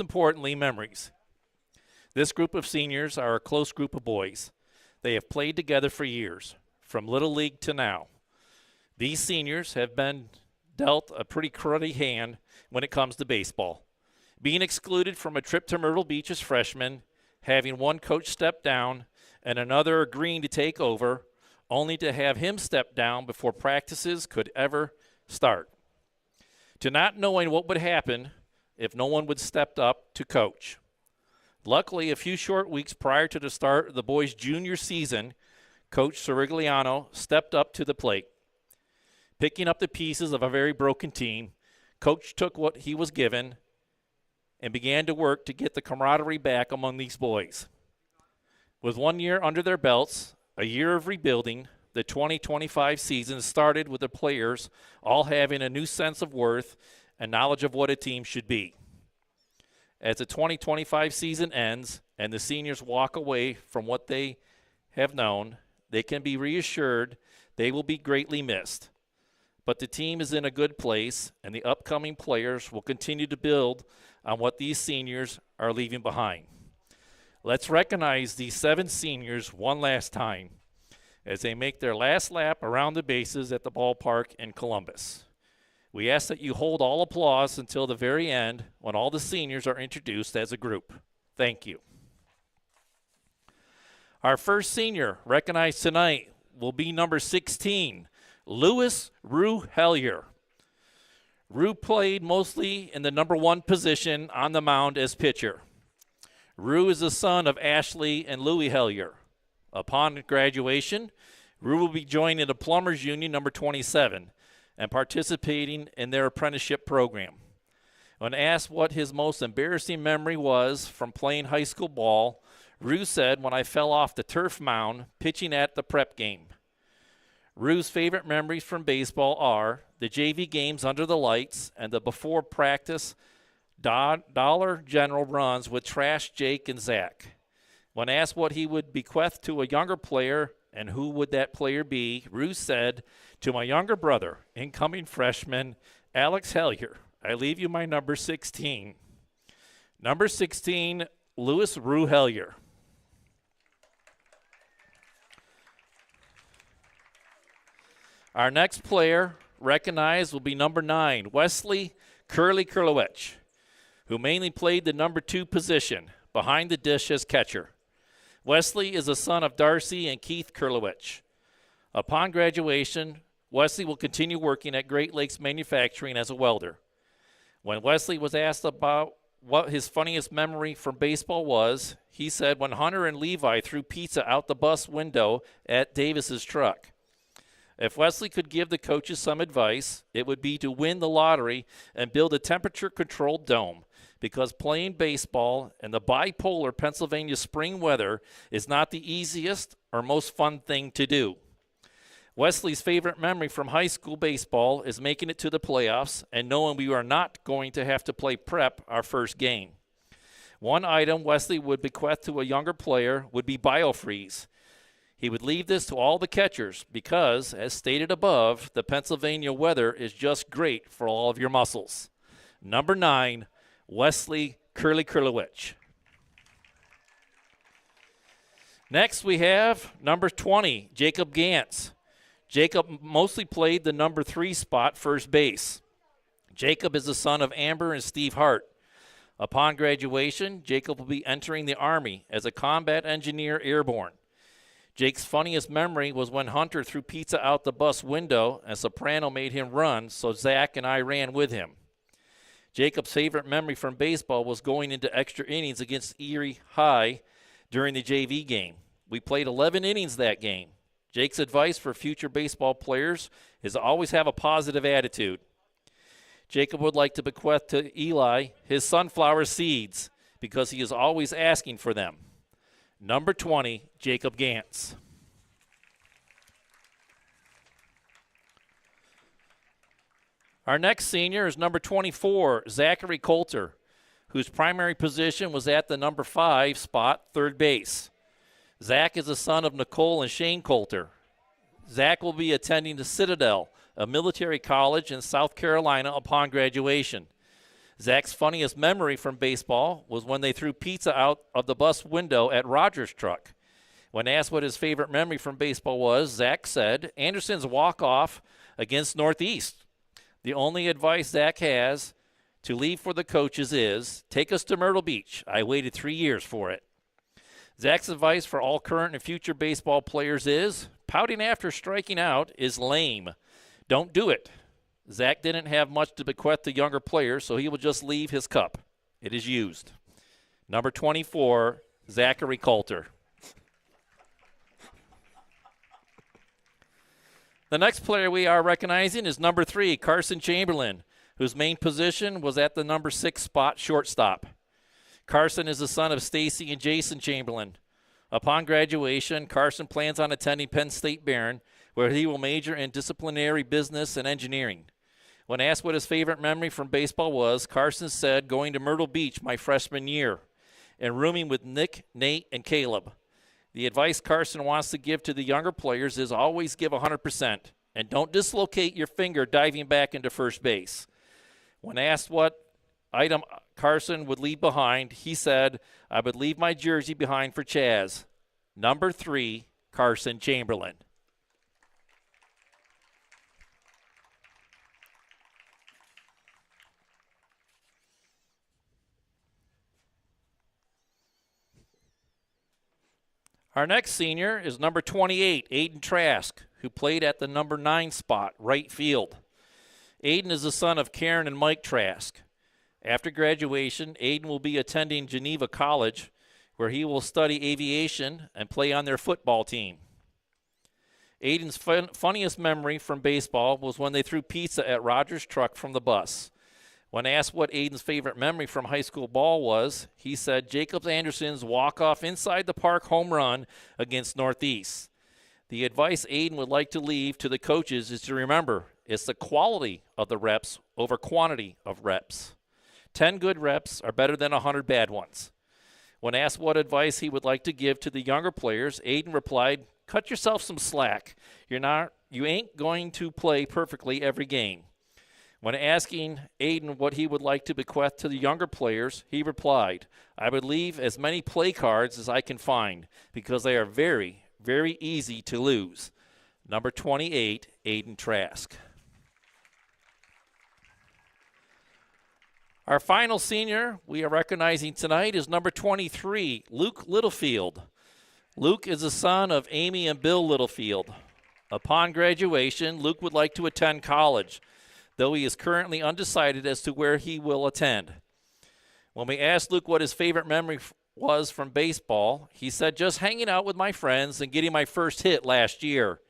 importantly, memories. This group of seniors are a close group of boys. They have played together for years, from Little League to now. These seniors have been dealt a pretty cruddy hand when it comes to baseball. Being excluded from a trip to Myrtle Beach as freshmen, having one coach step down and another agreeing to take over, only to have him step down before practices could ever start. To not knowing what would happen if no one would step up to coach. Luckily, a few short weeks prior to the start of the boys' junior season, Coach Sirigliano stepped up to the plate. Picking up the pieces of a very broken team, Coach took what he was given and began to work to get the camaraderie back among these boys. With 1 year under their belts, a year of rebuilding, the 2025 season started with the players all having a new sense of worth and knowledge of what a team should be. As the 2025 season ends and the seniors walk away from what they have known, they can be reassured they will be greatly missed. But the team is in a good place, and the upcoming players will continue to build on what these seniors are leaving behind. Let's recognize these 7 seniors one last time as they make their last lap around the bases at the ballpark in Columbus. We ask that you hold all applause until the very end when all the seniors are introduced as a group. Thank you. Our first senior recognized tonight will be number 16, Lewis Rue Hellier. Rue played mostly in the number 1 position on the mound as pitcher. Rue is the son of Ashley and Louis Hellier. Upon graduation, Rue will be joining the Plumbers Union number 27 and participating in their apprenticeship program. When asked what his most embarrassing memory was from playing high school ball, Rue said, "When I fell off the turf mound pitching at the prep game." Rue's favorite memories from baseball are the JV games under the lights and the before practice Dollar General runs with Trash Jake and Zach. When asked what he would bequeath to a younger player and who would that player be, Rue said, "To my younger brother, incoming freshman, Alex Hellier, I leave you my number 16. Number 16, Lewis Rue Hellier. Our next player recognized will be number 9, Wesley Curly Kurlowicz, who mainly played the number 2 position, behind the dish as catcher. Wesley is a son of Darcy and Keith Kurlowicz. Upon graduation, Wesley will continue working at Great Lakes Manufacturing as a welder. When Wesley was asked about what his funniest memory from baseball was, he said when Hunter and Levi threw pizza out the bus window at Davis's truck. If Wesley could give the coaches some advice, it would be to win the lottery and build a temperature-controlled dome, because playing baseball in the bipolar Pennsylvania spring weather is not the easiest or most fun thing to do. Wesley's favorite memory from high school baseball is making it to the playoffs and knowing we are not going to have to play prep our first game. One item Wesley would bequeath to a younger player would be BioFreeze. He would leave this to all the catchers because, as stated above, the Pennsylvania weather is just great for all of your muscles. Number 9, Wesley Kurlewicz. Next we have number 20, Jacob Gantz. Jacob mostly played the number 3 spot, first base. Jacob is the son of Amber and Steve Hart. Upon graduation, Jacob will be entering the Army as a combat engineer airborne. Jake's funniest memory was when Hunter threw pizza out the bus window and Soprano made him run, so Zach and I ran with him. Jacob's favorite memory from baseball was going into extra innings against Erie High during the JV game. We played 11 innings that game. Jake's advice for future baseball players is to always have a positive attitude. Jacob would like to bequeath to Eli his sunflower seeds because he is always asking for them. Number 20, Jacob Gantz. Our next senior is number 24, Zachary Coulter, whose primary position was at the number 5 spot, third base. Zach is the son of Nicole and Shane Coulter. Zach will be attending the Citadel, a military college in South Carolina, upon graduation. Zach's funniest memory from baseball was when they threw pizza out of the bus window at Rogers' truck. When asked what his favorite memory from baseball was, Zach said, Anderson's walk-off against Northeast. The only advice Zach has to leave for the coaches is, take us to Myrtle Beach. I waited 3 years for it. Zach's advice for all current and future baseball players is, pouting after striking out is lame. Don't do it. Zach didn't have much to bequeath to younger players, so he will just leave his cup. It is used. Number 24, Zachary Coulter. The next player we are recognizing is number 3, Carson Chamberlain, whose main position was at the number 6 spot, shortstop. Carson is the son of Stacy and Jason Chamberlain. Upon graduation, Carson plans on attending Penn State Barron, where he will major in disciplinary business and engineering. When asked what his favorite memory from baseball was, Carson said going to Myrtle Beach my freshman year and rooming with Nick, Nate, and Caleb. The advice Carson wants to give to the younger players is always give 100% and don't dislocate your finger diving back into first base. When asked what item Carson would leave behind, he said, I would leave my jersey behind for Chaz. Number 3, Carson Chamberlain. Our next senior is number 28, Aiden Trask, who played at the number 9 spot, right field. Aiden is the son of Karen and Mike Trask. After graduation, Aiden will be attending Geneva College, where he will study aviation and play on their football team. Aiden's funniest memory from baseball was when they threw pizza at Rogers' truck from the bus. When asked what Aiden's favorite memory from high school ball was, he said Jacob Anderson's walk-off inside the park home run against Northeast. The advice Aiden would like to leave to the coaches is to remember, it's the quality of the reps over quantity of reps. 10 good reps are better than 100 bad ones. When asked what advice he would like to give to the younger players, Aiden replied, cut yourself some slack. You ain't going to play perfectly every game. When asking Aiden what he would like to bequeath to the younger players, he replied, I would leave as many play cards as I can find because they are very, very easy to lose. Number 28, Aiden Trask. Our final senior we are recognizing tonight is number 23, Luke Littlefield. Luke is the son of Amy and Bill Littlefield. Upon graduation, Luke would like to attend college. though he is currently undecided as to where he will attend. When we asked Luke what his favorite memory was from baseball, he said, just hanging out with my friends and getting my first hit last year.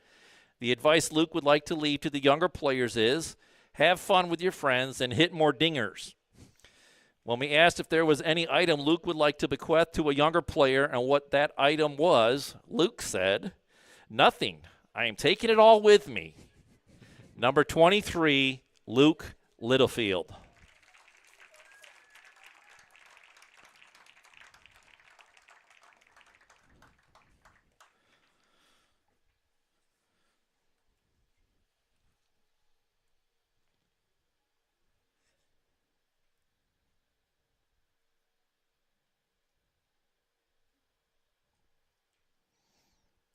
The advice Luke would like to leave to the younger players is, have fun with your friends and hit more dingers. When we asked if there was any item Luke would like to bequeath to a younger player and what that item was, Luke said, nothing. I am taking it all with me. Number 23, Luke Littlefield.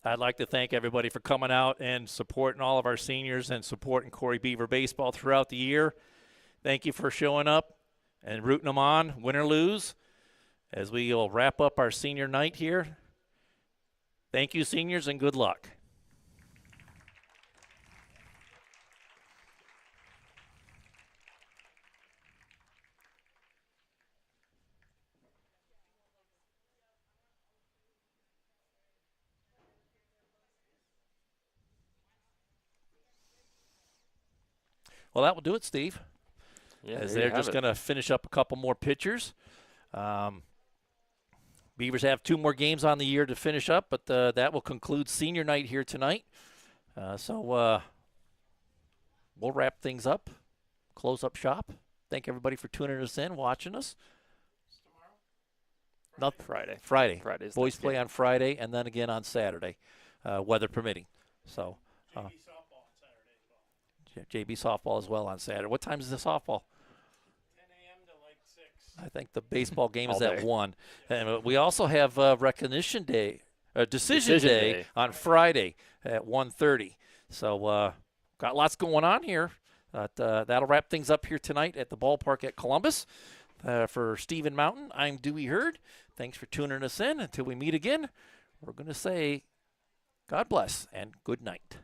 I'd like to thank everybody for coming out and supporting all of our seniors and supporting Corry Beaver baseball throughout the year. Thank you for showing up and rooting them on, win or lose, as we will wrap up our senior night here. Thank you, seniors, and good luck. Well, that will do it, Steve. Yeah, as there you they're just have it. going to finish up a couple more pitchers. Beavers have 2 more games on the year to finish up, but that will conclude senior night here tonight. So we'll wrap things up, close up shop. Thank everybody for tuning us in, watching us. Friday. Boys Friday's next play game. on Friday and then again on Saturday, weather permitting. So JB softball as well on Saturday. What time is the softball? 10 a.m. to like 6. I think the baseball game is All at day. 1. And we also have Recognition Day, Decision Decision Day Day. on Friday at 1:30. So got lots going on here. But that'll wrap things up here tonight at the ballpark at Columbus. For Stephen Mountain, I'm Dewey Hurd. Thanks for tuning us in. Until we meet again, we're going to say God bless and good night.